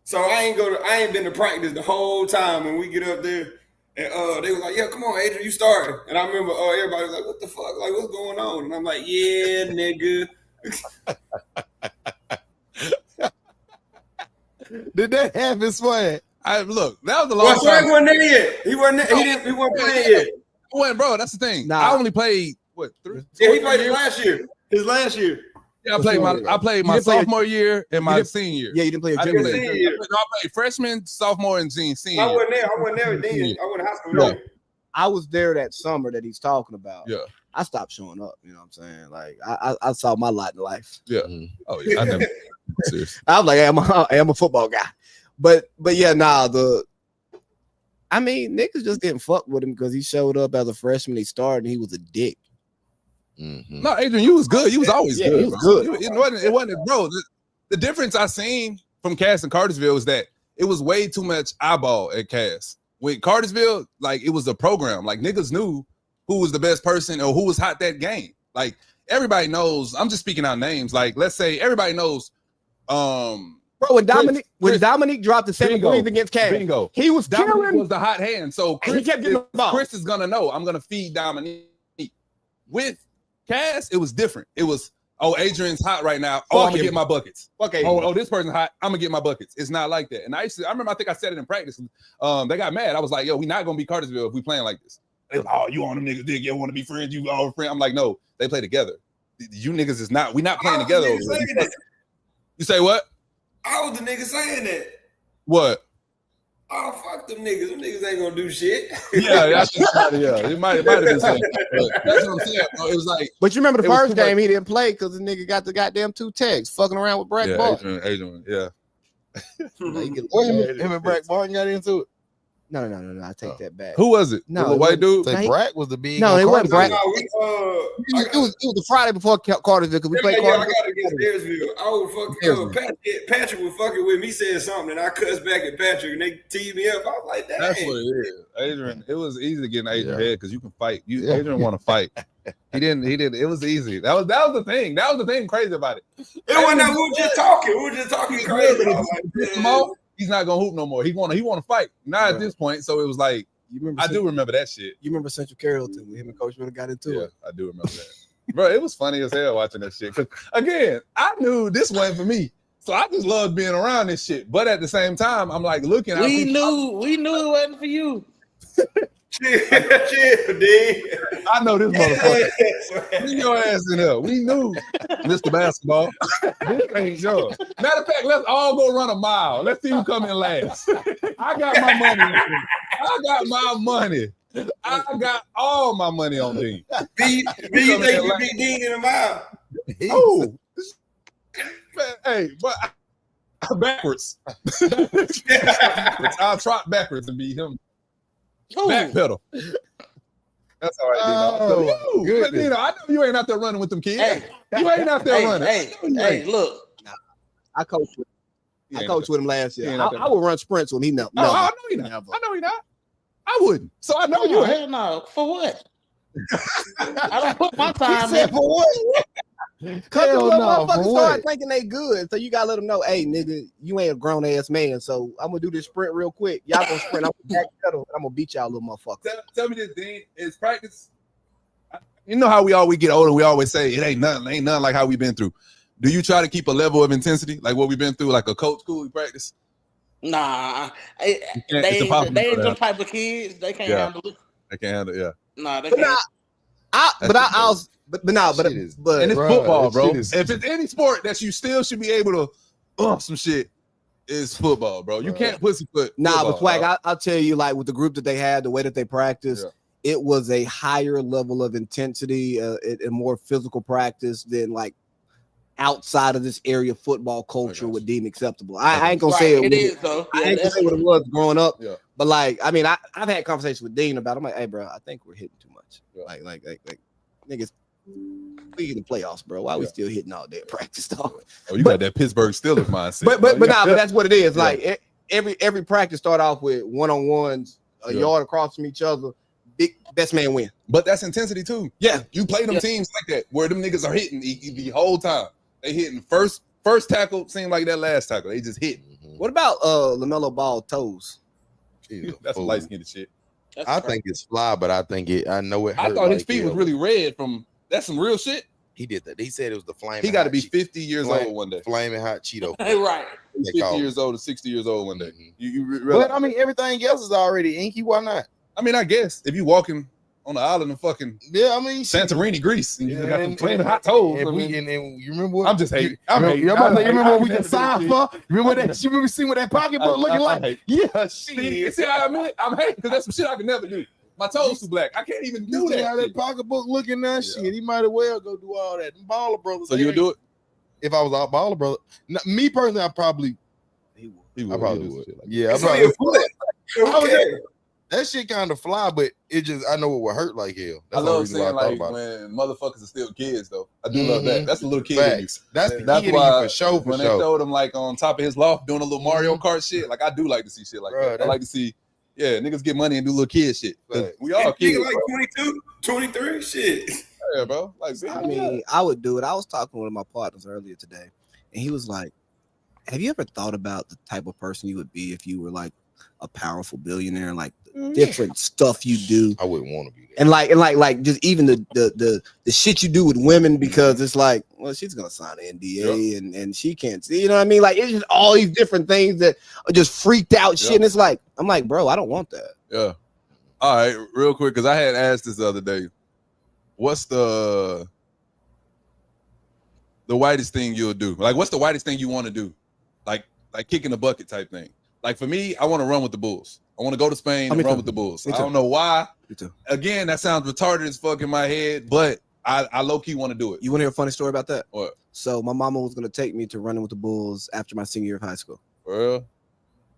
So I ain't been to practice the whole time when we get up there. And they were like, yeah, come on, Adrian, you started. And I remember everybody was like, what the fuck? Like, what's going on? And I'm like, yeah, nigga. Did that happen, Swag? Look, that was a long time. Swag wasn't there yet. He wasn't playing yet. Well, bro, that's the thing. Nah. I only played what 3? Yeah, he played his last year. Yeah, I played my sophomore year and my senior year. Yeah, you didn't play a junior year. I played freshman, sophomore, and senior. I wasn't there then. I went to high school then. I was there that summer that he's talking about. Yeah. I stopped showing up, you know what I'm saying? Like I saw my lot in life. Yeah. Oh yeah. I never I was like, hey, I'm a football guy. But yeah, niggas just didn't fuck with him because he showed up as a freshman, he started, and he was a dick. Mm-hmm. No, Adrian, you was good. You was always good. He was good. It wasn't, bro. The difference I seen from Cass and Cartersville was that it was way too much eyeball at Cass. With Cartersville, like it was a program. Like niggas knew who was the best person or who was hot that game. Like everybody knows. I'm just speaking out names. Like let's say everybody knows. Bro, when Dominique dropped the 7 threes against Cass, he was Dominique was the hot hand. So he kept getting the ball. Chris is gonna know. I'm gonna feed Dominique. With Cass, it was different. It was, Adrian's hot right now. I'm gonna get my buckets. Okay. This person's hot. I'm gonna get my buckets. It's not like that. And I remember, I think I said it in practice. They got mad. I was like, yo, we not gonna be Cartersville if we playing like this. They like, you on them niggas dick? You want to be friends? You all friends? I'm like, no, they play together. You niggas is not. We not playing together. You say what? I was the nigga saying that. What? Oh, fuck them niggas. Them niggas ain't gonna do shit. Yeah, it might have been something. That's what I'm saying, bro. It was like. But you remember the first game he didn't play because the nigga got the goddamn 2 tags fucking around with Brack Barton. Adrian, yeah. Him and Brack Barton got into it. No. I take that back. Who was it? No, the white dude. Brack was the big. No, it wasn't Brack. No, it was the Friday before Cartersville because we played Cartersville. I got against Daresville. I was fucking Patrick was fucking with me, said something, and I cussed back at Patrick, and they teed me up. I was like, "Dang." That's what it is, Adrian. It was easy to get in Adrian's head because you can fight. Adrian want to fight. He didn't. It was easy. That was the thing. That was the thing crazy about it. It wasn't that we were just talking. We were just talking crazy. He's not gonna hoop no more. He want to fight. Not at this point. So it was like, I do remember that shit. You remember Central Carrollton when him and Coach Riddle got into it? I do remember that. Bro, it was funny as hell watching that shit. Cause again, I knew this wasn't for me. So I just loved being around this shit. But at the same time, I'm like looking. We knew it wasn't for you. Chill, D. I know this motherfucker. Bring your ass in here. We knew, Mr. Basketball. This ain't yours. Matter of fact, let's all go run a mile. Let's see who come in last. I got my money. I got all my money on Dean. You think you beat Dean in a mile? Oh, hey, but backwards. I'll trot backwards and beat him. Back pedal. That's all right, Dino. I know you ain't out there running with them kids. Hey, you ain't out there running. Hey, look. I coached with him last year. I would run sprints with him. No, I know he not. I know he not. I wouldn't. So I know you ain't. No. For what? I don't put my time in. For what? Cause the motherfuckers start thinking they good. So you gotta let them know, hey, nigga, you ain't a grown ass man. So I'm gonna do this sprint real quick. Y'all gonna sprint. I'm gonna backpedal. I'm gonna beat y'all little motherfuckers. Tell me this, Dean. Is practice? You know how we always get older. We always say it ain't nothing like how we've been through. Do you try to keep a level of intensity like what we've been through, like a coach school practice? Nah, they ain't them type of kids. They can't handle it. They can't handle it. Yeah. Nah, they can't. But and it's football, bro. If it's any sport that you still should be able to some shit, it's football, bro. You can't pussyfoot. Nah, but Swag, I'll tell you, like with the group that they had, the way that they practiced, it was a higher level of intensity, and more physical practice than like outside of this area football culture would deem acceptable. I ain't gonna say it is though. I ain't gonna say what it was growing up. Yeah. But like, I mean, I've had conversations with Dean about it. I'm like, hey, bro, I think we're hitting too much. Yeah. Like niggas. We in the playoffs, bro. Why are we still hitting all day at practice, dog? Oh, you got that Pittsburgh Steelers mindset. But that's what it is. Like every practice start off with one-on-ones, a yard across from each other. Best man win. But that's intensity too. Yeah, you play them teams like that where them niggas are hitting the whole time. They hitting first tackle seemed like that last tackle. They just hit. What about LaMelo Ball toes? That's light skinned shit. I think it's fly, but I think I know it hurt. I thought his feet was really red from. That's some real shit. He did that. He said it was the flame. He got to be 50 years old one day. Flaming hot Cheeto. Right. 50 years old to 60 years old one day. But I mean, everything else is already inky. Why not? I mean, I guess if you walking on the island of fucking Santorini, Greece, and you got them flaming hot toes. And you remember what? I'm just hating. You remember what we can sign for? Remember that? You remember seeing what that pocketbook looking like? Yeah, shit. See how I mean? I'm hating because that's some shit I could never do. My toes too black. I can't even do that. How that pocketbook looking that shit. He might as well go do all that. Baller brothers. So you would do it? If I was out Baller brother, me personally, I probably. He would. I probably would. Yeah, I probably would. That shit kind of fly, but it just I know it would hurt like hell. That's I love saying like when motherfuckers are still kids though. I do love that. That's a little kid in you. That's why for sure. When they showed him like on top of his loft doing a little Mario Kart shit, like I do like to see shit like that. I like to see. Yeah, niggas get money and do little kid shit. We all kids. Like 22, 23, shit. Yeah, bro. Like, I mean, I would do it. I was talking to one of my partners earlier today, and he was like, have you ever thought about the type of person you would be if you were like a powerful billionaire, like different stuff you do? I wouldn't want to be that. And like just even the shit you do with women, because it's like, well, she's gonna sign an NDA and she can't see, you know what I mean? Like it's just all these different things that are just freaked out shit. And it's like, I'm like, bro, I don't want that. Yeah. All right, real quick, because I had asked this the other day. What's the whitest thing you'll do? Like, what's the whitest thing you want to do? Like kicking a bucket type thing. Like for me, I want to run with the Bulls. I want to go to Spain and run with the Bulls. I don't know why. Me too. Again, that sounds retarded as fuck in my head, but I low-key want to do it. You want to hear a funny story about that? What? So my mama was going to take me to running with the Bulls after my senior year of high school. For real?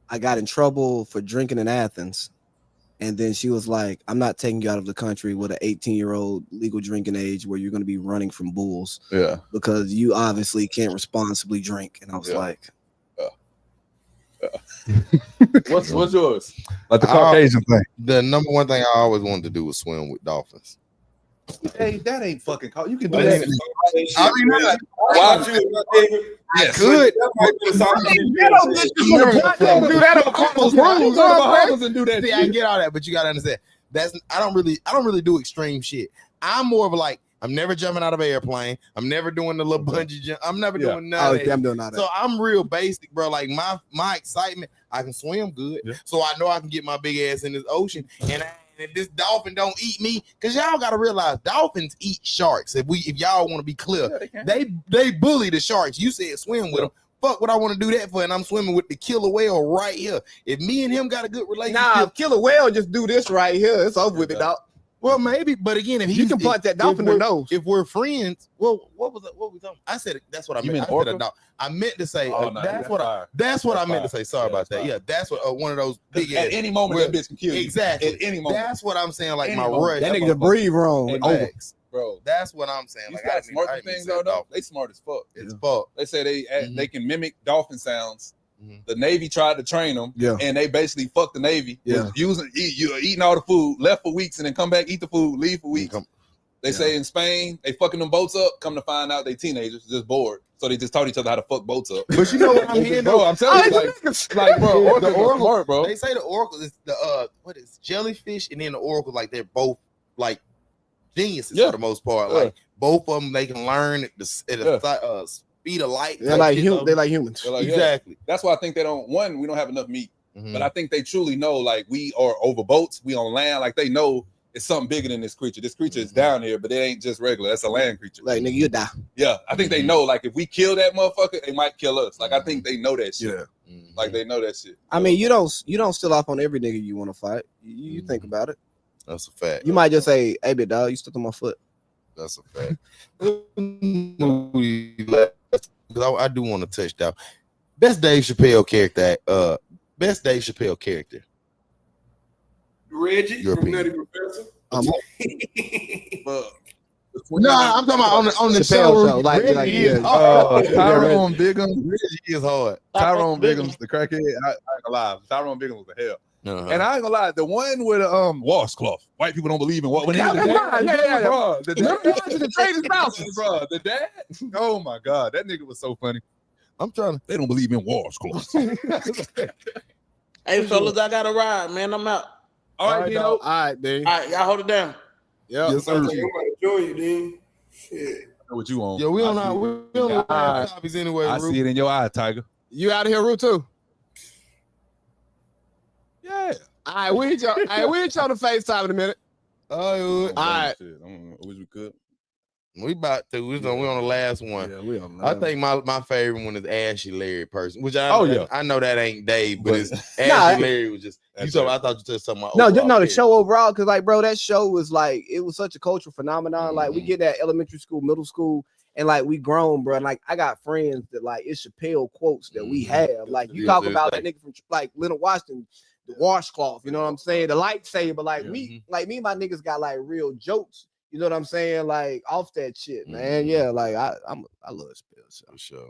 I got in trouble for drinking in Athens. And then she was like, I'm not taking you out of the country with an 18-year-old legal drinking age where you're going to be running from Bulls. Yeah. Because you obviously can't responsibly drink. And I was like, what's yours? Like the Caucasian thing. The number one thing I always wanted to do was swim with dolphins. Hey, that ain't fucking call. You can do that. I mean, yes. Could. I get all that, but you gotta understand. I don't really do extreme shit. I'm more of like, I'm never jumping out of an airplane. I'm never doing the little bungee jump. I'm never doing none of that. I'm doing all that. So I'm real basic, bro. Like my excitement, I can swim good. Yeah. So I know I can get my big ass in this ocean. And if this dolphin don't eat me, because y'all gotta realize dolphins eat sharks. If y'all want to be clear, they bully the sharks. You said swim with them. Fuck what I want to do that for, and I'm swimming with the killer whale right here. If me and him got a good relationship, if killer whale just do this right here, it's over with it, dog. Well, maybe, but again, if you can punch that dolphin in the nose. If we're friends, well, what was we talking? I said that's what I meant. I meant to say that's what I meant to say. Sorry about that. Yeah, that's what one of those big. At any moment, that bitch can kill you. Exactly. At any moment. That's what I'm saying. Like my rush. That nigga can breathe wrong. Bro, that's what I'm saying. Like got smart things though. They smart as fuck. It's fuck. They say they can mimic dolphin sounds. The Navy tried to train them, and they basically fucked the Navy. Eating all the food, left for weeks, and then come back, eat the food, leave for weeks. They say in Spain, they fucking them boats up. Come to find out, they teenagers just bored, so they just taught each other how to fuck boats up. But you know what I'm hearing, bro? I'm telling you, like, bro, the oracle, smart, bro. They say the oracle is the what is jellyfish, and then the oracle, like they're both like geniuses for the most part. Like both of them, they can learn at the speed of light. They're like humans. They're like humans. Like, exactly. That's why I think they don't. One, we don't have enough meat, but I think they truly know. Like we are over boats, we on land. Like they know. It's something bigger than this creature. This creature is down here, but it ain't just regular. That's a land creature. Like, nigga, you die. Yeah, I think they know. Like, if we kill that motherfucker, they might kill us. Like, I think they know that shit. Yeah, like they know that shit. I mean, you don't steal off on every nigga you want to fight. You think about it. That's a fact. You might just say, "Hey, big dog, you stepped on my foot." That's a fact. I do want to touch down. Best Dave Chappelle character. Best Dave Chappelle character. Reggie from Nutty Professor. No, I'm talking about on the show. Tyrone Biggums. Reggie is hard. Tyrone Biggums, the crackhead. I ain't gonna lie. Tyrone Biggums was the hell. And I ain't gonna lie, the one with washcloth. White people don't believe in what when he was the dad. Bro, the dad. Oh my god, that nigga was so funny. They don't believe in washcloth. Hey fellas, I got to ride, man. I'm out. All right, Dino. All right, dude. All right, y'all hold it down. Yeah. Yes, sir. I'm gonna join you, Dean. Shit. I know what you on. Yeah, we on topics anyway. I see it in your eye, Tiger. You out of here, Root too? Yeah. All right, we each on the FaceTime in a minute. All right. I wish we could. We about to. We on the last one. Yeah, we on. I think my favorite one is Ashy Larry person, which I know that ain't Dave, but it's Ashy Larry was just. I thought you just talking about. No, the show overall, because like, bro, that show was like, it was such a cultural phenomenon. Like, we get that elementary school, middle school, and like we grown, bro. And like, I got friends that like it's Chappelle quotes that we have. Like, you talk about that nigga from like Leonard Washington, the washcloth. You know what I'm saying? The lightsaber. Like me and my niggas got like real jokes. You know what I'm saying? Like off that shit, man. Yeah, like I love Chappelle. So. For sure.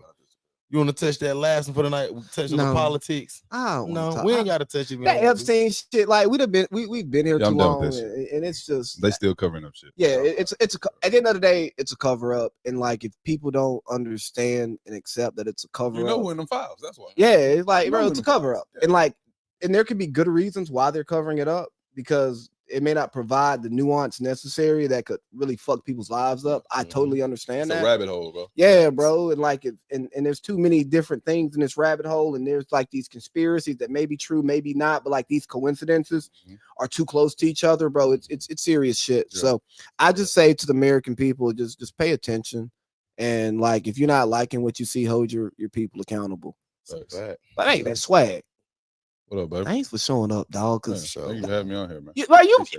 You want to touch that last one for the night? Touch on the politics? I don't no, we ain't got to touch it. That Epstein shit, like we've been here too long, and it's just they still covering up shit. Yeah, it's at the end of the day, it's a cover up, and like if people don't understand and accept that it's a cover up, you know, in them files, that's why. Yeah, it's like, bro, it's a cover up, and like, and there could be good reasons why they're covering it up because it may not provide the nuance necessary that could really fuck people's lives up. I totally understand it's that. A rabbit hole, bro. Yeah, bro. And like, and there's too many different things in this rabbit hole. And there's like these conspiracies that may be true, maybe not, but like these coincidences are too close to each other, bro. It's serious shit. Yeah. So I just say to the American people, just pay attention. And like, if you're not liking what you see, hold your people accountable. But hey, that's swag. What up, baby? Thanks for showing up, dog. Cause thank you for having me on here, man.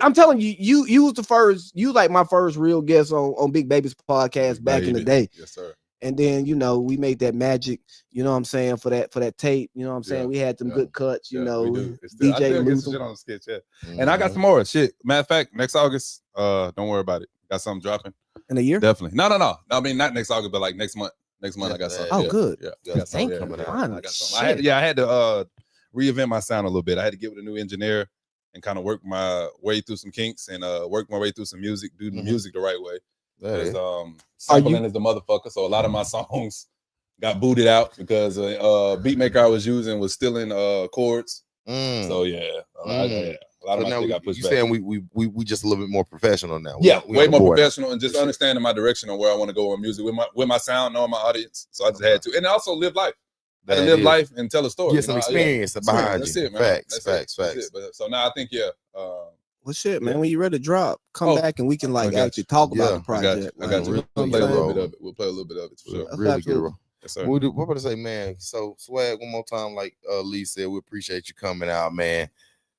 I'm telling you, you was the first. You like my first real guest on Big Baby's podcast back in the day. Yes, sir. And then we made that magic. You know what I'm saying for that tape. You know what I'm saying. We had some good cuts. You know, DJ Luther. Shit on the sketch, and I got some more shit. Matter of fact, next August, don't worry about it. Got something dropping in a year. Definitely. No. I mean, not next August, but like next month. Next month, I got something. Oh, good. Yeah, I got something. I got something. I had to reinvent my sound a little bit. I had to get with a new engineer and kind of work my way through some kinks and work my way through some music, do the music the right way. Sampling is the motherfucker. So a lot of my songs got booted out because beatmaker I was using was stealing chords. So a lot of my shit got pushed back. You saying we just a little bit more professional now? Yeah, way more professional and just understanding my direction on where I want to go on music with my sound, knowing my audience. So I just had to, and also live life. Live life and tell a story. Get some experience behind that's you. It, man. Facts. But, so now I think, well, shit, man. When you're ready to drop, come back and we can like actually talk about the project. I got you. We'll play a little bit of it. We'll play a little bit of it for sure. Really get a role. Yes, sir. What about to say, man? So Swag, one more time, like Lee said, we appreciate you coming out, man.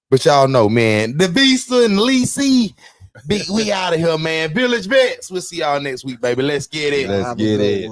But y'all know, man, the Vista and Lee C. We out of here, man. Village Vets. We'll see y'all next week, baby. Let's get it. Let's get it.